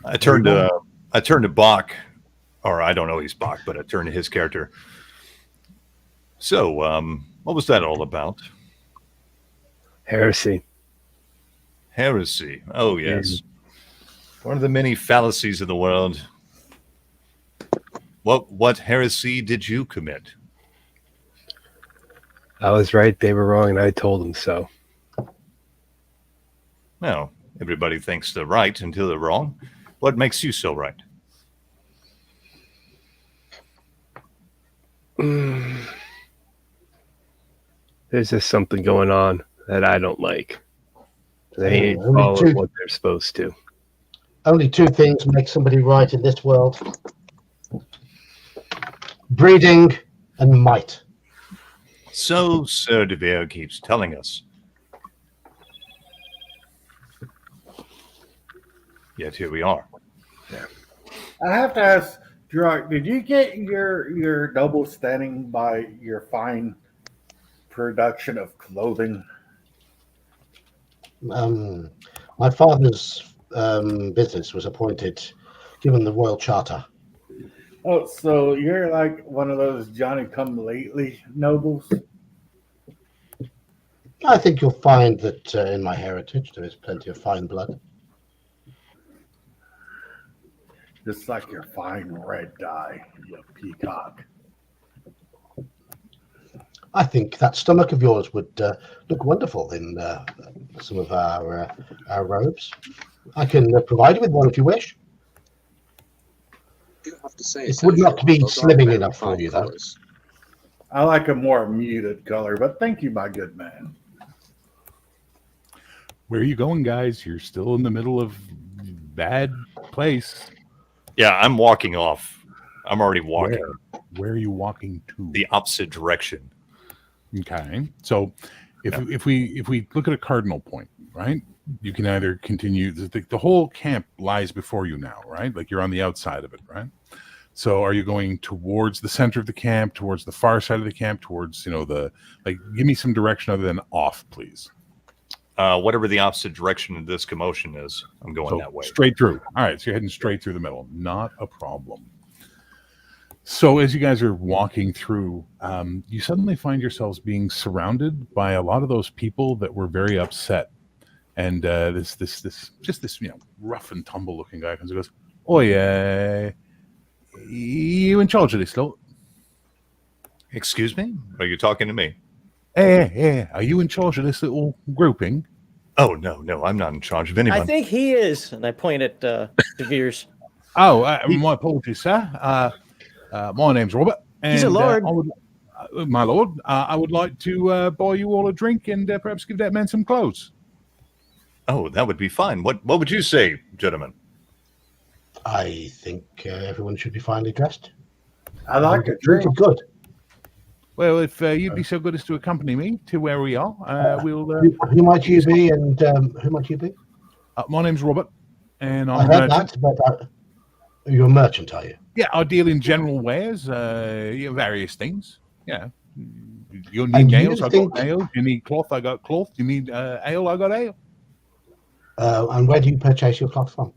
I turned to Bach, or I don't know he's Bach, but I turned to his character. So, what was that all about? Heresy. Heresy. Oh, yes. One of the many fallacies of the world. What heresy did you commit? I was right, they were wrong, and I told them so. Well, everybody thinks they're right until they're wrong. What makes you so right? There's just something going on that I don't like. They ain't only following what they're supposed to. Only two things make somebody right in this world. Breeding and might. So Sir DeVere keeps telling us. Yet here we are. I have to ask, Gerard, did you get your double standing by your fine production of clothing? My father's business was given the royal charter. Oh, so you're like one of those Johnny-come-lately nobles? I think you'll find that in my heritage there is plenty of fine blood. Just like your fine red dye, you peacock. I think that stomach of yours would look wonderful in some of our robes. I can provide you with one if you wish. You have to say It would not be slimming enough for you, though. I like a more muted color, but thank you, my good man. Where are you going, guys? You're still in the middle of bad place. Yeah, I'm walking off. I'm already walking. Where are you walking to? The opposite direction. Okay. So if we look at a cardinal point, right? You can either continue the whole camp lies before you now, right? Like you're on the outside of it, right? So are you going towards the center of the camp, towards the far side of the camp, towards, give me some direction other than off, please. Whatever the opposite direction of this commotion is, I'm going So that way. straight through. All right, so you're heading straight through the middle. Not a problem. So as you guys are walking through, you suddenly find yourselves being surrounded by a lot of those people that were very upset. And this rough and tumble looking guy comes and goes, "Oi, you in charge of this lot?" Excuse me? Are you talking to me? Yeah. Are you in charge of this little grouping? Oh, no, I'm not in charge of anyone. I think he is. And I point at DeVere's. Oh, my apologies, sir. My name's Robert. And, He's a lord. My lord, I would like to buy you all a drink and perhaps give that man some clothes. Oh, that would be fine. What would you say, gentlemen? I think everyone should be finely dressed. I like a Drink drink. is good. Well, if you'd be so good as to accompany me to where we are, we'll... Who might you be, and who might you be? my name's Robert, and I I'm heard that, but you're a merchant, are you? Yeah, I deal in general wares, various things. Yeah. You And need you nails, I think- got nails. You need cloth, I got cloth. You need ale, I got ale. And where do you purchase your cloth from?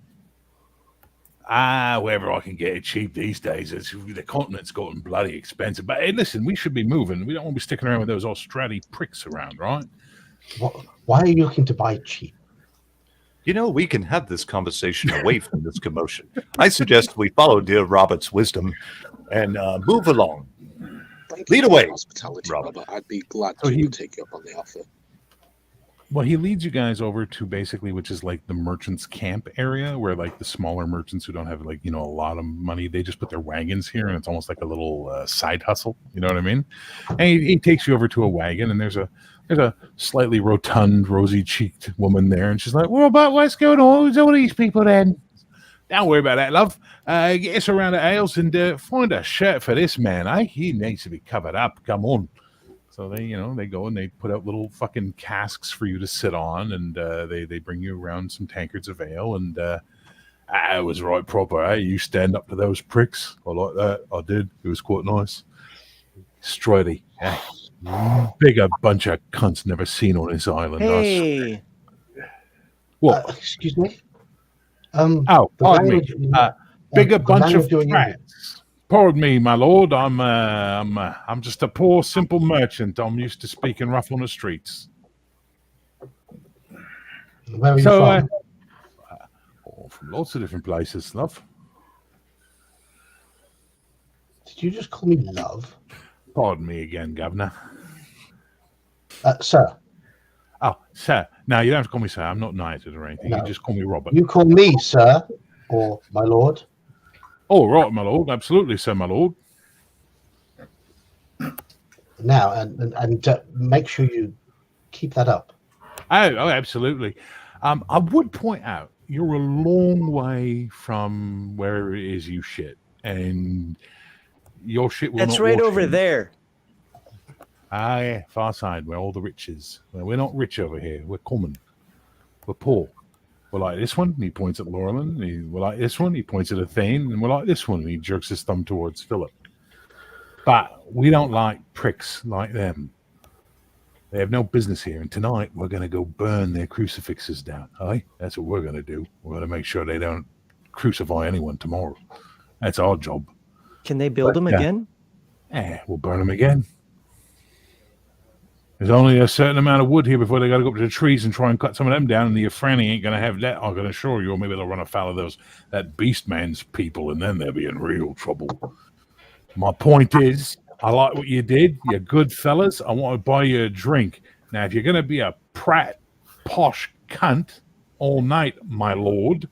Wherever I can get it cheap these days. The continent's gotten bloody expensive. But hey, listen, we should be moving. We don't want to be sticking around with those Australian pricks around, right? Why are you looking to buy cheap? You know, we can have this conversation away from this commotion. I suggest we follow dear Robert's wisdom and move along. Thank Lead you for away, your hospitality, Robert. Robert. I'd be glad So to take you up on the offer. Well, he leads you guys over to basically, which is like the merchants' camp area, where like the smaller merchants who don't have like, a lot of money, they just put their wagons here, and it's almost like a little side hustle. You know what I mean? And he takes you over to a wagon, and there's a slightly rotund, rosy-cheeked woman there, and she's like, "Well, but what's going on with all these people then?" "Don't worry about that, love. Get us around the ales and find a shirt for this man, eh? He needs to be covered up. Come on." So they go and they put out little fucking casks for you to sit on, and they bring you around some tankards of ale, and I was right proper, eh? You stand up to those pricks. I like that. I did. It was quite nice. Stridey. Bigger bunch of cunts never seen on this island. Hey. What? Excuse me? Oh, the pardon me. language- Bigger the bunch of language you're using. brats. Pardon me, my lord. I'm just a poor, simple merchant. I'm used to speaking rough on the streets. Where are you So, from? from lots of different places, love. Did you just call me love? Pardon me again, governor. Sir, Oh, sir. No, you don't have to call me sir. I'm not knighted or anything. No. You just call me Robert. you call me sir or my lord. Oh, right, my lord. Absolutely, sir, my lord. Now, and make sure you keep that up. Oh, absolutely. I would point out you're a long way from where it is you shit, and your shit will That's not right wash over in. there. Yeah, far side where all the rich is. Well, we're not rich over here. We're common. We're poor. We're like this one. And he points at Lorrilan. We're like this one. He points at Aethain. And we're like this one. And he jerks his thumb towards Philip. But we don't like pricks like them. They have no business here. And tonight we're going to go burn their crucifixes down. Aye? That's what we're going to do. We're going to make sure they don't crucify anyone tomorrow. That's our job. Can they build them again? We'll burn them again. There's only a certain amount of wood here before they got to go up to the trees and try and cut some of them down, and the Franny ain't going to have that, I can assure you. Or maybe they'll run afoul of that beast man's people, and then they'll be in real trouble. My point is, I like what you did. You're good fellas. I want to buy you a drink. Now, if you're going to be a prat, posh cunt all night, my lord,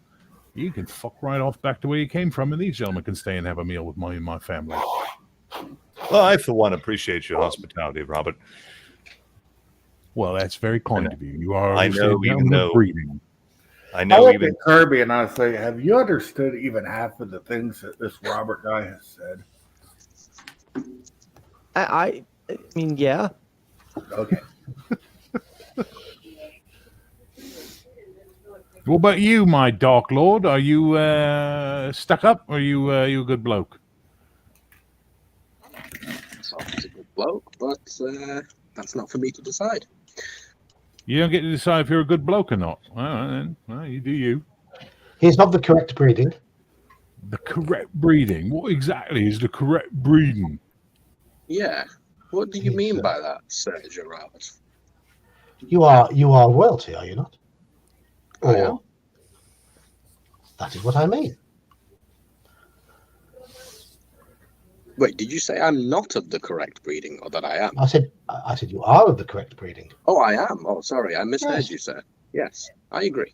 you can fuck right off back to where you came from, and these gentlemen can stay and have a meal with me and my family. Well, I, for one, appreciate your hospitality, Robert. Well, that's very kind of you. You are I know, even though- breeding. I I know look even at Kirby and I say, have you understood even half of the things that this Robert guy has said? I mean, yeah. Okay. What about you, my Dark Lord? Are you stuck up, or are you a good bloke? So he's a good bloke, but that's not for me to decide. You don't get to decide if you're a good bloke or not. All right, then. Well, you do you. He's not the correct breeding. The correct breeding. What exactly is the correct breeding? Yeah. What do you mean by that, Sir Gerard? You are royalty, are you not? I am. That is what I mean. Wait, did you say I'm not of the correct breeding, or that I am? I said you are of the correct breeding. Oh, I am. Oh, sorry, I misheard Yes. you, sir. Yes, I agree.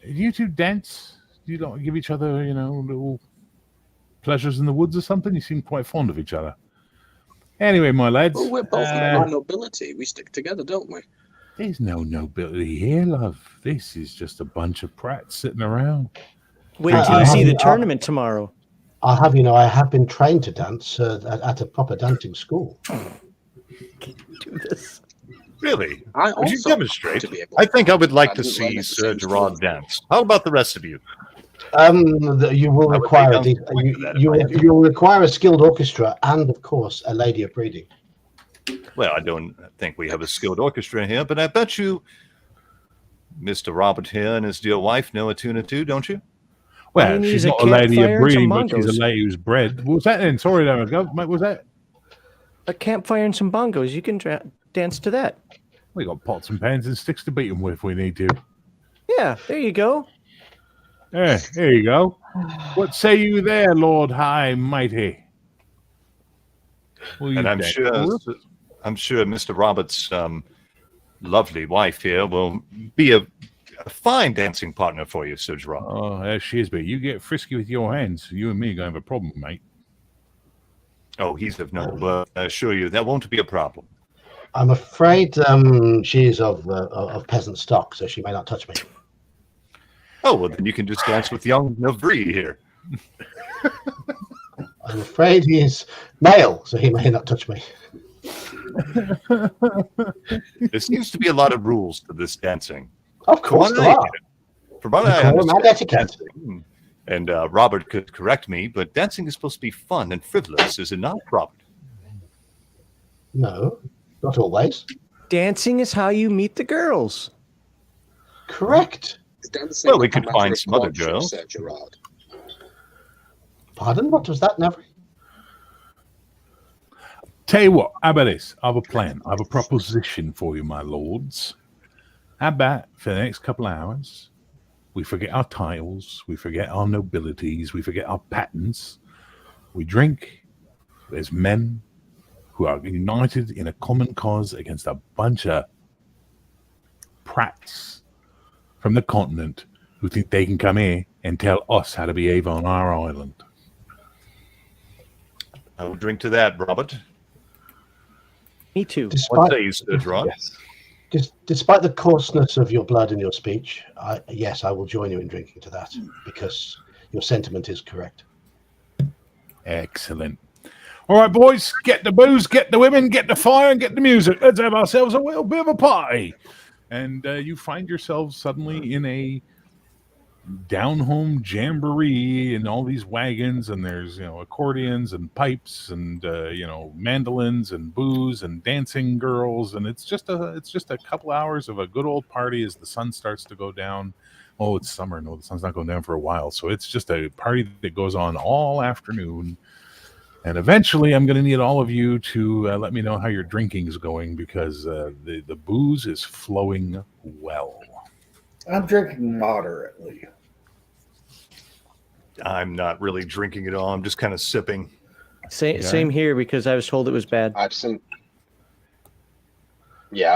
Do you two dance? Do you don't give each other, little pleasures in the woods or something? You seem quite fond of each other. Anyway, my lads. Well, we're both men of nobility. We stick together, don't we? There's no nobility here, love. This is just a bunch of prats sitting around. Wait till you see the tournament tomorrow. I'll have you know, I have been trained to dance at a proper dancing school. Do this. Really? I Would you also demonstrate? to be able I think I would like I to didn't learn see at the Sir same Gerard school. dance. How about the rest of you? You will I would require lay down something for that if I had. you will require a skilled orchestra and, of course, a lady of breeding. Well, I don't think we have a skilled orchestra here, but I bet you Mr. Robert here and his dear wife know a tune or two, don't you? Well, All you need she's is a not a lady campfire of and some breeding, but she's a bongos. lady who's bred. What was that then? Sorry, there we go. What was that? A campfire and some bongos. You can dance to that. We got pots and pans and sticks to beat them with if we need to. Yeah, there you go. There you go. What say you there, Lord High Mighty? Will you And I'm dance sure for us? Mr. Robert's lovely wife here will be a fine dancing partner for you, Sir Gerard. Oh, there she is, but you get frisky with your hands. You and me are going to have a problem, mate. Oh, he's of no, but I assure you that won't be a problem. I'm afraid she is of peasant stock, so she may not touch me. Oh, well, then you can just dance with young Navri here. I'm afraid he is male, so he may not touch me. There seems to be a lot of rules to this dancing. Of course there are. From what I Decorum and understand, etiquette. dancing, and Robert could correct me, but dancing is supposed to be fun and frivolous, is it not, Robert? No, not always. Dancing is how you meet the girls. Correct. Dancing Well, we is a could matter find of some other courtship, girls. Sir Gerard. Pardon? What was that, Navri? Tell you what, how about this? I have a plan. I have a proposition for you, my lords. How about for the next couple of hours, we forget our titles, we forget our nobilities, we forget our patents. We drink as men who are united in a common cause against a bunch of prats from the continent who think they can come here and tell us how to behave on our island. I will drink to that, Robert. Me too. What say you, Sir Gerard? Despite the coarseness of your blood and your speech, yes, I will join you in drinking to that because your sentiment is correct. Excellent. All right, boys, get the booze, get the women, get the fire, and get the music. Let's have ourselves a little bit of a party. And you find yourselves suddenly in a down-home jamboree and all these wagons, and there's accordions and pipes and mandolins and booze and dancing girls, and it's just a couple hours of a good old party as the sun starts to go down. Oh, it's summer. No, the sun's not going down for a while, so it's just a party that goes on all afternoon. And eventually, I'm going to need all of you to let me know how your drinking is going because the booze is flowing well. I'm drinking moderately. I'm not really drinking at all. I'm just kind of sipping. Same here because I was told it was bad. I've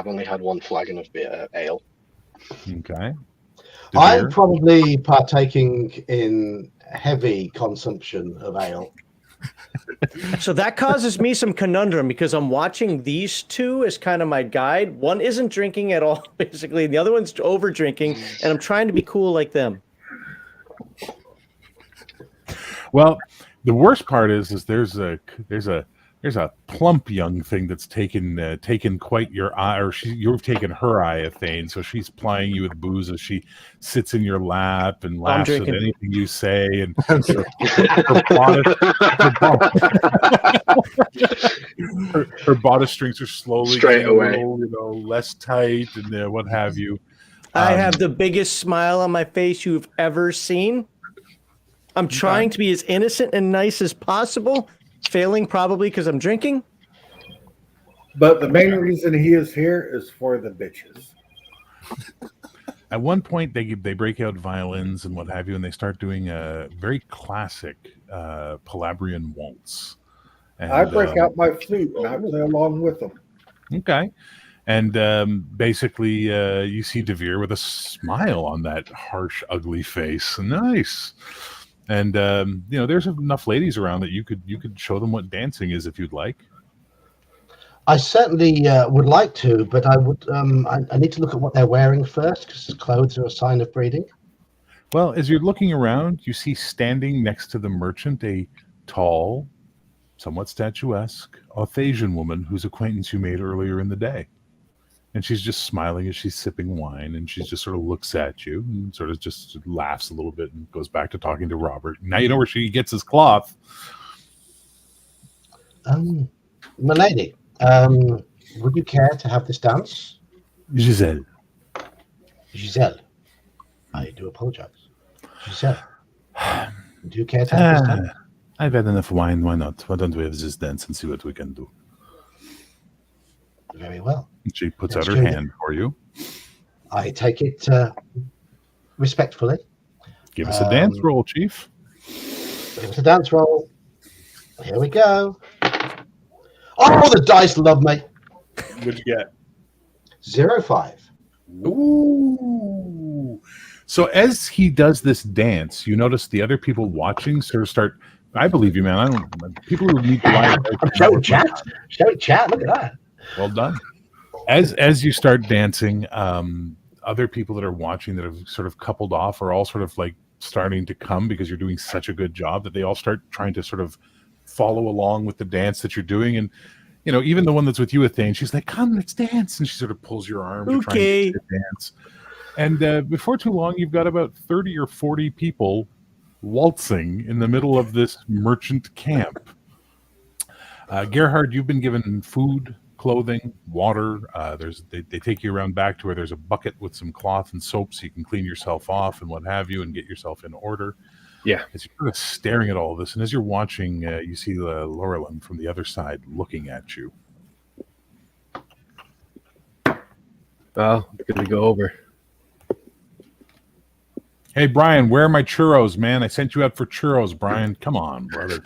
only had one flagon of beer, ale. Okay. I'm DeVere? probably partaking in heavy consumption of ale. So that causes me some conundrum because I'm watching these two as kind of my guide. One isn't drinking at all, basically. And the other one's over drinking, and I'm trying to be cool like them. Well, the worst part is there's a There's a plump young thing that's taken quite your eye, or you've taken her eye, Aethain. So she's plying you with booze as she sits in your lap and laughs at drinking. anything you say. And her bodice strings are slowly Straight getting away. a little, less tight, and what have you. I have the biggest smile on my face you've ever seen. I'm trying to be as innocent and nice as possible, failing probably because I'm drinking. But the main reason he is here is for the bitches. At one point, they break out violins and what have you, and they start doing a very classic Palladium waltz. And, I break out my flute and I play along with them. Okay. And basically, you see DeVere with a smile on that harsh, ugly face. Nice. And there's enough ladies around that you could show them what dancing is if you'd like. I certainly would like to, but I would. I need to look at what they're wearing first, because clothes are a sign of breeding. Well, as you're looking around, you see standing next to the merchant a tall, somewhat statuesque, Aethasian woman whose acquaintance you made earlier in the day. And she's just smiling as she's sipping wine, and she just sort of looks at you and sort of just laughs a little bit and goes back to talking to Robert. Now you know where she gets his cloth. My lady, would you care to have this dance? Giselle. Giselle. I do apologize. Giselle. Do you care to have this dance? I've had enough wine. Why not? Why don't we have this dance and see what we can do? Very well. She puts Let's out her do hand for you. I take it respectfully. Give us a dance roll, Chief. Give us a dance roll. Here we go. Oh, the dice love me. What'd you get? 0-5. Ooh. So as he does this dance, you notice the other people watching sort of start. I believe you, man. I don't. People who need to lie. Show chat. Show chat. Look at that. Well done. As you start dancing, other people that are watching that have sort of coupled off are all sort of like starting to come because you're doing such a good job that they all start trying to sort of follow along with the dance that you're doing. And even the one that's with you, Aethain, she's like, "Come, let's dance," and she sort of pulls your arm to try and get you to dance. And before too long, you've got about 30 or 40 people waltzing in the middle of this merchant camp. Gerhard, you've been given food, clothing, water. They take you around back to where there's a bucket with some cloth and soap so you can clean yourself off and what have you and get yourself in order. Yeah. As you're sort of staring at all of this, and as you're watching, you see Lorrilan from the other side looking at you. Well, good to go over. Hey, Brian, where are my churros, man? I sent you out for churros, Brian. Come on, brother.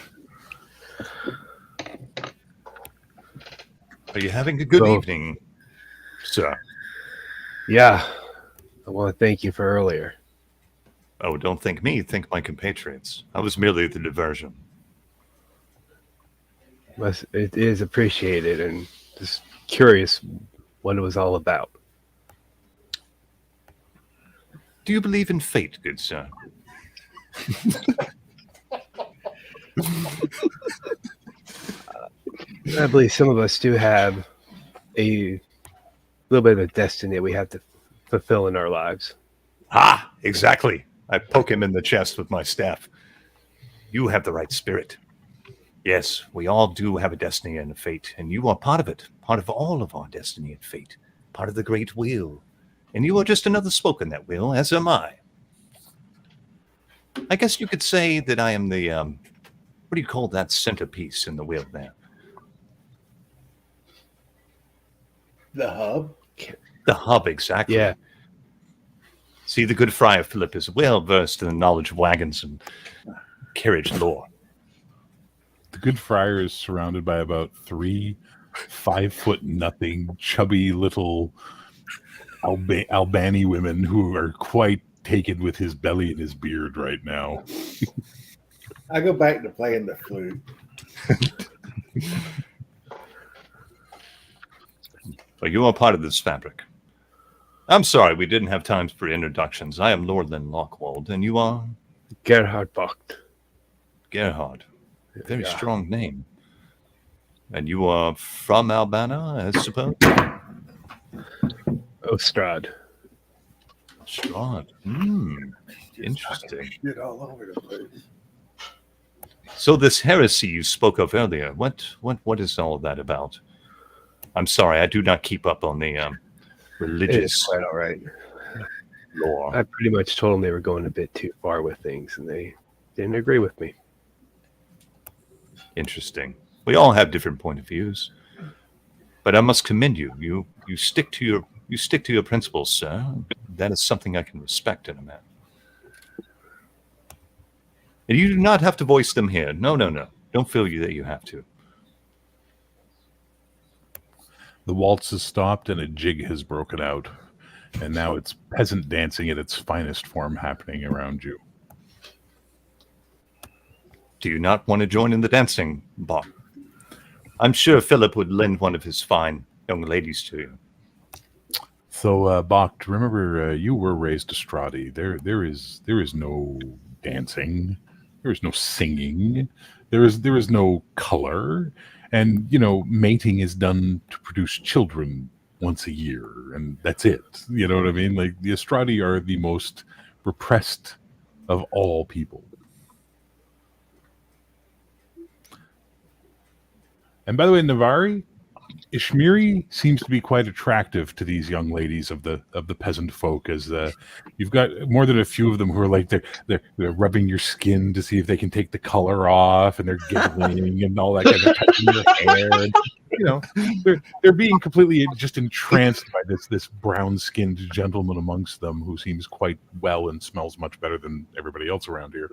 Are you having a good evening, sir? Yeah. I want to thank you for earlier. Oh, don't thank me. Thank my compatriots. I was merely the diversion. It is appreciated and just curious what it was all about. Do you believe in fate, good sir? I believe some of us do have a little bit of a destiny that we have to fulfill in our lives. Ah, exactly. I poke him in the chest with my staff. You have the right spirit. Yes, we all do have a destiny and a fate, and you are part of it, part of all of our destiny and fate, part of the great wheel. And you are just another spoke in that wheel, as am I. I guess you could say that I am the, what do you call that centerpiece in the wheel there? The hub? The hub, exactly. Yeah. See, the good Friar Philip is well versed in the knowledge of wagons and carriage lore. The good friar is surrounded by about 3 5-foot-nothing, chubby little Albani women who are quite taken with his belly and his beard right now. I go back to playing the flute. So you are part of this fabric. I'm sorry, we didn't have time for introductions. I am Lorrilan Lockwold, and you are? Gerhard Bocht. Gerhard. Very strong name. And you are from Albana, I suppose? Ostrad. Strahd. Interesting. Shit all over the place. So this heresy you spoke of earlier, what is all of that about? I'm sorry, I do not keep up on the It's religious quite all right. lore. I pretty much told them they were going a bit too far with things, and they didn't agree with me. Interesting. We all have different point of views, but I must commend you. You stick to your principles, sir. That is something I can respect in a man. And you do not have to voice them here. No. Don't feel that you have to. The waltz has stopped and a jig has broken out, and now it's peasant dancing at its finest form happening around you. Do you not want to join in the dancing, Bob? I'm sure Philip would lend one of his fine young ladies to you. So, Bocht, remember you were raised Estradi. There is no dancing. There is no singing. There is no color. And, mating is done to produce children once a year, and that's it. You know what I mean? Like, the Estradi are the most repressed of all people. And by the way, Navri, Ishmiri seems to be quite attractive to these young ladies of the peasant folk, as you've got more than a few of them who are like they're rubbing your skin to see if they can take the color off, and they're giggling and all that kind of touching your hair. They're being completely just entranced by this brown-skinned gentleman amongst them who seems quite well and smells much better than everybody else around here.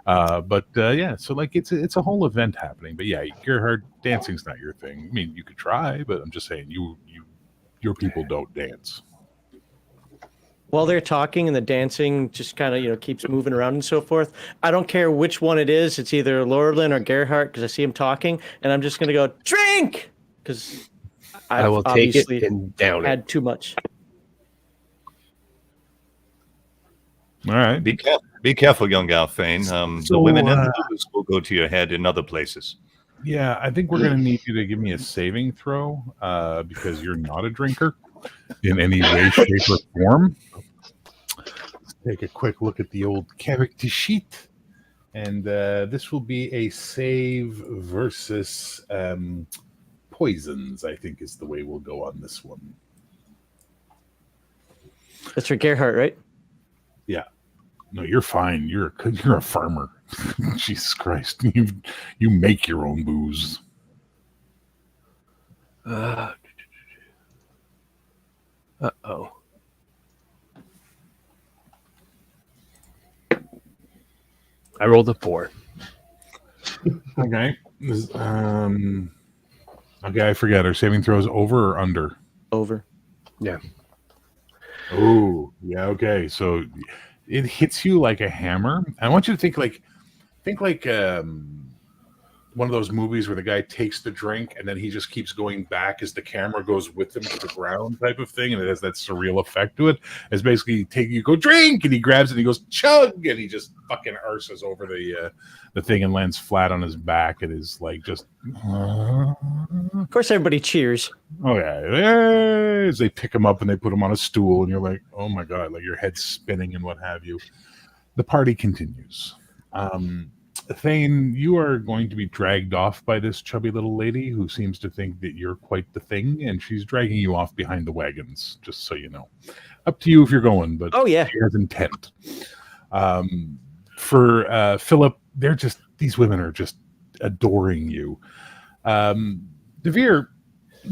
So like it's a whole event happening. But yeah, Gerhard, dancing's not your thing. I mean, you could try, but I'm just saying your people don't dance. While they're talking and the dancing just kind of keeps moving around and so forth, I don't care which one it is. It's either Lorrilan or Gerhard because I see him talking, and I'm just gonna go drink because I will take it and down it. Had too much. All right. Be careful, young Aethain. The women and the booze will go to your head in other places. Yeah, I think we're going to need you to give me a saving throw because you're not a drinker in any way, shape, or form. Let's take a quick look at the old character sheet. And this will be a save versus poisons, I think is the way we'll go on this one. That's for Gerhard, right? Yeah. No, you're fine. You're a farmer. Jesus Christ. You make your own booze. Uh-oh. I rolled a 4. Okay. Okay, I forget. Are saving throws over or under? Over. Yeah. Oh, yeah, okay. So it hits you like a hammer. I want you to think like one of those movies where the guy takes the drink and then he just keeps going back as the camera goes with him to the ground type of thing, and it has that surreal effect to it. It's basically you go drink, and he grabs it and he goes chug, and he just fucking arses over the thing and lands flat on his back. It is like just Of course, everybody cheers. oh yeah, as they pick him up and they put him on a stool, and you're like, oh my god, like your head's spinning and what have you. The party continues. Thane, you are going to be dragged off by this chubby little lady who seems to think that you're quite the thing, and she's dragging you off behind the wagons, just so you know. Up to you if you're going, but Oh yeah. she has intent. For Philip, these women are just adoring you. DeVere,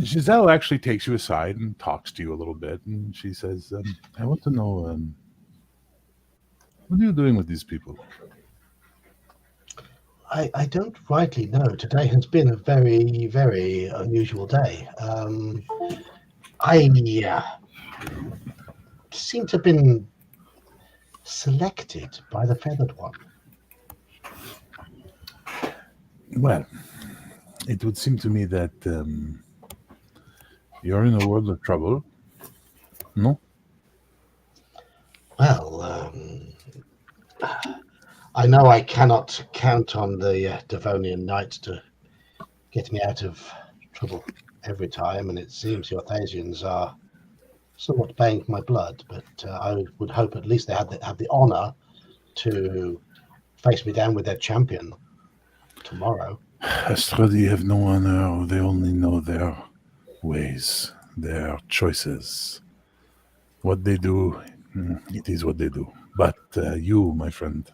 Giselle actually takes you aside and talks to you a little bit, and she says, I want to know, what are you doing with these people? I don't rightly know. Today has been a very, very unusual day. I seem to have been selected by the feathered one. Well, it would seem to me that you're in a world of trouble. No? Well, I know I cannot count on the Devonian Knights to get me out of trouble every time, and it seems your Thasians are somewhat paying for my blood, but I would hope at least they have the honor to face me down with their champion tomorrow. Astrodi have no honor. They only know their ways, their choices. What they do, it is what they do. But you, my friend,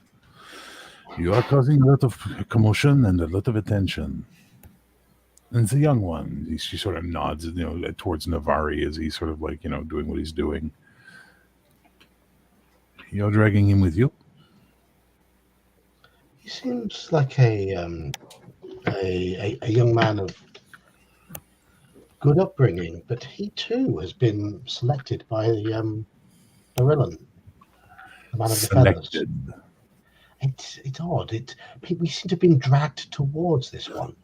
you are causing a lot of commotion and a lot of attention. And the young one, she sort of nods, towards Navri as he's sort of like, doing what he's doing. You're dragging him with you? He seems like a young man of good upbringing, but he too has been selected by the Lorrilan, the man of the feathers. It's odd. We seem to have been dragged towards this one.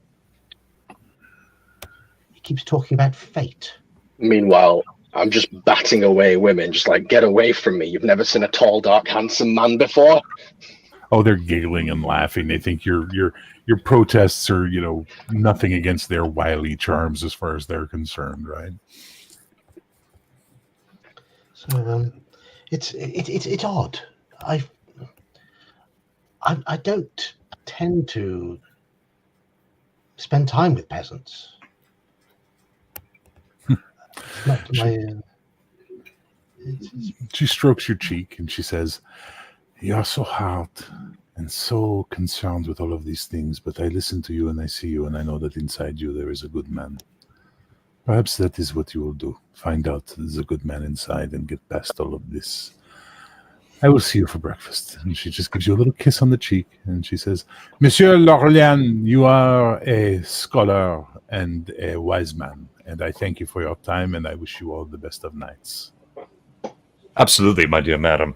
He keeps talking about fate. Meanwhile, I'm just batting away women, just like, get away from me. You've never seen a tall, dark, handsome man before. Oh, they're giggling and laughing. They think your protests are, nothing against their wily charms as far as they're concerned, right? So it's odd. I don't tend to spend time with peasants. Not my, she strokes your cheek and she says, "You are so hard and so concerned with all of these things, but I listen to you and I see you and I know that inside you there is a good man. Perhaps that is what you will do. Find out there's a good man inside and get past all of this. I will see you for breakfast." And she just gives you a little kiss on the cheek and she says, "Monsieur Lorrilan, you are a scholar and a wise man, and I thank you for your time and I wish you all the best of nights." Absolutely, my dear madam.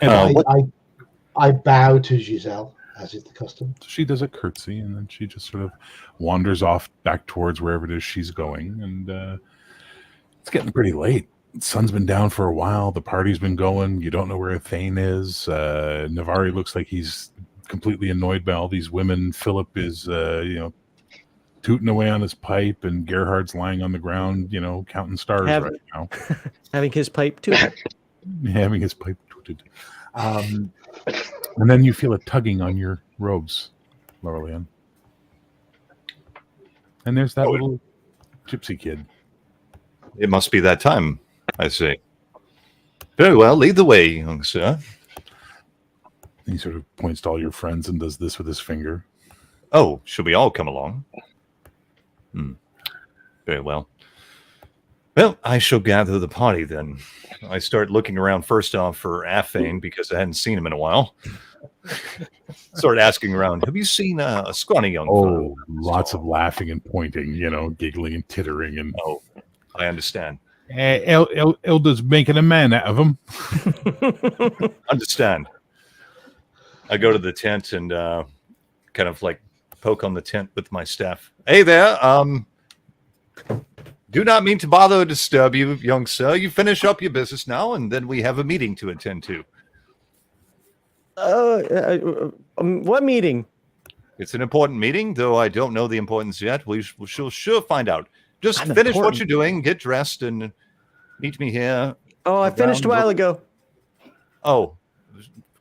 And I bow to Giselle, as is the custom. She does a curtsy and then she just sort of wanders off back towards wherever it is she's going. And it's getting pretty late. The sun's been down for a while. The party's been going. You don't know where Aethain is. Navri looks like he's completely annoyed by all these women. Philip is, tooting away on his pipe, and Gerhard's lying on the ground, counting stars right now. Having his pipe too. Having his pipe tooted. And then you feel a tugging on your robes, Lorrilan. And there's that little gypsy kid. It must be that time, I say. Very well, lead the way, young sir. He sort of points to all your friends and does this with his finger. Oh, should we all come along? Very well. Well, I shall gather the party then. I start looking around first off for Aethain because I hadn't seen him in a while. Start asking around, have you seen a scrawny young fellow? Lots of laughing and pointing, giggling and tittering. And Oh, I understand. Elda's making a man out of him. Understand. I go to the tent and kind of like poke on the tent with my staff. Hey there, do not mean to bother or disturb you, young sir. You finish up your business now, and then we have a meeting to attend to. What meeting? It's an important meeting, though I don't know the importance yet. We shall sure find out. Just I'm finish what important. you're doing, get dressed, and meet me here. Oh, I finished a while ago. Oh,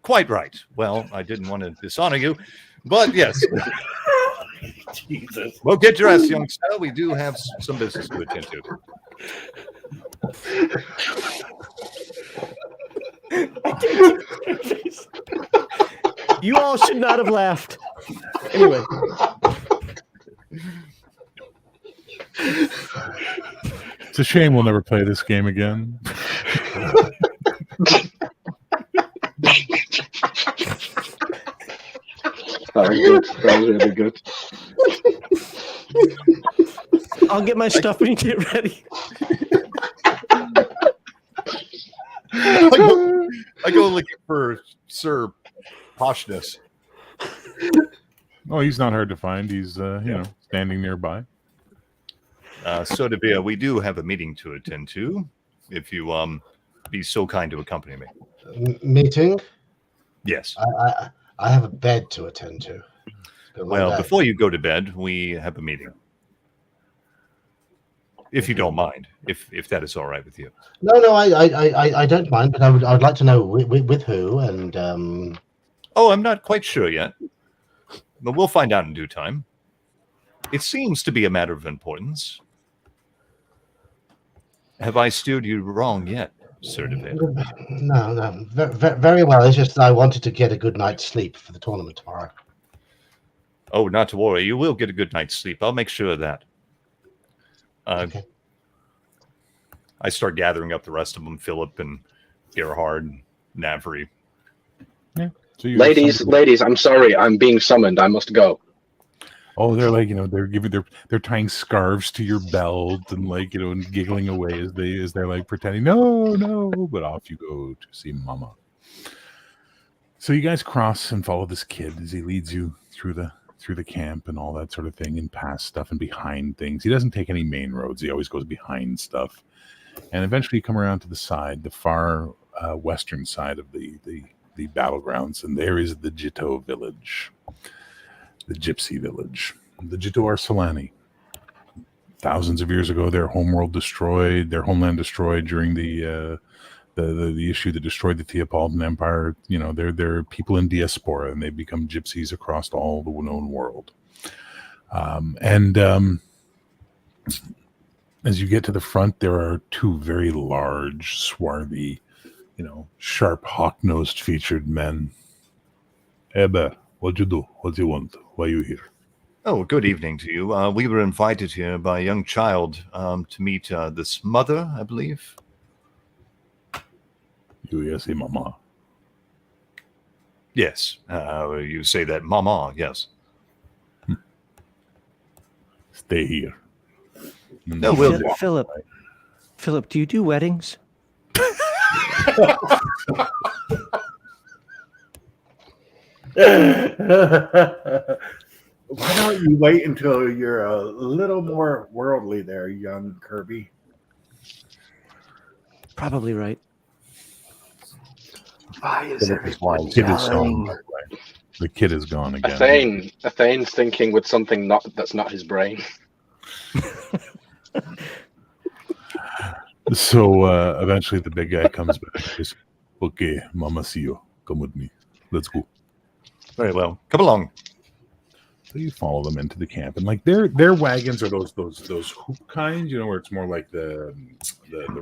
quite right. Well, I didn't want to dishonor you, but yes. Jesus. Well, get dressed, young sir. We do have some business to attend to. You all should not have laughed. Anyway. It's a shame we'll never play this game again. That was good. That was really good. I'll get my stuff when you get ready. I go looking for Sir Poshness. Oh, he's not hard to find. He's, standing nearby. So DeVere, we do have a meeting to attend to. If you be so kind to accompany me. Meeting? Yes. I have a bed to attend to. Well, before you go to bed, we have a meeting. If you don't mind, if that is all right with you. No, I don't mind, but I would like to know with who and. Oh, I'm not quite sure yet, but we'll find out in due time. It seems to be a matter of importance. Have I steered you wrong yet, Sir DeVere? No, very well. It's just that I wanted to get a good night's sleep for the tournament tomorrow. Oh, not to worry. You will get a good night's sleep. I'll make sure of that. Okay. I start gathering up the rest of them, Philip and Gerhard, Navri. Yeah. So ladies, I'm sorry. I'm being summoned. I must go. Oh, they're like, they're tying scarves to your belt and like, and giggling away as they're like pretending, no, but off you go to see Mama. So you guys cross and follow this kid as he leads you through the camp and all that sort of thing, and past stuff and behind things. He doesn't take any main roads. He always goes behind stuff. And eventually you come around to the side, the far western side of the battlegrounds, and there is the Jito village. The gypsy village. The Jito are Solani. Thousands of years ago, their homeland destroyed during the issue that destroyed the Teopolitan Empire. They're people in diaspora, and they become gypsies across all the known world. As you get to the front, there are two very large, swarthy, sharp, hawk-nosed featured men. Ebe, what you do? What do you want? Why are you here? Oh, good evening to you. We were invited here by a young child to meet this mother, I believe. You say Mama. Yes. You say that Mama, yes. Stay here. No, we'll Philip, do you do weddings? Why don't you wait until you're a little more worldly there, young Kirby? Probably right. Why is everyone Kid is gone, by the way. The kid is gone again. Aethain's thinking with something that's not his brain. So eventually the big guy comes back and says, okay, Mama, see you. Come with me. Let's go. Very well. Come along. So you follow them into the camp, and like their wagons are those hoop kinds, where it's more like the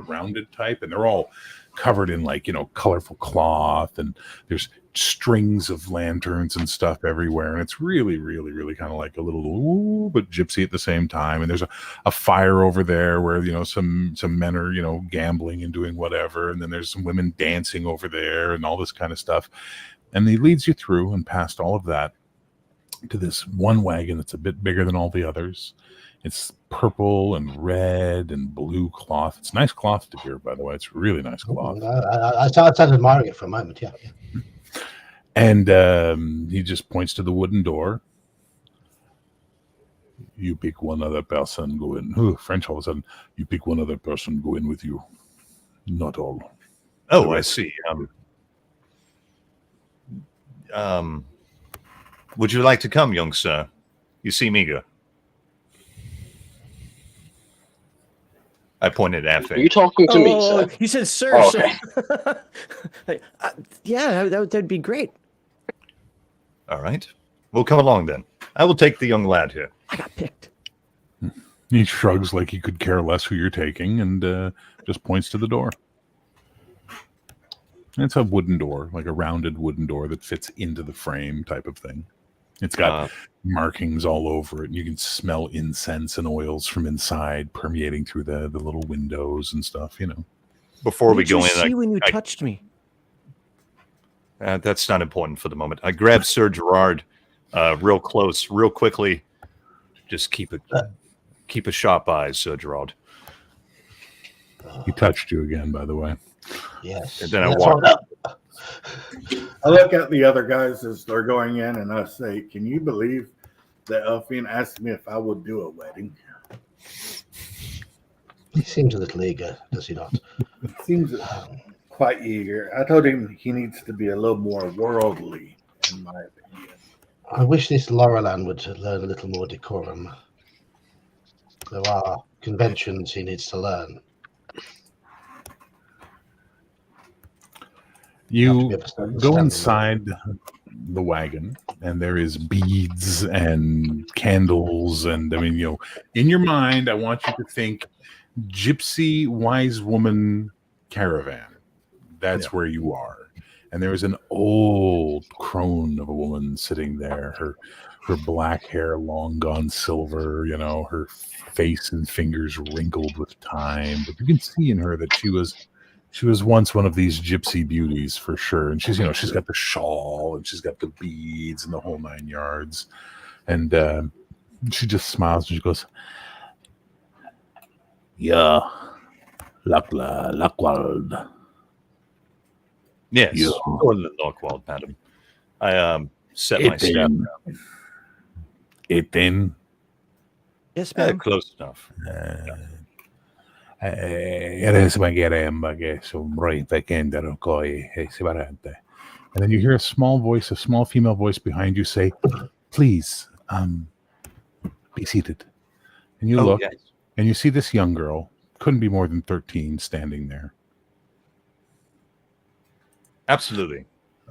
rounded type, and they're all covered in like colorful cloth, and there's strings of lanterns and stuff everywhere, and it's really, really, really kind of like a little ooh, but gypsy at the same time. And there's a fire over there where some men are gambling and doing whatever, and then there's some women dancing over there and all this kind of stuff. And he leads you through and past all of that to this one wagon that's a bit bigger than all the others. It's purple and red and blue cloth. It's nice cloth to hear, by the way. It's really nice cloth. I started admiring it for a moment, yeah. And he just points to the wooden door. You pick one other person, go in. Ooh, French all of a sudden. You pick one other person, go in with you. Not all. Oh, I see. Would you like to come, young sir? You seem eager. I pointed at Aethain. Are you talking to me, sir? You said sir. Oh, okay. Sir. Yeah, that'd be great. All right. We'll come along then. I will take the young lad here. I got picked. He shrugs like he could care less who you're taking and just points to the door. It's a wooden door, like a rounded wooden door that fits into the frame type of thing. It's got markings all over it. And you can smell incense and oils from inside permeating through the little windows and stuff, Before we go in, see when you touched me? That's not important for the moment. I grabbed Sir Gerard real close, real quickly. Just keep a sharp eye, Sir Gerard. He touched you again, by the way. Yes. And then I walked up. I look at the other guys as they're going in, and I say, "Can you believe that Elfine asked me if I would do a wedding?" He seems a little eager, does he not? Seems quite eager. I told him he needs to be a little more worldly, in my opinion. I wish this Lorrilan would learn a little more decorum. There are conventions he needs to learn. You Have to be of a certain go standing. inside the wagon, and there is beads and candles, and I mean, in your mind, I want you to think gypsy wise woman caravan. That's where you are. And there is an old crone of a woman sitting there, her black hair long gone silver, her face and fingers wrinkled with time, but you can see in her that she was once one of these gypsy beauties for sure. And she's got the shawl and she's got the beads and the whole 9 yards. And she just smiles and she goes, "Yeah, Lackwald." Yes, Yeah. Gordon Lockwald, madam. I set my staff down. Aethain. Yes, ma'am. Close enough. And then you hear a small female voice behind you say, "Please, be seated." And you look, yes. and you see this young girl, couldn't be more than 13, standing there. Absolutely.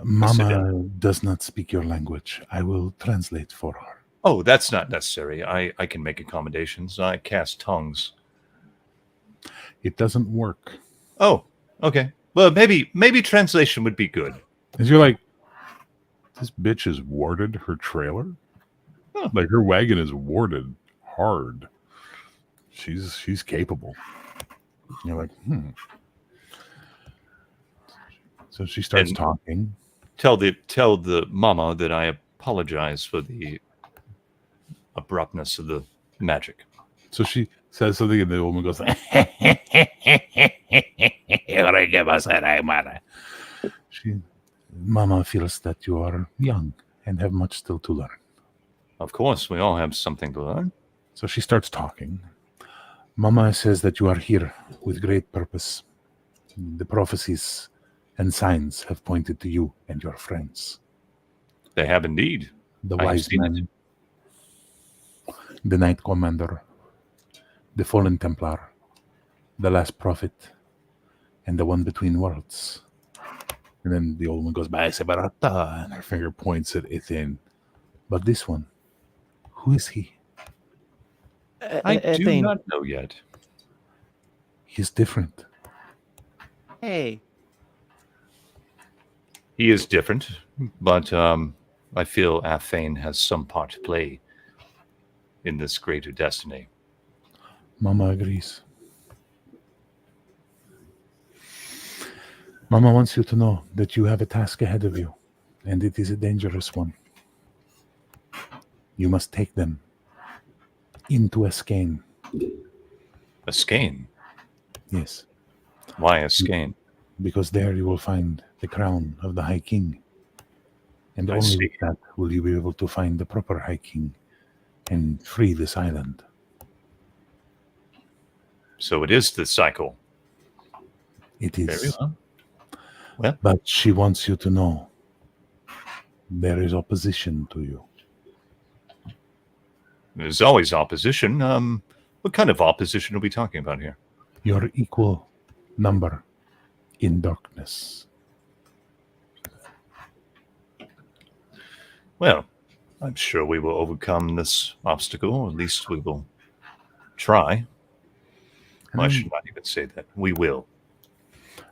Mama does not speak your language. I will translate for her. Oh, that's not necessary. I can make accommodations. I cast tongues. It doesn't work. Oh, okay. Well, maybe translation would be good. As you're like, this bitch has warded her trailer? Huh. Like her wagon is warded hard. She's capable. You're like, So she starts talking. Tell the mama that I apologize for the abruptness of the magic. So she says something, and the woman goes, Mama feels that you are young and have much still to learn. Of course, we all have something to learn. So she starts talking. Mama says that you are here with great purpose. The prophecies and signs have pointed to you and your friends. They have indeed. The I have wise seen it. man, the Knight Commander, the Fallen Templar, the Last Prophet, and the One Between Worlds. And then the old one goes, "Bye, Sebarata," and her finger points at Aethain. But this one, who is he? I do Aethain. not know yet. He's different. Hey. He is different, but I feel Aethain has some part to play in this greater destiny. Mama agrees. Mama wants you to know that you have a task ahead of you, and it is a dangerous one. You must take them into Aethain. Aethain? Yes, Why Aethain? because there you will find the crown of the High King. And I only see. with that will you be able to find the proper High King and free this island. So it is the cycle. It is. Very well. Well, But she wants you to know there is opposition to you. there's always opposition. What kind of opposition are we talking about here? Your equal number in darkness. Well, I'm sure we will overcome this obstacle, or at least we will try. Well, I should not even say that. We will.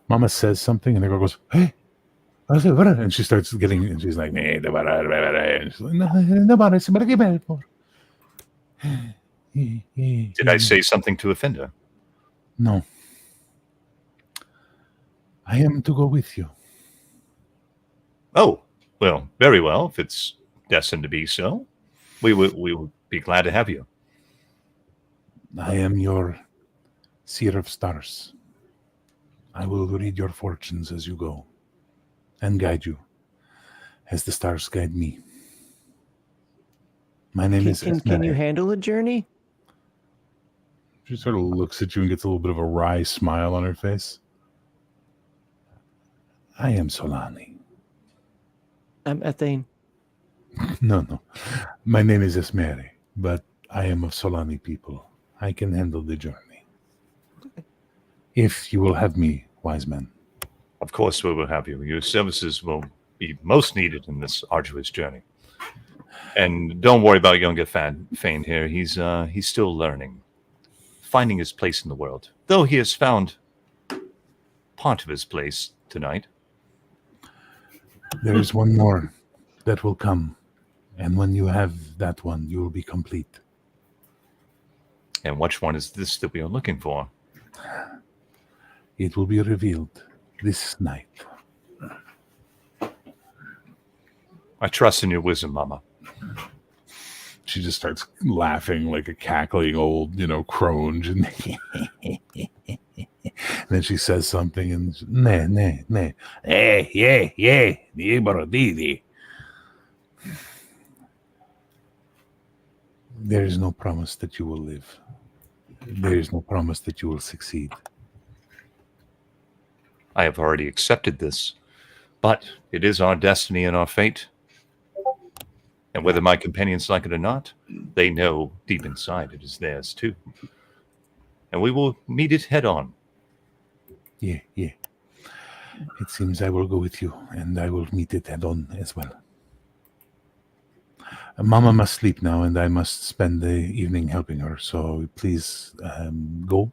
Mama says something, and the girl goes, "Hey!" I said, "What?" And she starts getting, and she's like, and she's like, Did I say something to offend her? No. I am to go with you. Oh, well, very well. If it's destined to be so, we will be glad to have you. I am your seer of stars. I will read your fortunes as you go and guide you as the stars guide me. My name is Can you handle a journey? She sort of looks at you and gets a little bit of a wry smile on her face. I am Solani. I'm Aethain. No. My name is Esmeri, but I am of Solani people. I can handle the journey. If you will have me, wise man. Of course we will have you. Your services will be most needed in this arduous journey. And don't worry about younger Fane here. He's still learning, finding his place in the world. Though he has found part of his place tonight. There is one more that will come. And when you have that one, you will be complete. And which one is this that we are looking for? It will be revealed this night. I trust in your wisdom, Mama. She just starts laughing like a cackling old, crone. And then she says something and ne. There is no promise that you will live. There is no promise that you will succeed. I have already accepted this, but it is our destiny and our fate. And whether my companions like it or not, they know deep inside it is theirs too. And we will meet it head on. Yeah. It seems I will go with you, and I will meet it head on as well. Mama must sleep now, and I must spend the evening helping her. So please go.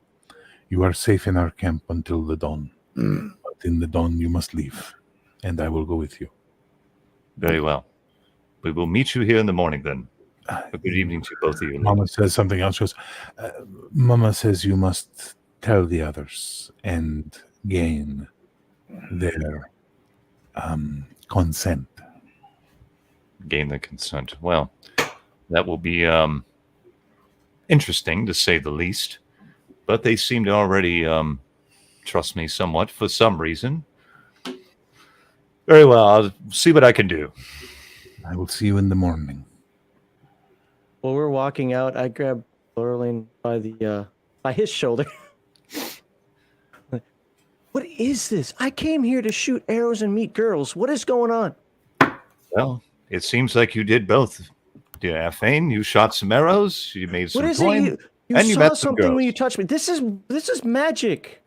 You are safe in our camp until the dawn. But in the dawn, you must leave, and I will go with you. Very well. We will meet you here in the morning then. A good evening to both of you. Mama says something else. She goes, Mama says you must tell the others and gain their consent. Gain the consent. Well, that will be interesting to say the least. But they seem to already trust me somewhat for some reason. Very well. I'll see what I can do. I will see you in the morning. While we're walking out, I grab Lorrilan by his shoulder. What is this? I came here to shoot arrows and meet girls. What is going on? Well, it seems like you did both. Dear Aethain, you shot some arrows, you made some What is coin, it? You and you saw met some something girls. when you touched me. This is magic.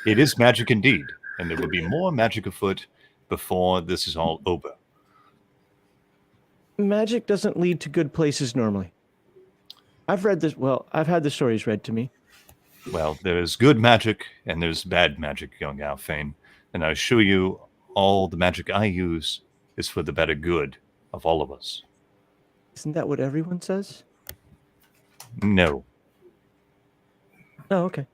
It is magic indeed, and there will be more magic afoot before this is all over. Magic doesn't lead to good places normally. I've read this. Well, I've had the stories read to me. Well, there is good magic and there's bad magic, young Aethain, and I assure you, all the magic I use is for the better good of all of us. Isn't that what everyone says? No. Oh, okay.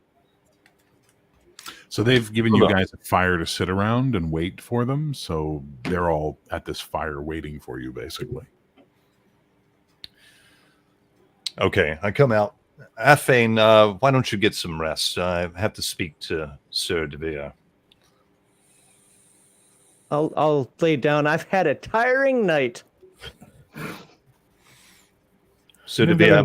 So they've given you guys a fire to sit around and wait for them. So they're all at this fire waiting for you, basically. Okay, I come out. Aethain, why don't you get some rest? I have to speak to Sir DeVere. I'll lay down. I've had a tiring night. Sir DeVere,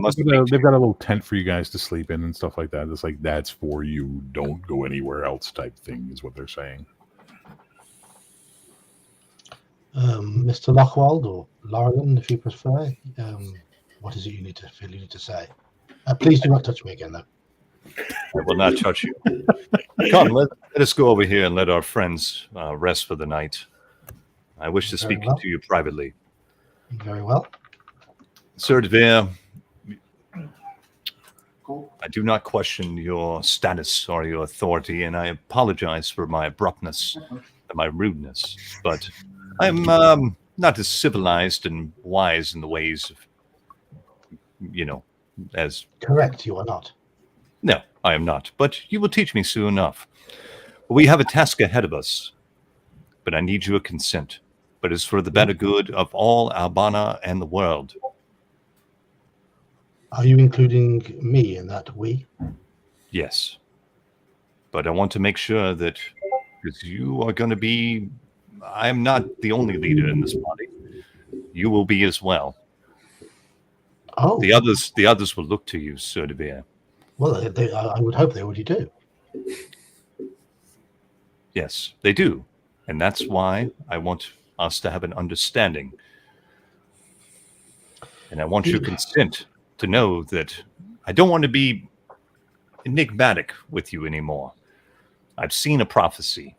they've got a little tent for you guys to sleep in and stuff like that. It's like, that's for you. Don't go anywhere else type thing is what they're saying. Mr. Lochwald or Lorrilan, if you prefer. What is it you need to say? Please do not touch me again, though. I will not touch you. Come, let us go over here and let our friends rest for the night. I wish to speak to you privately. Very well. Sir DeVere, I do not question your status or your authority, and I apologize for my abruptness and my rudeness, but I'm not as civilized and wise in the ways of, as... Correct, you are not. No, I am not, but you will teach me soon enough. We have a task ahead of us, but I need your consent. But it's for the better good of all Albana and the world. Are you including me in that we? Yes. But I want to make sure that, because you are going to be, I'm not the only leader in this body. You will be as well. Oh. The others will look to you, Sir DeVere. Well, I would hope they already do. Yes, they do. And that's why I want us to have an understanding. And I want your consent to know that I don't want to be enigmatic with you anymore. I've seen a prophecy.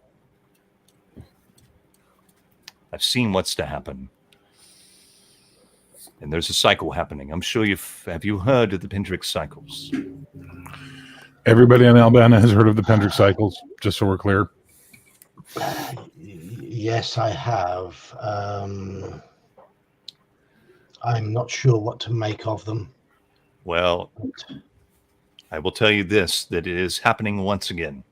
I've seen what's to happen. And there's a cycle happening. I'm sure have you heard of the Pendrick cycles? Everybody in Albana has heard of the Pendrick cycles, just so we're clear. Yes, I have. I'm not sure what to make of them. Well, I will tell you this, that it is happening once again,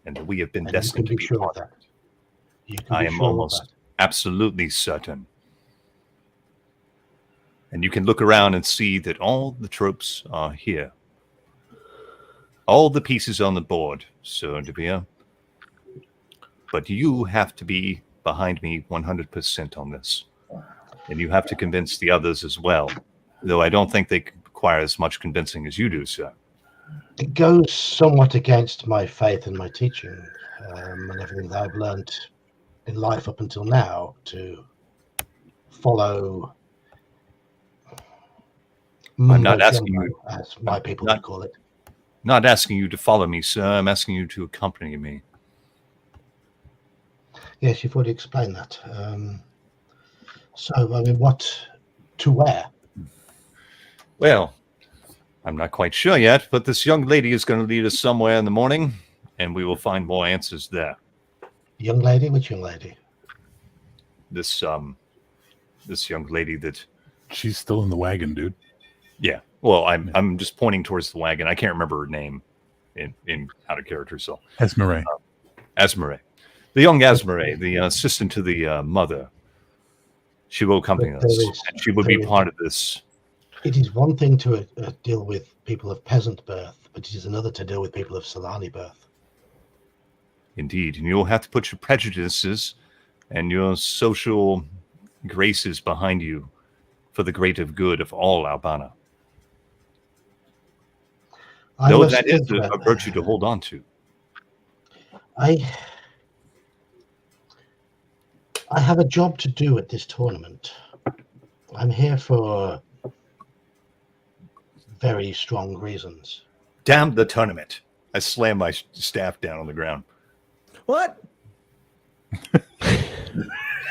and that we have been destined to be sure part of of that. it. You can I be am sure of almost that. absolutely certain. And you can look around and see that all the tropes are here. All the pieces on the board, Sir DeVere. But you have to be behind me 100% on this. And you have to convince the others as well. Though I don't think they require as much convincing as you do, sir. It goes somewhat against my faith and my teaching, and everything that I've learned in life up until now, to follow. I'm not asking you, as my people would call it. Not asking you to follow me, sir. I'm asking you to accompany me. Yes, you've already explained that. So, I mean, what to wear? Well, I'm not quite sure yet, but this young lady is going to lead us somewhere in the morning, and we will find more answers there. Young lady? Which young lady? This young lady that... She's still in the wagon, dude. Yeah. Well, I'm just pointing towards the wagon. I can't remember her name in out of character, so... Esmeralda. Esmeralda. The young Esmeralda, the assistant to the mother. She will accompany us, and she will be part of this. It is one thing to deal with people of peasant birth, but it is another to deal with people of Solani birth. Indeed, and you'll have to put your prejudices and your social graces behind you for the greater good of all Albana. Though that is a virtue to hold on to. I have a job to do at this tournament. I'm here for very strong reasons. Damn the tournament. I slam my staff down on the ground. What?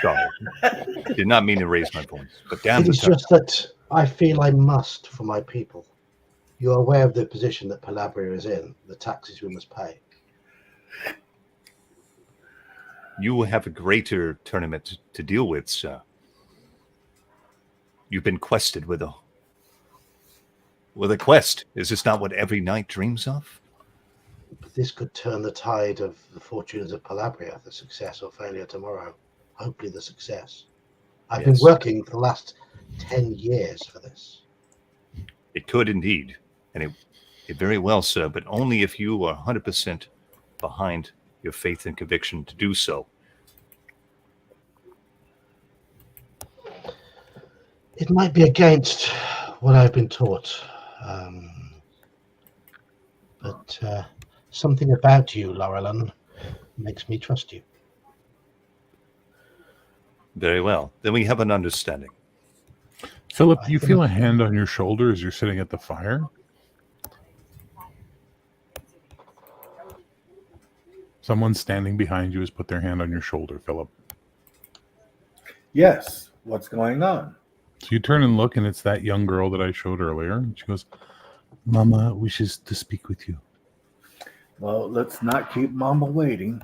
Sorry. Did not mean to raise my voice, but damn it is just that I feel I must for my people. You're aware of the position that Palabria is in, the taxes we must pay. You will have a greater tournament to deal with, sir. You've been quested with a quest. Is this not what every knight dreams of? But this could turn the tide of the fortunes of Palabria, the success or failure tomorrow. Hopefully the success. I've been working for the last 10 years for this. It could indeed. And it very well, sir, but only if you are 100% behind your faith and conviction to do so. It might be against what I've been taught. But something about you, Lorrilan, makes me trust you. Very well. Then we have an understanding. Philip, you feel a hand on your shoulder as you're sitting at the fire? Someone standing behind you has put their hand on your shoulder, Philip. Yes. What's going on? So you turn and look, and it's that young girl that I showed earlier. And she goes, Mama wishes to speak with you. Well, let's not keep Mama waiting.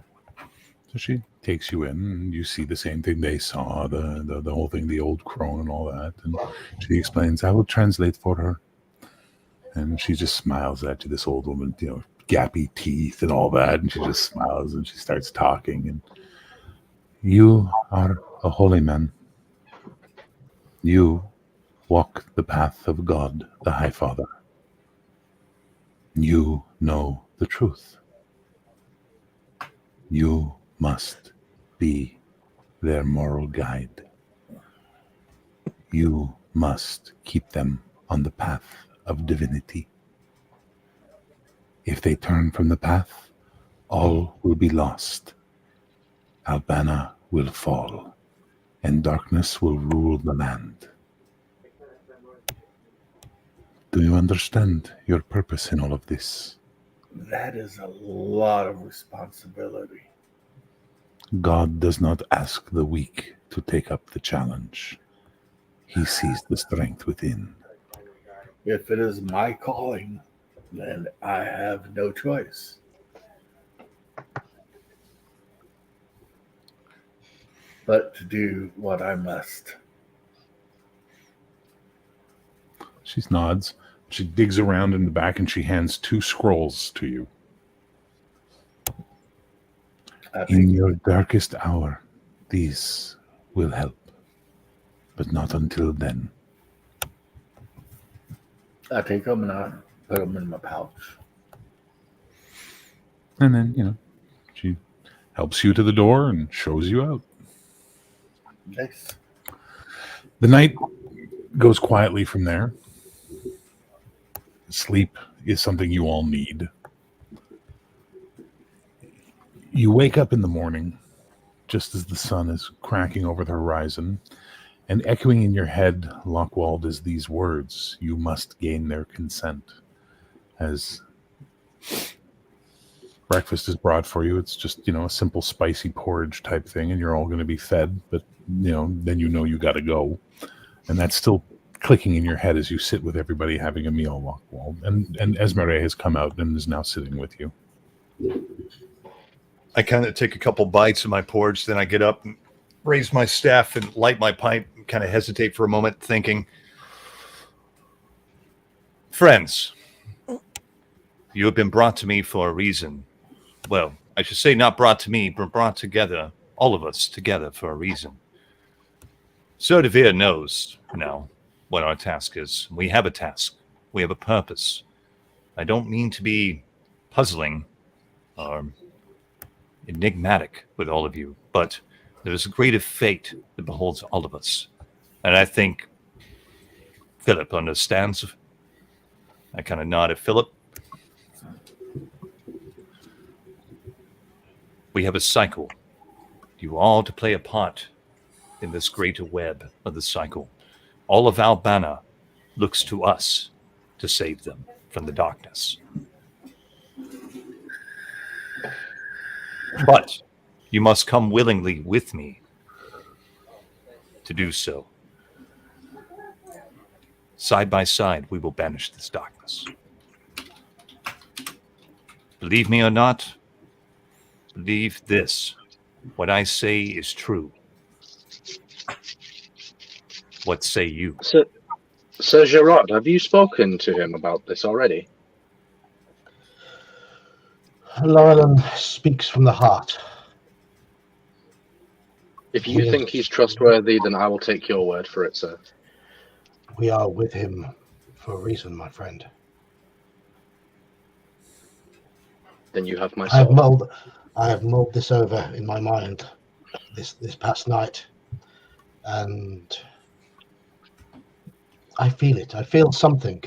So she takes you in, and you see the same thing they saw, the whole thing, the old crone and all that. And she explains, I will translate for her. And she just smiles at you, this old woman, gappy teeth and all that. And she just smiles, and she starts talking. And you are a holy man. You walk the path of God, the High Father. You know the truth. You must be their moral guide. You must keep them on the path of divinity. If they turn from the path, all will be lost. Albana will fall, and darkness will rule the land. Do you understand your purpose in all of this? That is a lot of responsibility. God does not ask the weak to take up the challenge. He sees the strength within. If it is my calling, then I have no choice. But to do what I must. She nods. She digs around in the back and she hands 2 scrolls to you. In your darkest hour, these will help. But not until then. I take them and I put them in my pouch. And then, she helps you to the door and shows you out. Nice. The night goes quietly from there. Sleep is something you all need. You wake up in the morning, just as the sun is cracking over the horizon, and echoing in your head, Lockwald, is these words: you must gain their consent. As breakfast is brought for you, it's just, a simple spicy porridge type thing, and you're all going to be fed, but, then you got to go. And that's still clicking in your head as you sit with everybody having a meal, Lockwald. And Esmeralda has come out and is now sitting with you. I kind of take a couple bites of my porridge, then I get up and raise my staff and light my pipe, kind of hesitate for a moment, thinking, friends, you have been brought to me for a reason. Well, I should say not brought to me, but brought together, all of us together for a reason. Sir DeVere knows now what our task is. We have a task. We have a purpose. I don't mean to be puzzling or enigmatic with all of you, but there is a greater fate that beholds all of us. And I think Philip understands. I kind of nod at Philip. We have a cycle. You all to play a part in this greater web of the cycle. All of Albana looks to us to save them from the darkness. But you must come willingly with me to do so. Side by side, we will banish this darkness. Believe me or not, believe this. What I say is true. What say you? Sir Gerard, have you spoken to him about this already? Lorrilan speaks from the heart. If you think he's trustworthy, then I will take your word for it, sir. We are with him for a reason, my friend. Then you have my sword. I have mulled this over in my mind this past night, and I feel it. I feel something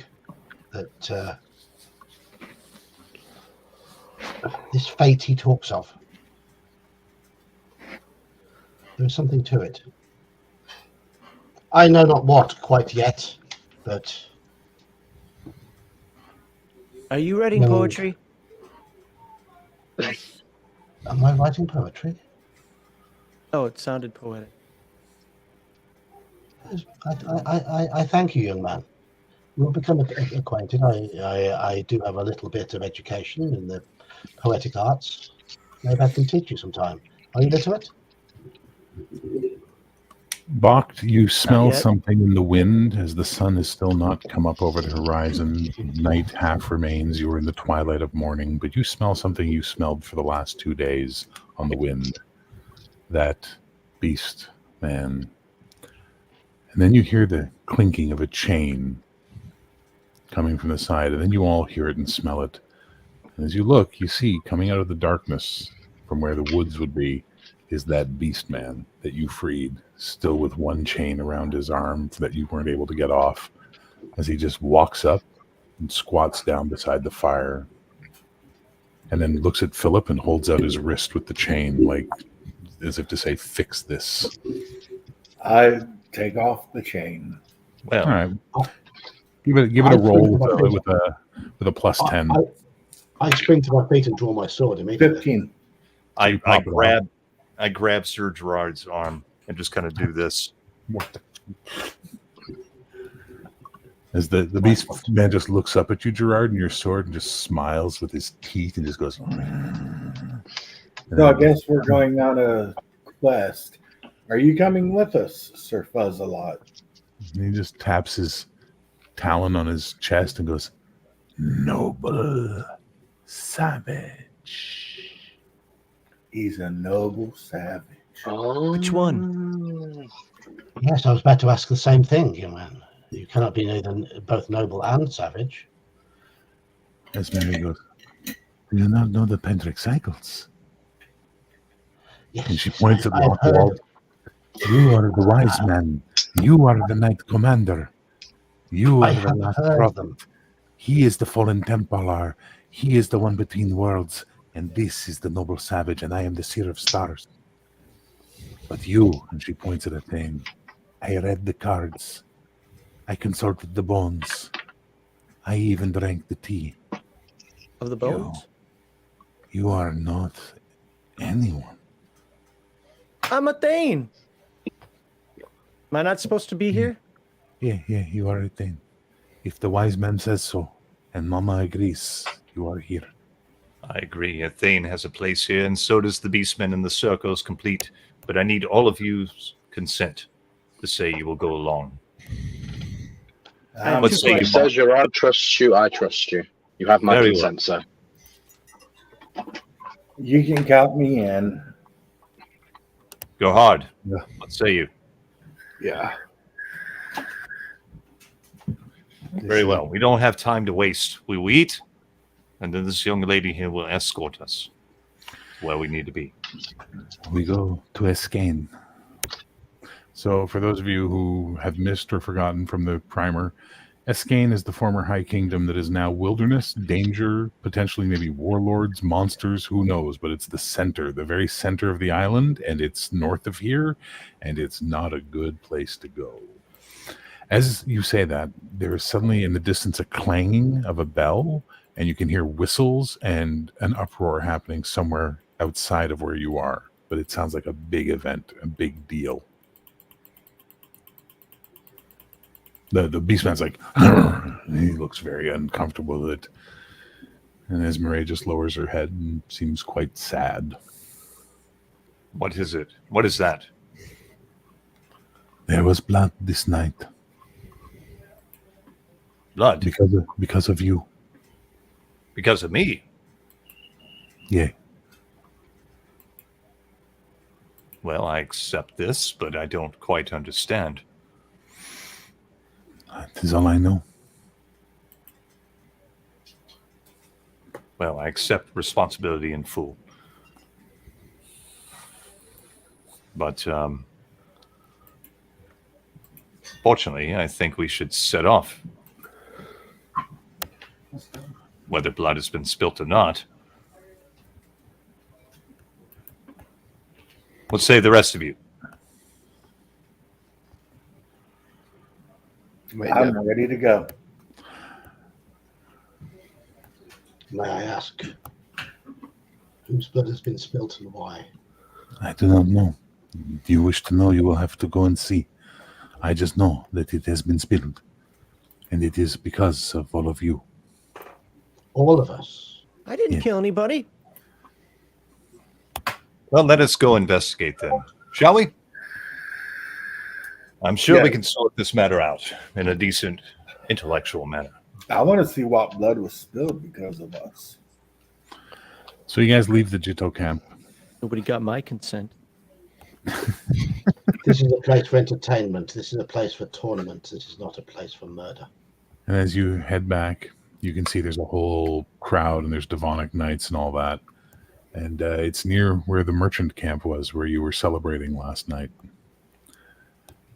that this fate he talks of. There is something to it. I know not what quite yet, but... Are you writing poetry? Am I writing poetry? Oh, it sounded poetic. I thank you, young man. We'll become acquainted. I do have a little bit of education in the poetic arts. Maybe I can teach you sometime. Are you literate? Bocht, you smell something in the wind as the sun has still not come up over the horizon. Night half remains. You are in the twilight of morning, but you smell something you smelled for the last 2 days on the wind. That beast, man. And then you hear the clinking of a chain coming from the side, and then you all hear it and smell it. And as you look, you see coming out of the darkness from where the woods would be is that beast man that you freed, still with one chain around his arm that you weren't able to get off, as he just walks up and squats down beside the fire and then looks at Philip and holds out his wrist with the chain, like as if to say, fix this. I take off the chain. Well, all right. Give it I a roll think my feet- with a plus 10. I spring to my feet and draw my sword immediately. 15. I pop it off. grab Sir Gerard's arm and just kind of do this. As the beast man just looks up at you, Gerard, and your sword, and just smiles with his teeth and just goes. So I guess we're going on a quest. Are you coming with us, Sir Fuzz-a-Lot? And he just taps his talon on his chest and goes, "Noble savage." He's a noble savage. Which one? Yes, I was about to ask the same thing, young man. You cannot be both noble and savage. As Mary goes, "Do you not know the Pentric cycles?" Yes, And she points at I've heard. Lockwald. "You are the wise man. You are the knight commander. You I are the have last heard prophet. them. He is the fallen Templar. He is the one between worlds. And this is the noble savage, and I am the seer of stars. But you," and she points at Aethain, "I read the cards. I consulted the bones. I even drank the tea. Of the bones? You are not anyone." I'm Aethain. Am I not supposed to be here? Yeah, you are Aethain. If the wise man says so, and Mama agrees, you are here. I agree. Aethain has a place here, and so does the Beastmen and the Circles complete. But I need all of you's consent to say you will go along. I'm Let's too say quiet. you Says Gerard trusts you, I trust you. You have my Very consent, sir. You can count me in. Go hard. Yeah. What say you? Yeah. Very well. We don't have time to waste. We will eat, and then this young lady here will escort us to where we need to be. We go to Aethain. So, for those of you who have missed or forgotten from the primer, Aethain is the former High Kingdom that is now wilderness, danger, potentially maybe warlords, monsters, who knows? But it's the center, the very center of the island, and it's north of here, and it's not a good place to go. As you say that, there is suddenly in the distance a clanging of a bell, and you can hear whistles and an uproar happening somewhere outside of where you are. But it sounds like a big event, a big deal. The Beastman's like, he looks very uncomfortable with it. And Esmeralda just lowers her head and seems quite sad. What is it? What is that? There was blood this night Blood? because of you. Because of me? Yeah. Well, I accept this, but I don't quite understand. That is all I know. Well, I accept responsibility in full. But, fortunately, I think we should set off. Whether blood has been spilt or not. What say the rest of you? I'm ready to go. May I ask whose blood has been spilt and why? I do not know. If you wish to know, you will have to go and see. I just know that it has been spilled. And it is because of all of you. All of us. I didn't kill anybody. Well, let us go investigate then, shall we? I'm sure we Yeah. can sort this matter out in a decent, intellectual manner. I want to see what blood was spilled because of us. So you guys leave the Jito camp. Nobody got my consent. This is a place for entertainment. This is a place for tournaments. This is not a place for murder. And as you head back, you can see there's a whole crowd and there's Devonic Knights and all that. And it's near where the merchant camp was, where you were celebrating last night.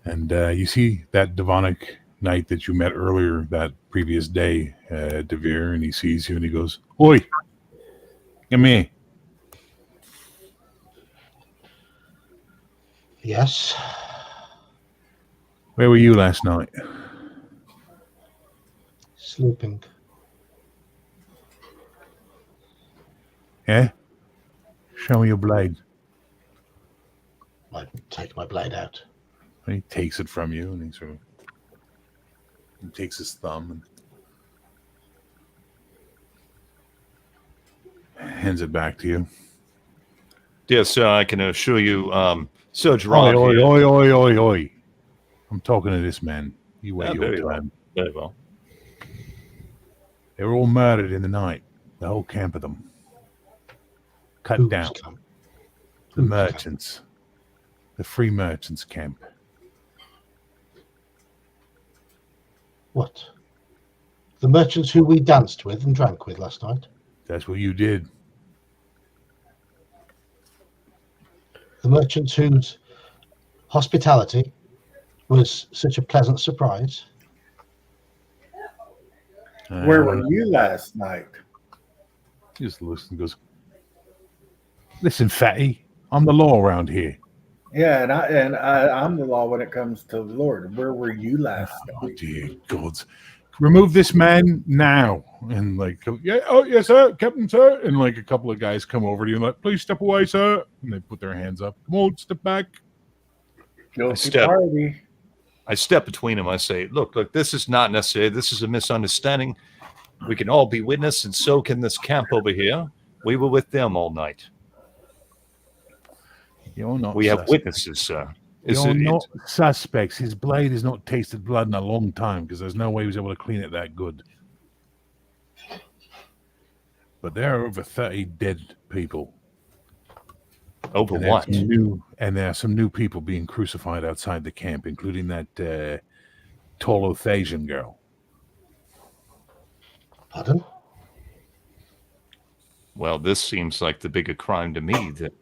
And you see that Devonic Knight that you met earlier that previous day, DeVere, and he sees you and he goes, "Oi, come here." Yes. Where were you last night? Sleeping. Yeah? Show me your blade. I take my blade out. And he takes it from you, and he takes his thumb and hands it back to you. Yes, sir, I can assure you, Sir Gerard Oi, here. oi, oi, oi, oi. I'm talking to this man. You wait your very time. well. Very well. They were all murdered in the night. The whole camp of them. Cut Who's down. come? The merchants. The free merchants camp. What? The merchants who we danced with and drank with last night? That's what you did. The merchants whose hospitality was such a pleasant surprise? Where were you last night? He just looks and goes, listen, fatty, I'm the law around here. Yeah, and I'm the law when it comes to the Lord. Where were you last Oh, night? dear gods. Remove this man now. And like, yeah, oh, yes, sir, Captain, sir. And like a couple of guys come over to you and like, please step away, sir. And they put their hands up. Come on, step back. Guilty step. party. I step between them. I say, look, this is not necessary. This is a misunderstanding. We can all be witness, and so can this camp over here. We were with them all night. You're not We have suspects. witnesses, sir. You're not suspects. His blade has not tasted blood in a long time because there's no way he was able to clean it that good. But there are over 30 dead people. Over And what? there are some new people being crucified outside the camp, including that tall Aethain girl. Pardon? Well, this seems like the bigger crime to me. That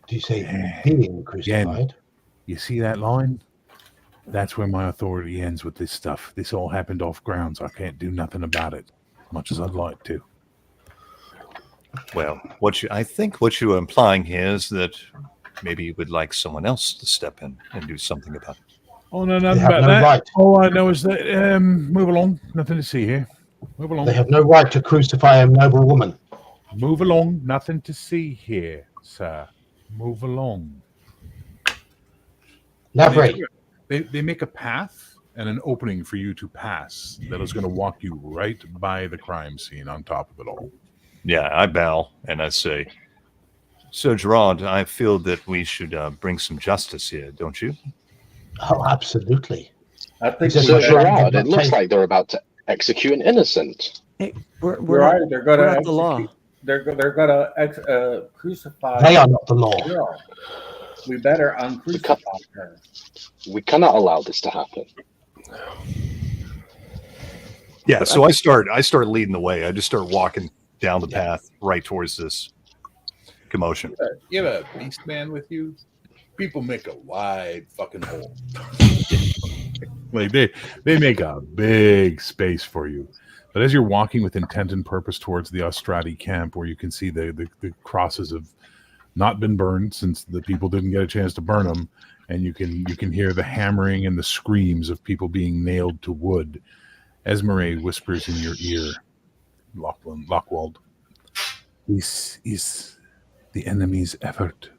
Do you say being crucified? You see that line? That's where my authority ends with this stuff. This all happened off grounds. I can't do nothing about it, much as I'd like to. well, I think what you are implying here is that maybe you would like someone else to step in and do something about it. Oh, no, They nothing have about no that. right. All I know is that, move along. Nothing to see here. Move along. They have no right to crucify a noble woman. Move along. Nothing to see here, sir. Move along. Navri, They make a path and an opening for you to pass that is going to walk you right by the crime scene on top of it all. Yeah, I bow and I say, Sir Gerard, I feel that we should bring some justice here, don't you? oh, absolutely. I think Sir So, Gerard, Gerard, I'm it not looks saying- like they're about to execute an innocent. Hey, we're You're not, right. They're going we're to not the law. They're going to crucify. They are not the law. the girl. We better uncrucify her. We cannot allow this to happen. Yeah, so I start leading the way. I just start walking down the path right towards this commotion. You have a beast man with you? People make a wide fucking hole. Like they make a big space for you. But as you're walking with intent and purpose towards the Ostrati camp, where you can see the crosses have not been burned since the people didn't get a chance to burn them, and you can hear the hammering and the screams of people being nailed to wood. Esmeralda whispers in your ear, Lockwald, this is the enemy's effort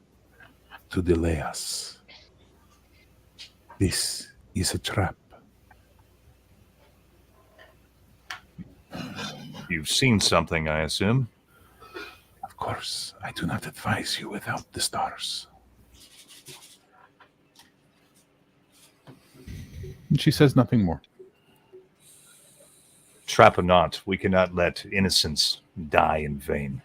to delay us. This is a trap. You've seen something, I assume. Of course, I do not advise you without the stars. And she says nothing more. Trap or not, we cannot let innocents die in vain.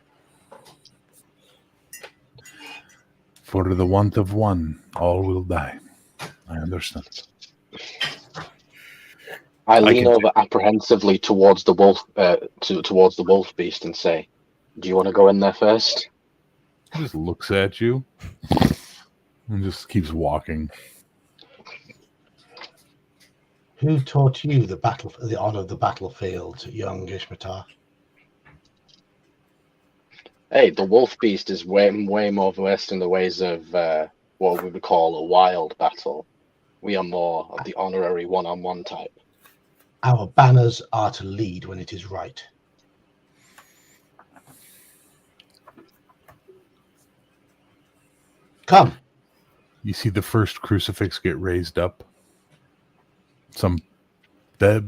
For the want of one, all will die. I understand. I lean can- over apprehensively towards the wolf, towards the wolf beast, and say, "Do you want to go in there first?" He just looks at you and just keeps walking. Who taught you the honor of the battlefield, young Ishmatar? Hey, the wolf beast is way more versed in the ways of what we would call a wild battle. We are more of the honorary one-on-one type. Our banners are to lead when it is right. Come. You see the first crucifix get raised up. The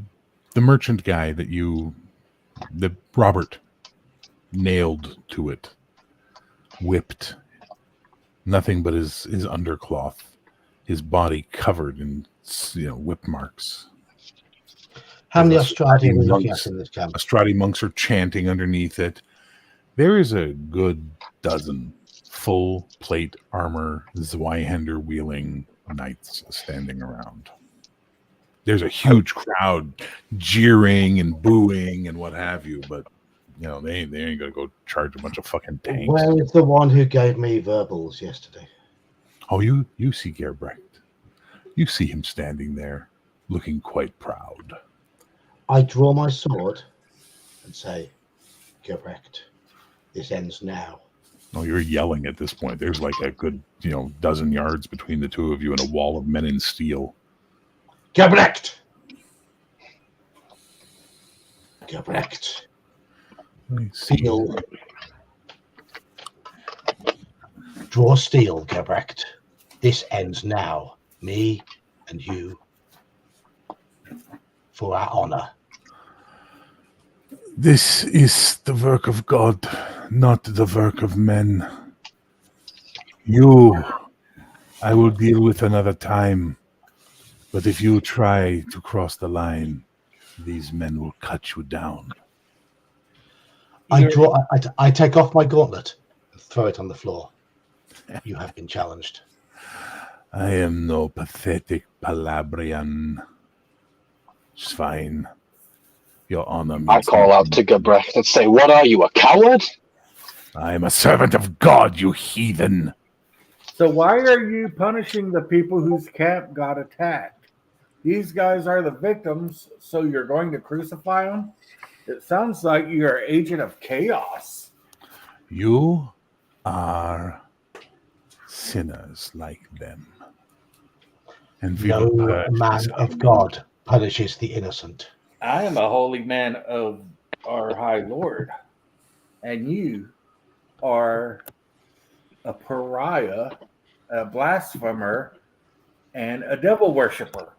merchant guy that Robert nailed to it, whipped, nothing but his undercloth, his body covered in whip marks. How many There's Australians are we Australian looking monks. at in this camp? Austradi monks are chanting underneath it. There is a good dozen full plate armor Zweihander wielding knights standing around. There's a huge crowd jeering and booing and what have you, but they ain't gonna go charge a bunch of fucking tanks. Where is the one who gave me verbals yesterday? Oh, you see Gerbrecht. You see him standing there, looking quite proud. I draw my sword and say, Gerbrecht, this ends now. Oh, you're yelling at this point. There's like a good, dozen yards between the two of you and a wall of men in steel. Gerbrecht! Gerbrecht. Steel. Draw steel, Gerbrecht. This ends now. Me and you. For our honor. This is the work of God, not the work of men. You, I will deal with another time. But if you try to cross the line, these men will cut you down. I take off my gauntlet and throw it on the floor. You have been challenged. I am no pathetic Palabrian. Svein. Your honor. I call out to Gebrecht and say, "What are you, a coward?" I am a servant of God, you heathen. So why are you punishing the people whose camp got attacked? These guys are the victims, so you're going to crucify them? It sounds like you're an agent of chaos. You are sinners like them. And No man of God punishes the innocent. I am a holy man of our High Lord, and you are a pariah, a blasphemer, and a devil worshiper.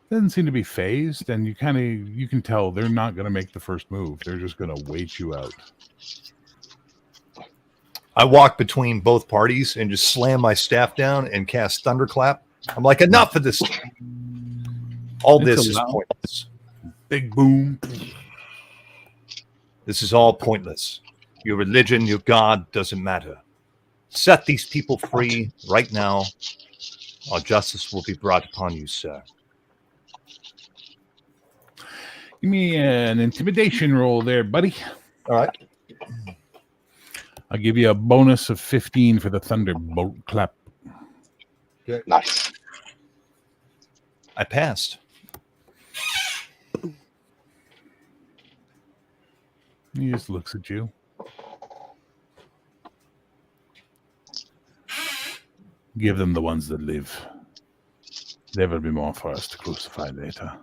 Doesn't seem to be phased, and you can tell they're not going to make the first move. They're just going to wait you out. I walk between both parties and just slam my staff down and cast Thunderclap. I'm like, enough of this. All this is pointless. Big boom. This is all pointless. Your religion, your God doesn't matter. Set these people free right now, or justice will be brought upon you, sir. Give me an intimidation roll there, buddy. All right. I'll give you a bonus of 15 for the thunderbolt clap. Okay. Nice. I passed. He just looks at you. Give them the ones that live. There will be more for us to crucify later.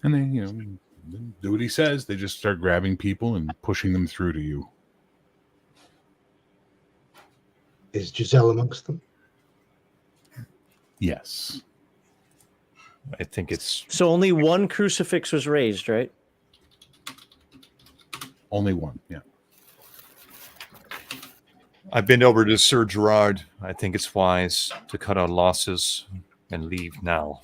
And then, do what he says. They just start grabbing people and pushing them through to you. Is Giselle amongst them? Yes. I think it's... So only one crucifix was raised, right? Only one, yeah. I've been over to Sir Gerard. I think it's wise to cut our losses and leave now.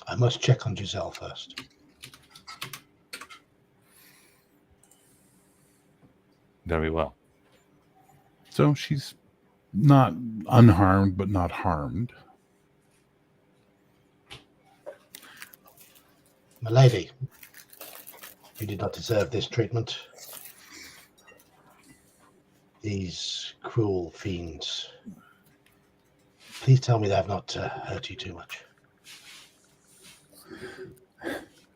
I must check on Giselle first. Very well. So she's not unharmed, but not harmed. My lady, you did not deserve this treatment. These cruel fiends. Please tell me they have not hurt you too much.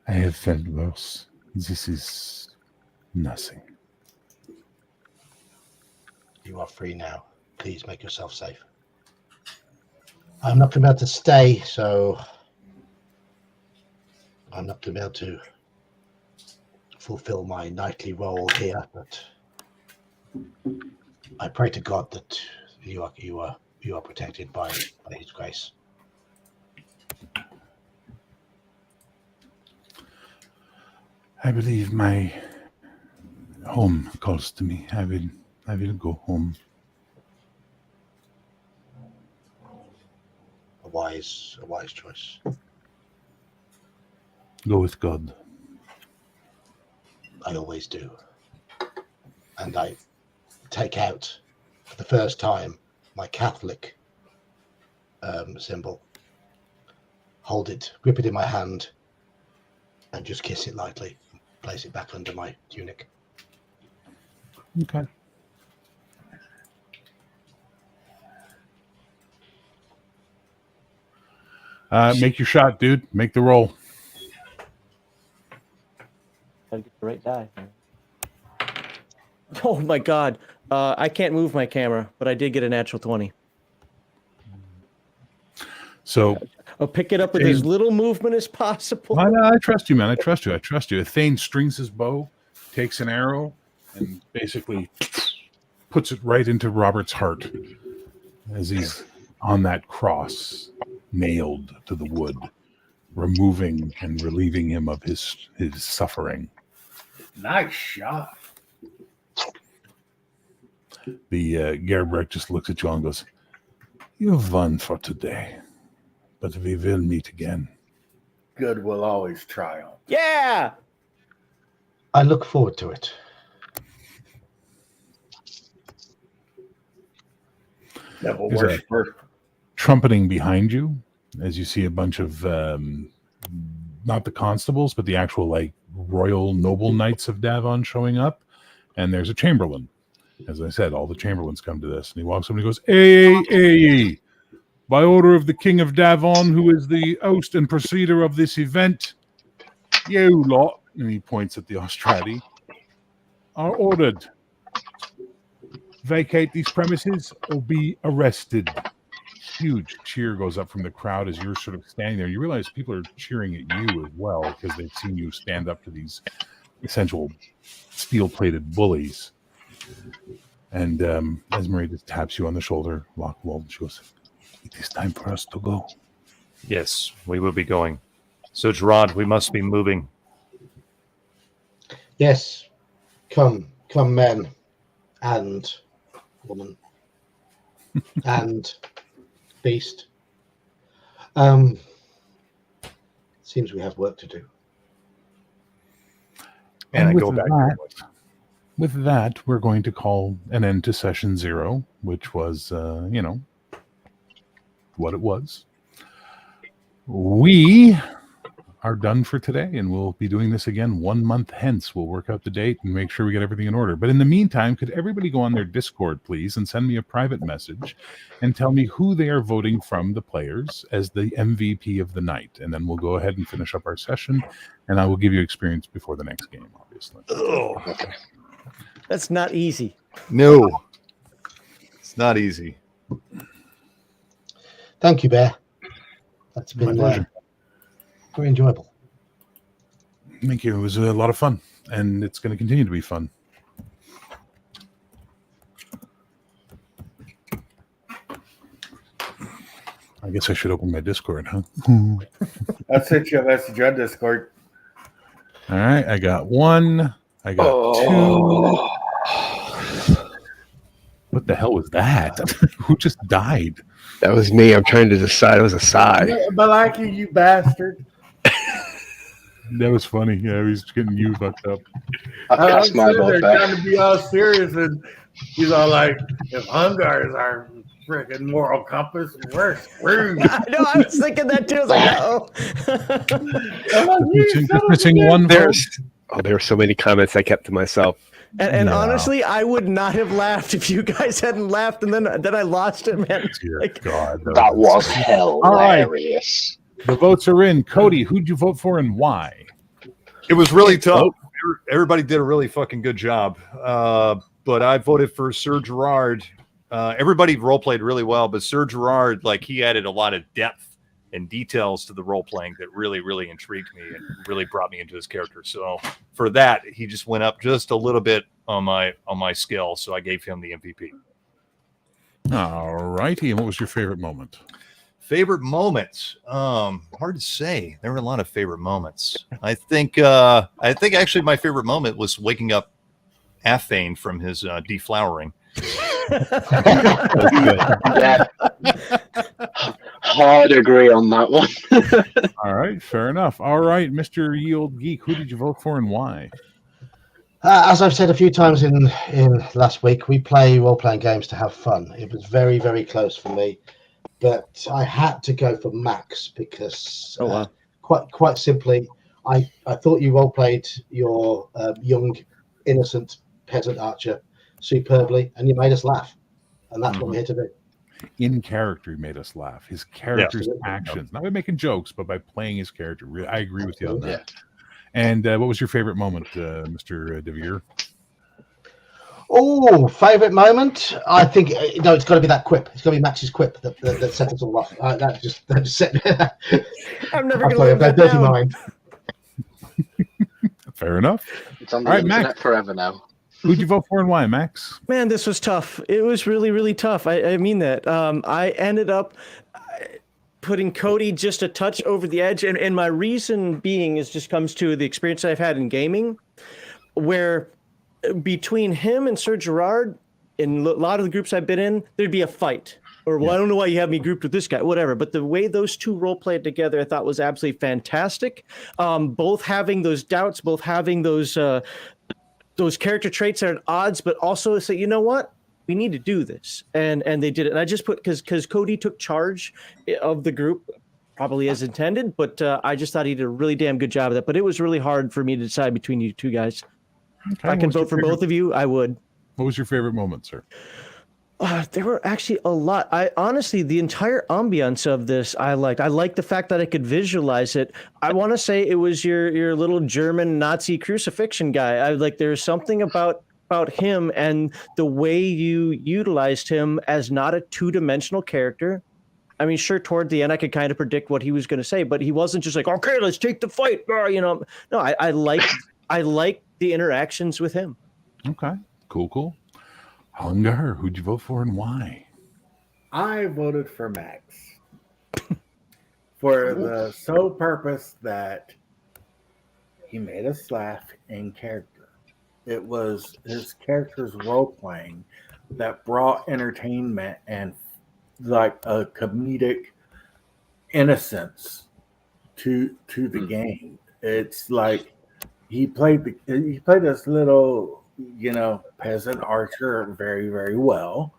I have felt worse. This is nothing. You are free now. Please make yourself safe. I'm not going to be able to stay, so I'm not going to be able to fulfill my nightly role here. But I pray to God that you are protected by His grace. I believe my home calls to me. I will go home. A wise choice. Go with God. I always do. And I take out, for the first time, my Catholic symbol. Hold it, grip it in my hand, and just kiss it lightly. Place it back under my tunic. Okay. Make your shot, dude. Make the roll. Gotta get the right die. Oh my god. I can't move my camera, but I did get a natural 20. So I'll pick it up with as little movement as possible. I trust you, man. I trust you. Aethain strings his bow, takes an arrow, and basically puts it right into Robert's heart as he's on that cross, nailed to the wood, removing and relieving him of his suffering. Nice shot. The Gerhard Bocht just looks at you and goes, "You've won for today, but we will meet again." Good will always triumph. Yeah! I look forward to it. Devil There's a- worshiper. Trumpeting behind you as you see a bunch of not the constables, but the actual like royal noble knights of Davon showing up, and there's a chamberlain. As I said, all the chamberlains come to this, and he walks up and he goes, "Hey, by order of the King of Davon, who is the host and procedure of this event, you lot," and he points at the Austrati, "are ordered. Vacate these premises or be arrested." Huge cheer goes up from the crowd as you're sort of standing there. You realize people are cheering at you as well because they've seen you stand up to these essential steel-plated bullies. And Esmeralda just taps you on the shoulder, and she goes, "It is time for us to go." Yes, we will be going. So, Gerard, we must be moving. Yes, come, men and woman and beast. Seems we have work to do. And I with go back. With that, we're going to call an end to session 0, which was, what it was. We are done for today, and we'll be doing this again 1 month hence. We'll work out the date and make sure we get everything in order. But in the meantime, could everybody go on their Discord, please, and send me a private message and tell me who they are voting from the players as the MVP of the night. And then we'll go ahead and finish up our session, and I will give you experience before the next game, obviously. Oh, Okay. That's not easy. no, it's not easy. Thank you, Bear. That's My been pleasure. very enjoyable. Thank you. It was a lot of fun, and it's going to continue to be fun. I guess I should open my Discord, huh? I sent you a message on Discord. All right, I got 1. I got 2. What the hell was that? Who just died? That was me. I'm trying to decide. It was a sigh. Malaki, you bastard. That was funny. Yeah, he was getting you fucked up. I I'm cast my sitting vote there back. trying to be all serious, and he's all like, "If Hungar is our freaking moral compass, we're screwed." I know, I was thinking that too. I was like, I'm like, "You Just son of a missing bitch." one vote. There were so many comments I kept to myself. And Yeah. honestly, I would not have laughed if you guys hadn't laughed, and then I lost it, man. Dear Like, God. That was right. hilarious. The votes are in. Cody, who'd you vote for and why? It was really tough. Everybody did a really fucking good job. But I voted for Sir Gerard everybody role played really well, but Sir Gerard, like, he added a lot of depth and details to the role playing that really, really intrigued me and really brought me into his character. So for that, he just went up just a little bit on my skill. So I gave him the MVP. All righty. And what was your favorite moment? Favorite moments? Hard to say. There were a lot of favorite moments. I think actually my favorite moment was waking up Aethain from his deflowering. Yeah. Hard agree on that one. All right, fair enough. All right, Mr. Yield Geek, who did you vote for and why? As I've said a few times in last week, we play role-playing games to have fun. It was very, very close for me, but I had to go for Max because quite simply, I thought you role-played your young, innocent peasant archer superbly, and you made us laugh, and that's what we're here to do. In character, he made us laugh. His character's actions, not by making jokes, but by playing his character. Really, I agree with you on that. Yeah. And what was your favorite moment, Mr. DeVere? Oh, favorite moment? I think it's got to be that quip. It's got to be Max's quip that set us all off. That just set. I'm never going to live that dirty down. mind. Fair enough. It's on the All right, internet Max. forever now. Who'd you vote for and why, Max? Man, this was tough. It was really, really tough. I mean that. I ended up putting Cody just a touch over the edge. And my reason being is just comes to the experience I've had in gaming, where between him and Sir Gerard, in a lot of the groups I've been in, there'd be a fight. Or, well, I don't know why you have me grouped with this guy, whatever. But the way those two role played together, I thought was absolutely fantastic. Both having those doubts, both having those character traits that are at odds, but also say, you know what? We need to do this. And they did it. And I just put, because Cody took charge of the group, probably as intended, but I just thought he did a really damn good job of that. But it was really hard for me to decide between you two guys. If I can vote for both of you, I would. What was your favorite moment, sir? There were actually a lot. I honestly, the entire ambiance of this, I liked. I liked the fact that I could visualize it. I want to say it was your little German Nazi crucifixion guy. There's something about him and the way you utilized him as not a two-dimensional character. I mean, sure, toward the end, I could kind of predict what he was going to say, but he wasn't just like, okay, let's take the fight. No, I liked the interactions with him. Okay, cool. Hungar, who'd you vote for and why? I voted for Max for the sole purpose that he made us laugh in character. It was his character's role playing that brought entertainment and like a comedic innocence to the game. It's like he played this little, peasant archer very, very well.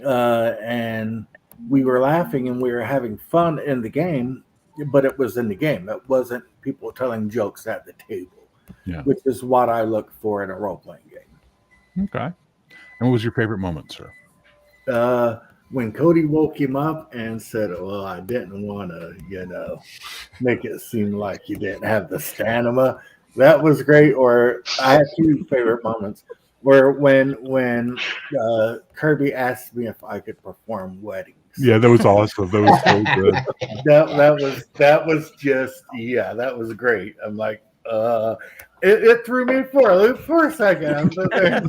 And we were laughing and we were having fun in the game, but it was in the game. It wasn't people telling jokes at the table, which is what I look for in a role-playing game. Okay. And what was your favorite moment, sir? When Cody woke him up and said, well, I didn't want to, make it seem like you didn't have the stamina. That was great. Or I had two favorite moments where when Kirby asked me if I could perform weddings. Yeah, that was awesome. That was so good. that was just that was great. I'm like, it threw me for a loop for a second. I'm sitting there,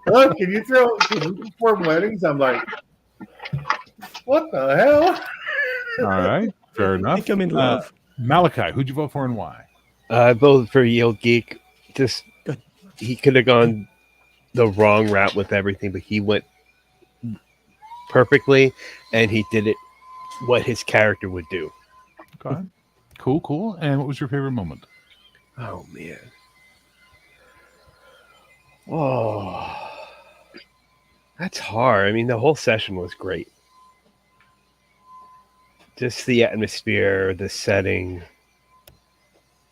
oh, can you perform weddings? I'm like, what the hell? All right, fair enough. I think I'm in love. Malachi, who'd you vote for and why? I voted for Yield Geek. Just he could have gone the wrong route with everything, but he went perfectly, and he did it what his character would do. Okay, cool. And what was your favorite moment? Oh man. Oh, that's hard. I mean, the whole session was great. Just the atmosphere, the setting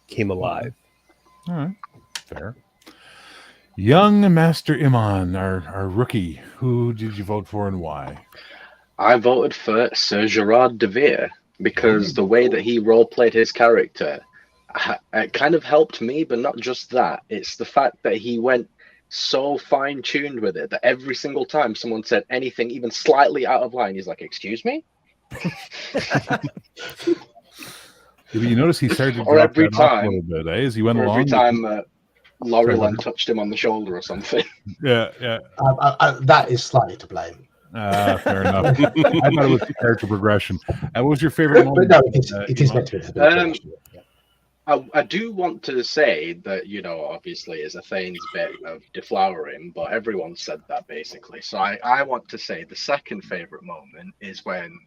came alive. All right, fair. Young Master Iman, our rookie, who did you vote for and why? I voted for Sir Gerard DeVere because the way that he role-played his character, it kind of helped me, but not just that. It's the fact that he went so fine-tuned with it that every single time someone said anything even slightly out of line, he's like, "Excuse me?" You notice he started to Or drop every that off a time- little bit, eh? As he went Or along. every time Lorrilan touched him on the shoulder or something. Yeah, yeah. That is slightly to blame. Fair enough. I thought it was character progression. What was your favorite But moment? no, it is meant to be. a bit of Um, progression, yeah. I do want to say that, obviously is Aethain's bit of deflowering, but everyone said that basically. So I want to say the second favourite moment is when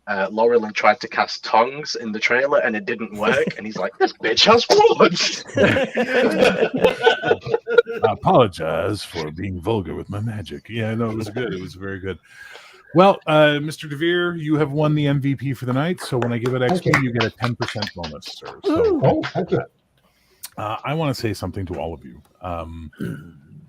Lorrilan tried to cast tongues in the trailer and it didn't work, and he's like, "This bitch has words." I apologize for being vulgar with my magic. Yeah, no, it was good. It was very good. Well, Mr. DeVere, you have won the MVP for the night. So when I give it XP, you get a 10% bonus, sir. So Oh, thank you. I want to say something to all of you.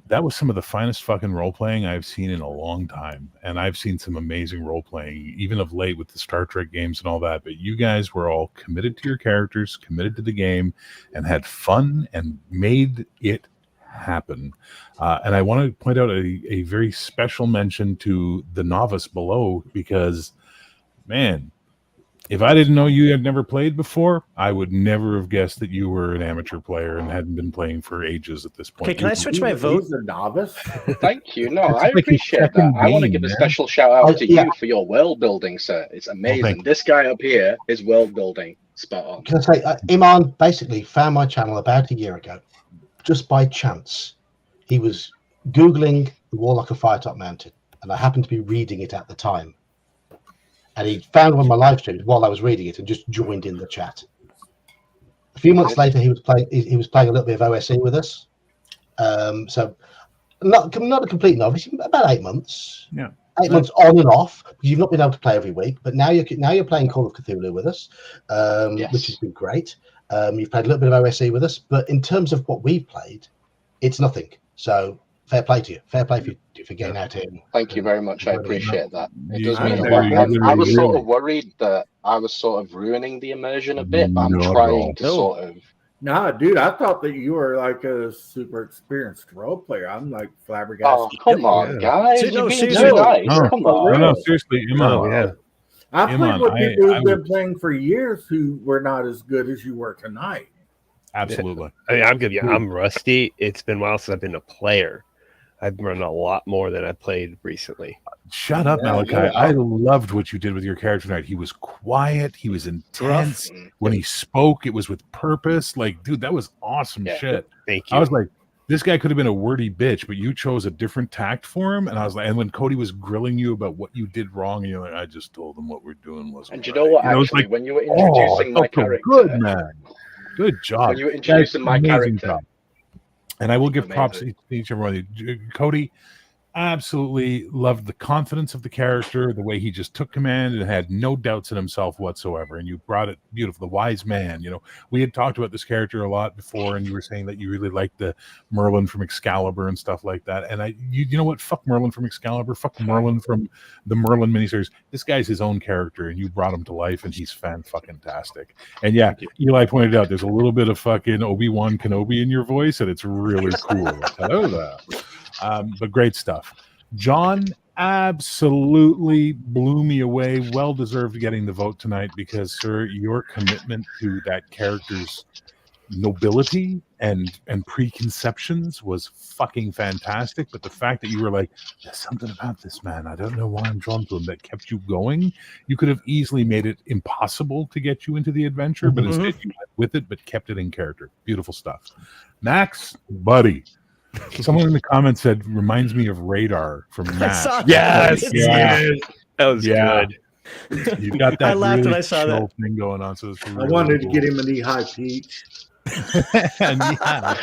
That was some of the finest fucking role playing I've seen in a long time. And I've seen some amazing role playing, even of late with the Star Trek games and all that. But you guys were all committed to your characters, committed to the game, and had fun and made it happen. And I want to point out a very special mention to the novice below, because, man, if I didn't know you had never played before, I would never have guessed that you were an amateur player and hadn't been playing for ages at this point. Okay, can I switch my vote? He's a novice. Thank you. No, It's I like your appreciate that. second I want to game, give a man. special shout out to Yeah. you for your world building, sir. It's amazing. thank you. This guy up here is world building. Spot on. Can I say, Iman basically found my channel about a year ago, just by chance. He was Googling the Warlock of Firetop Mountain, and I happened to be reading it at the time. And he found one of my live streams while I was reading it and just joined in the chat. A few months later, he was playing a little bit of OSE with us. So not a complete novice, about 8 months. Yeah. 8 months on and off. You've not been able to play every week, but now you're playing Call of Cthulhu with us, Yes. which has been great. You've played a little bit of OSE with us, but in terms of what we've played, it's nothing. So fair play to you. Fair play for getting out here. Thank you very much. I appreciate that. It does Yeah, mean a yeah, lot. yeah, I was yeah, sort yeah. of worried that I was sort of ruining the immersion a bit, but I'm Not at all. trying to No. sort of. Nah, dude, I thought that you were like a super experienced role player. I'm like Oh, flabbergasted. come on, guys. No, You're being seriously. too nice. No, Come No, on. no, seriously, Iman. Oh, yeah. I've played Iman, with people I who've been would- playing for years who were not as good as you were tonight. Absolutely. I mean, I'm good. Yeah, I'm rusty. It's been a while since I've been a player. I've run a lot more than I played recently. Shut up, Yeah, Malachi. yeah. I loved what you did with your character tonight. He was quiet. He was intense. Mm. When he spoke, it was with purpose. Like, dude, that was awesome Yeah. shit. Thank you. I was like, this guy could have been a wordy bitch, but you chose a different tact for him. And I was like, and when Cody was grilling you about what you did wrong, and you're like, I just told him what we're doing wasn't And you right. know what? You know, it's Actually, like, when you were oh, introducing it my felt so character, good, man. Good job. when you were introducing my Amazing character, job. And I will give props to Amazing. each and every one of you. Cody, absolutely loved the confidence of the character, the way he just took command and had no doubts in himself whatsoever. And you brought it beautiful. The wise man. You know, we had talked about this character a lot before, and you were saying that you really liked the Merlin from Excalibur and stuff like that. And you know what? Fuck Merlin from Excalibur. Fuck Merlin from the Merlin miniseries. This guy's his own character, and you brought him to life, and he's fan-fucking-tastic. And yeah, Eli pointed out there's a little bit of fucking Obi-Wan Kenobi in your voice, and it's really cool. Hello there. But great stuff. John absolutely blew me away. Well deserved getting the vote tonight because, sir, your commitment to that character's nobility and preconceptions was fucking fantastic. But the fact that you were like, there's something about this man, I don't know why I'm drawn to him, that kept you going. You could have easily made it impossible to get you into the adventure, but instead you went with it, but kept it in character. Beautiful stuff. Max, buddy. Someone in the comments said, reminds me of Radar from Max. saw that. Yes, Yeah. dude. That was Yeah. good. You got that I laughed really when I saw that. chill thing going on. So it's I really wanted to cool. get him an E-High Peach. And yeah.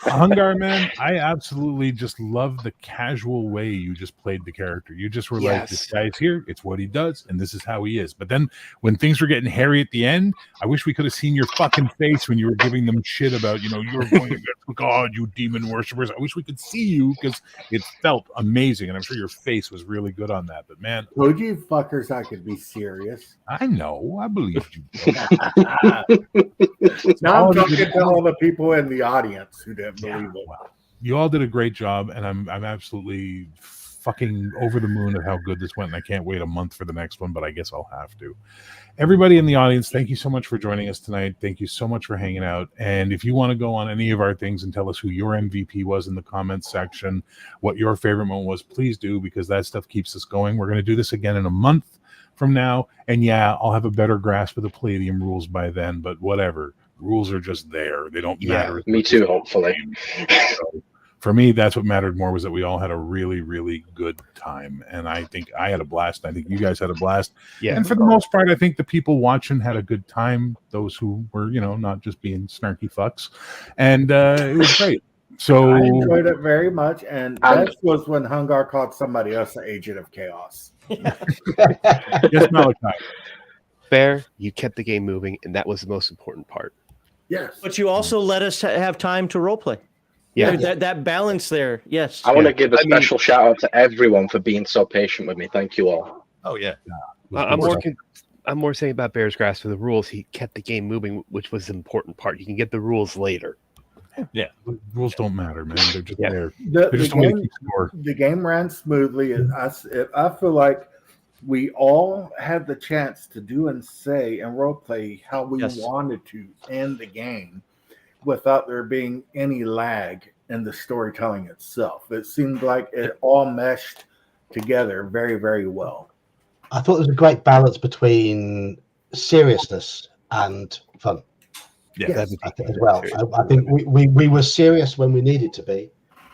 Hungar, man, I absolutely just love the casual way you just played the character. You just were like, this guy's here, it's what he does, and this is how he is. But then when things were getting hairy at the end, I wish we could have seen your fucking face when you were giving them shit about, you know, you're going against God, you demon worshippers. I wish we could see you because it felt amazing, and I'm sure your face was really good on that. But man, Told you fuckers I could be serious. I know, I believed you. Now I'm talking to all the people in the audience who didn't believe it. Well, you all did a great job, and I'm absolutely fucking over the moon at how good this went, and I can't wait a month for the next one, but I guess I'll have to. Everybody in the audience, thank you so much for joining us tonight. Thank you so much for hanging out. And if you want to go on any of our things and tell us who your MVP was in the comments section, what your favorite moment was, please do, because that stuff keeps us going. We're going to do this again in a month from now. And yeah, I'll have a better grasp of the Palladium rules by then, but whatever. Rules are just there. They don't matter. Me too, hopefully. So, for me, that's what mattered more, was that we all had a really, really good time. And I think I had a blast. I think you guys had a blast. Yeah. And for the most part, I think the people watching had a good time. Those who were, not just being snarky fucks. And it was great. So I enjoyed it very much. And that was when Hungar called somebody else an agent of chaos. Yes, Malachi. Fair, you kept the game moving, and that was the most important part. Yes. But you also let us have time to roleplay. Yeah. That balance there. Yes. I want to give a special shout out to everyone for being so patient with me. Thank you all. Oh yeah. I'm more saying about Bear's Grasp for the rules. He kept the game moving, which was the important part. You can get the rules later. Yeah, rules don't matter, man. They're just there. The game ran smoothly. I feel like we all had the chance to do and say and roleplay how we wanted to end the game without there being any lag in the storytelling itself. It seemed like it all meshed together very, very well. I thought there was a great balance between seriousness and fun. Yes, I think as well. I think we were serious when we needed to be,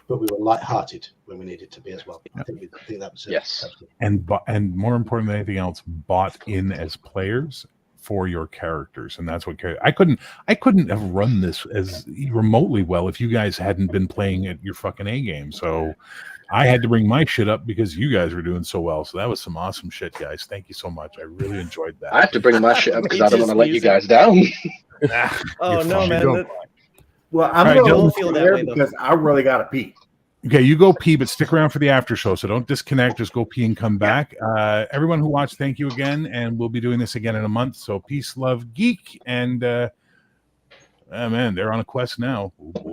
but we were lighthearted when we needed to be as well. I think that was it. Yes. And more important than anything else, bought in as players for your characters, and that's what I couldn't have run this as remotely well if you guys hadn't been playing at your fucking A game. So I had to bring my shit up because you guys were doing so well. So that was some awesome shit, guys. Thank you so much. I really enjoyed that. I have to bring my shit up because I don't want to let you guys down. Oh no, man. Well, I'm going to feel that way because I really got to pee. Okay, you go pee, but stick around for the after show. So don't disconnect. Just go pee and come back. Everyone who watched, thank you again. And we'll be doing this again in a month. So peace, love, geek. And man, they're on a quest now. Oh, boy.